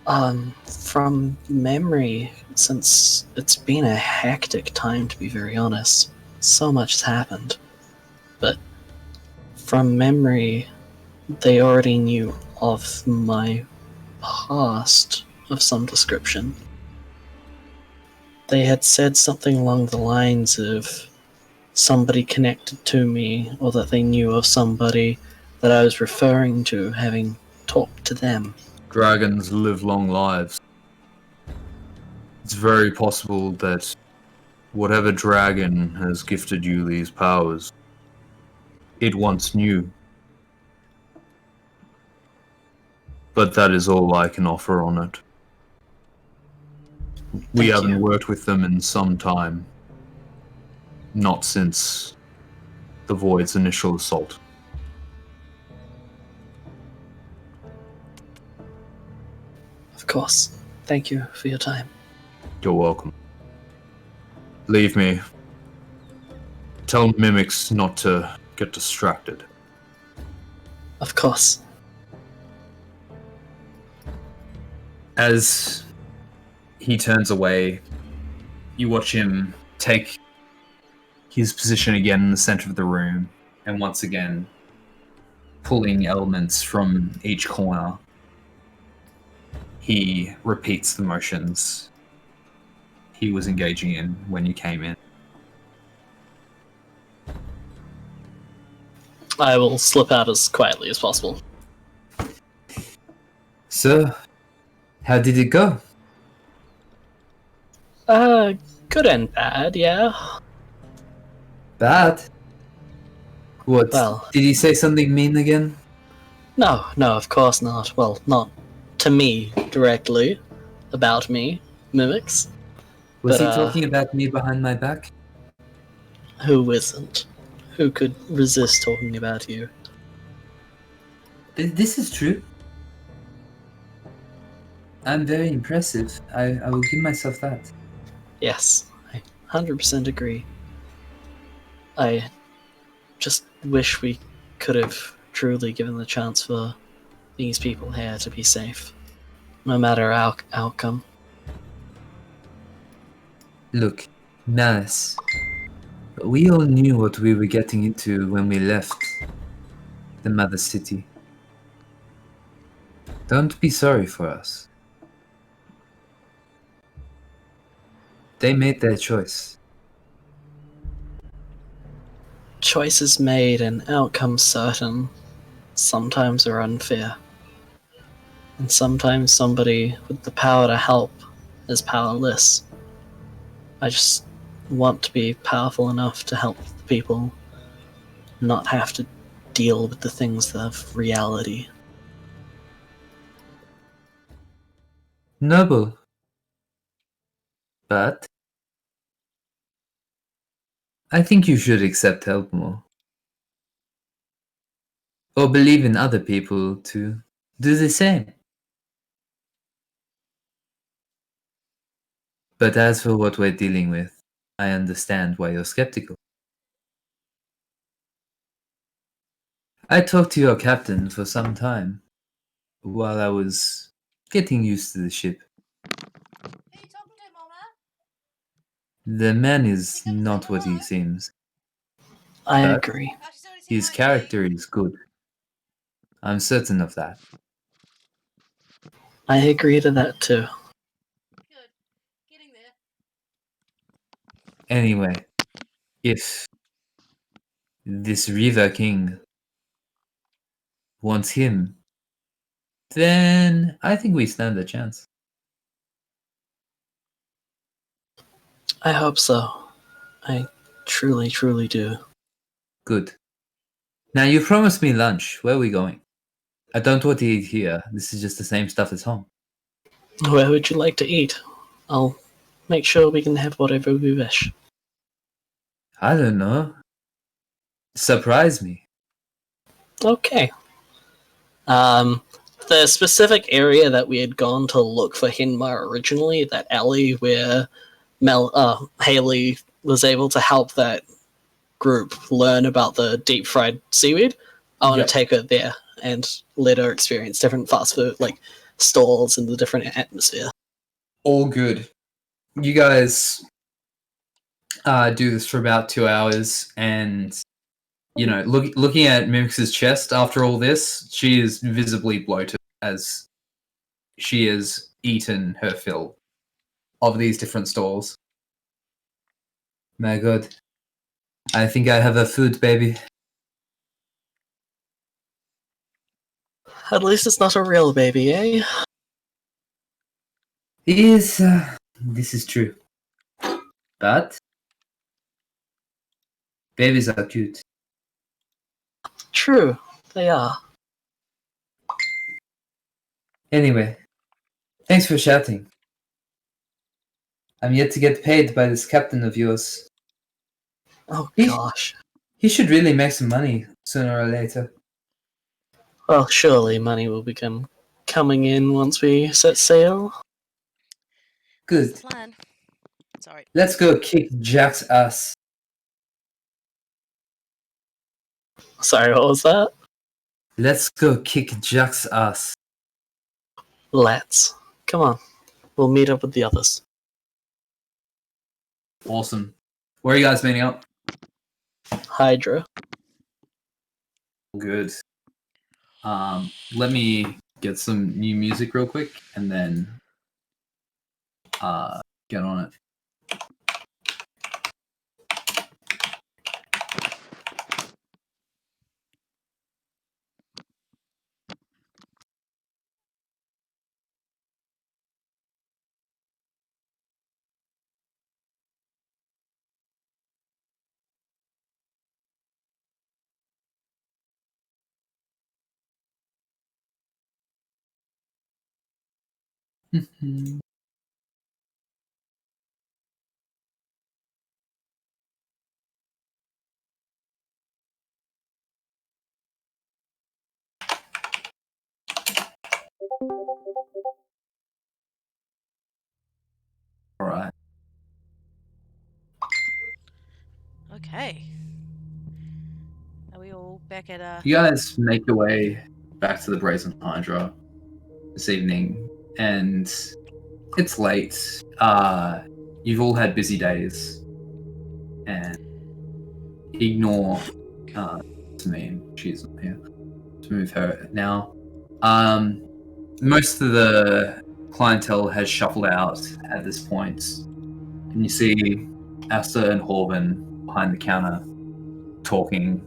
From memory, since it's been a hectic time to be very honest, so much has happened. But from memory, they already knew of my past of some description. They had said something along the lines of somebody connected to me, or that they knew of somebody that I was referring to having talked to them. Dragons live long lives. It's very possible that whatever dragon has gifted you these powers, it once knew. But that is all I can offer on it. We Thank haven't you. worked with them in some time. Not since the Void's initial assault. Of course. Thank you for your time. You're welcome. Leave me. Tell mimics not to get distracted. Of course. As he turns away, you watch him take his position again in the center of the room, and once again pulling elements from each corner. He repeats the motions he was engaging in when you came in. I will slip out as quietly as possible. So, how did it go? Good and bad, yeah. Bad? What? Well- Did he say something mean again? No, of course not. Well, not to me directly, about me, mimics. Was But, he talking about me behind my back? Who isn't? Who could resist talking about you? This is true. I'm very impressive. I will give myself that. Yes, I 100% agree. I just wish we could have truly given the chance for these people here to be safe, no matter our outcome. Look, Malice. We all knew what we were getting into when we left the Mother City. Don't be sorry for us. They made their choice. Choices made and outcomes certain sometimes are unfair. And sometimes somebody with the power to help is powerless. I just want to be powerful enough to help the people not have to deal with the things of reality. Noble. But I think you should accept help more. Or believe in other people to do the same. But as for what we're dealing with, I understand why you're skeptical. I talked to your captain for some time, while I was getting used to the ship. The man is not what he seems. I But agree. his character is good. I'm certain of that. I agree to that too. Anyway, if this River King wants him, then I think we stand a chance. I hope so. I truly, truly do. Good. Now you promised me lunch. Where are we going? I don't want to eat here. This is just the same stuff as home. Where would you like to eat? I'll make sure we can have whatever we wish. I don't know. Surprise me. Okay. The specific area that we had gone to look for Hinmar originally, that alley where Haley was able to help that group learn about the deep fried seaweed, I want Yep. to take her there and let her experience different fast food like stalls and the different atmosphere. All good. You guys do this for about 2 hours, and looking at Mimix's chest after all this, she is visibly bloated as she has eaten her fill of these different stalls. My God, I think I have a food baby. At least it's not a real baby, eh? Yes, this is true. But babies are cute. True, they are. Anyway, thanks for shouting. I'm yet to get paid by this captain of yours. Oh He- gosh. He should really make some money sooner or later. Well, surely money will become coming in once we set sail. Good. Plan. Sorry. Let's go kick Jack's ass. Sorry, what was that? Let's go kick Jack's ass. Let's. Come on. We'll meet up with the others. Awesome. Where are you guys meeting up? Hydra. Good. Let me get some new music real quick and then get on it. All right. Okay. Are we all back at You guys make your way back to the Brazen Hydra this evening, and it's late. You've all had busy days, and ignore Tameen. She's not here. To move her now. Most of the clientele has shuffled out at this point, and you see Asta and Horvan behind the counter talking.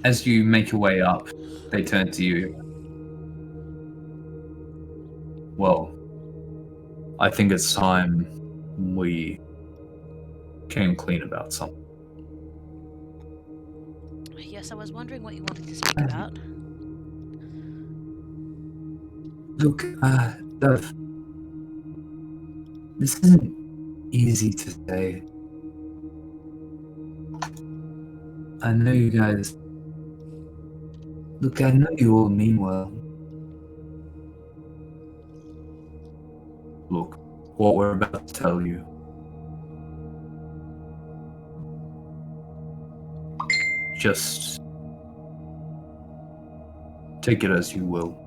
As you make your way up, they turn to you. Well, I think it's time we came clean about something. Yes, I was wondering what you wanted to speak about. Look, Dev, this isn't easy to say. I know you guys. Look, I know you all mean well. Look, what we're about to tell you. Just take it as you will.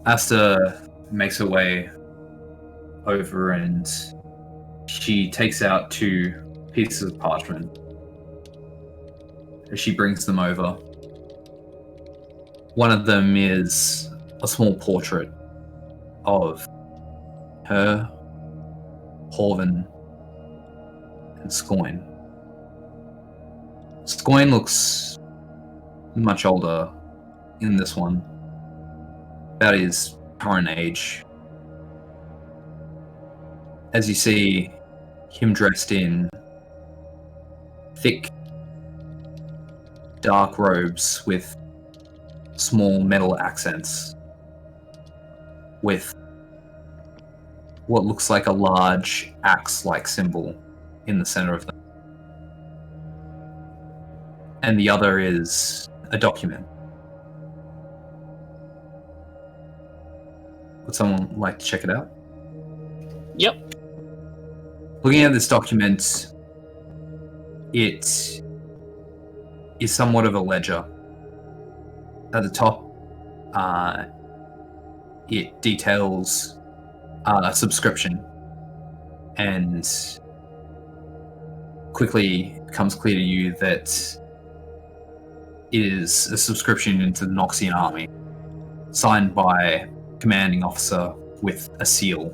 Asta makes her way over and she takes out 2 pieces of parchment. As she brings them over. One of them is a small portrait of her, Horvan, and Scoin. Scoin looks much older in this one, about his current age. As you see him dressed in thick, dark robes with small metal accents, with what looks like a large axe-like symbol in the center of them. And the other is a document. Would someone like to check it out? Yep. Looking at this document, it is somewhat of a ledger. At the top, it details a subscription, and quickly becomes clear to you that it is a subscription into the Noxian army, signed by commanding officer with a seal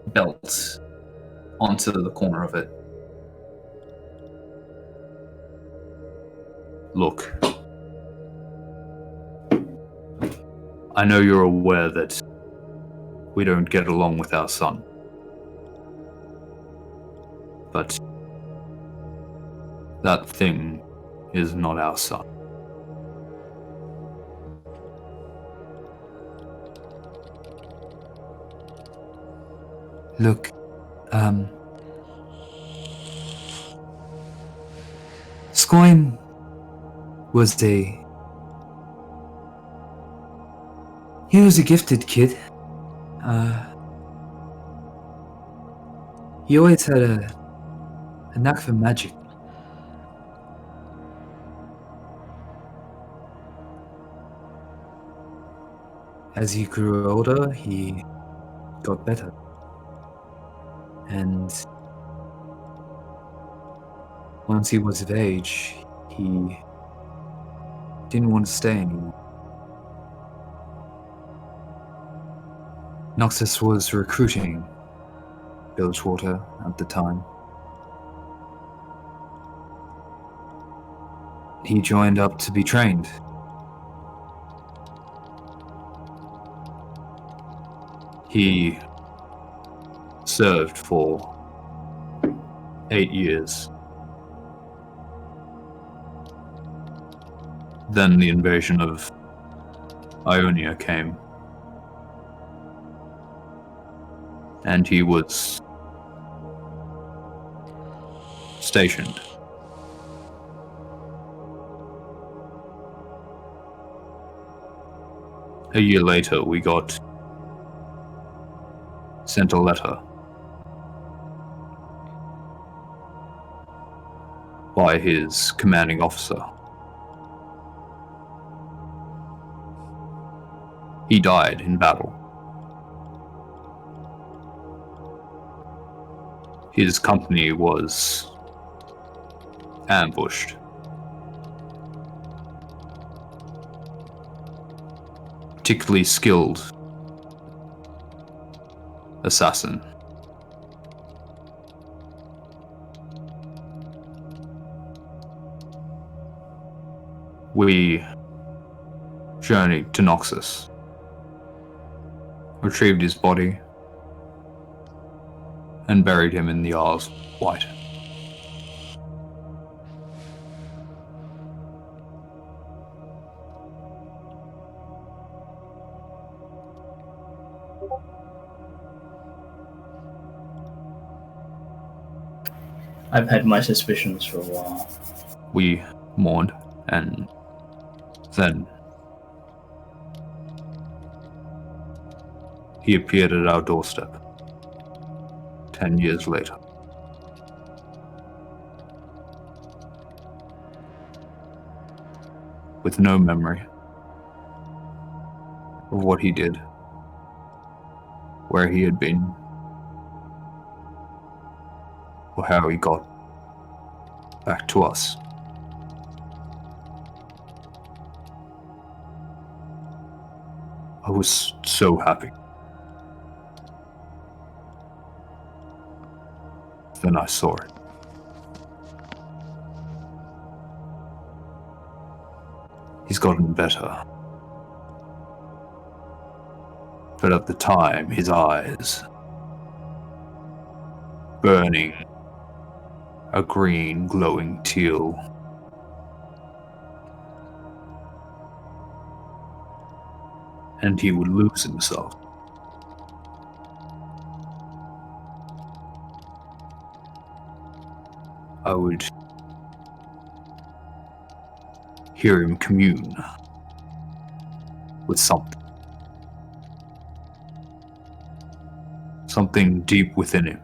belt onto the corner of it. Look, I know you're aware that we don't get along with our son, but that thing is not our son. Look, Scoin was he was a gifted kid. He always had a knack for magic. As he grew older, he got better. And once he was of age, he didn't want to stay anymore. Noxus was recruiting Bilgewater at the time. He joined up to be trained. He served for 8 years. Then the invasion of Ionia came, and he was stationed. A year later, we got sent a letter by his commanding officer. He died in battle. His company was ambushed. Particularly skilled assassin. We journeyed to Noxus, retrieved his body, and buried him in the Isles of Wight. I've had my suspicions for a while. We mourned, and then he appeared at our doorstep 10 years later. With no memory of what he did, where he had been, or how he got back to us. I was so happy. Then I saw it. He's gotten better. But at the time, his eyes, burning a green, glowing teal. And he would lose himself. I would hear him commune with something. Something deep within him.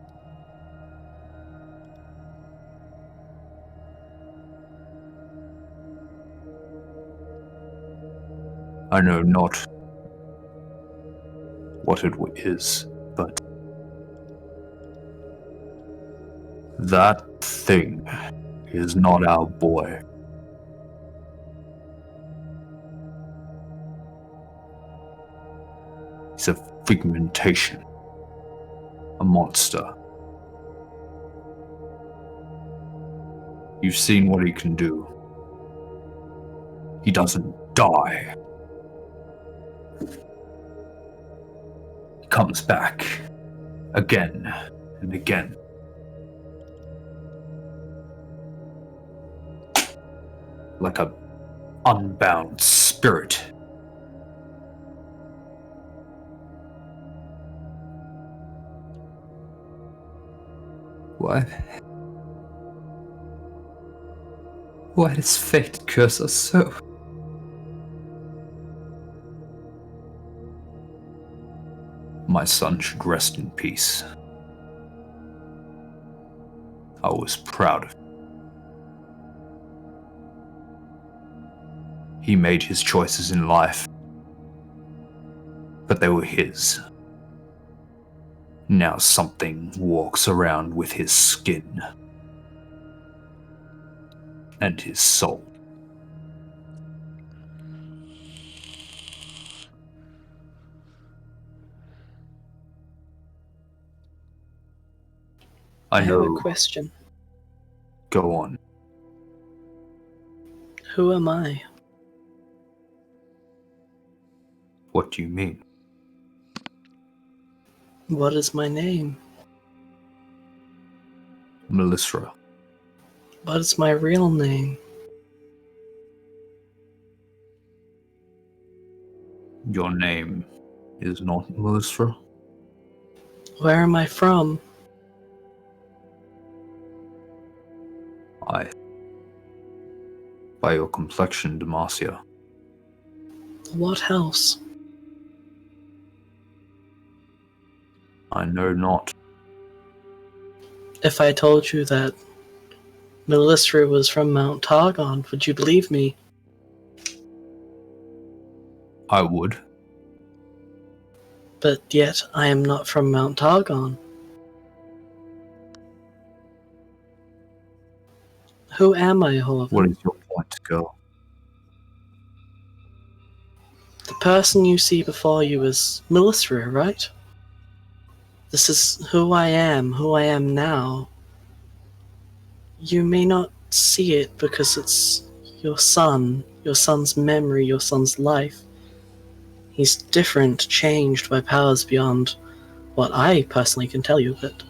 I know not what it is, but that thing is not our boy. He's a figmentation, a monster. You've seen what he can do. He doesn't die. He comes back again and again. Like a unbound spirit. Why? Why does fate curse us so? My son should rest in peace. I was proud of him. He made his choices in life, but they were his. Now something walks around with his skin and his soul. I have know. a question. Go on. Who am I? What do you mean? What is my name? Melisra. What is my real name? Your name is not Melisra? Where am I from? By your complexion, Demacia. What house? I know not. If I told you that Melisra was from Mount Targon, would you believe me? I would. But yet I am not from Mount Targon. Who am I, Horvath? What is your point, girl? The person you see before you is Melisra, right? This is who I am now. You may not see it because it's your son, your son's memory, your son's life. He's different, changed by powers beyond what I personally can tell you, but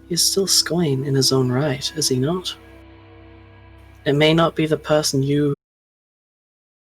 he's still Scoia'tael in his own right, is he not? It may not be the person you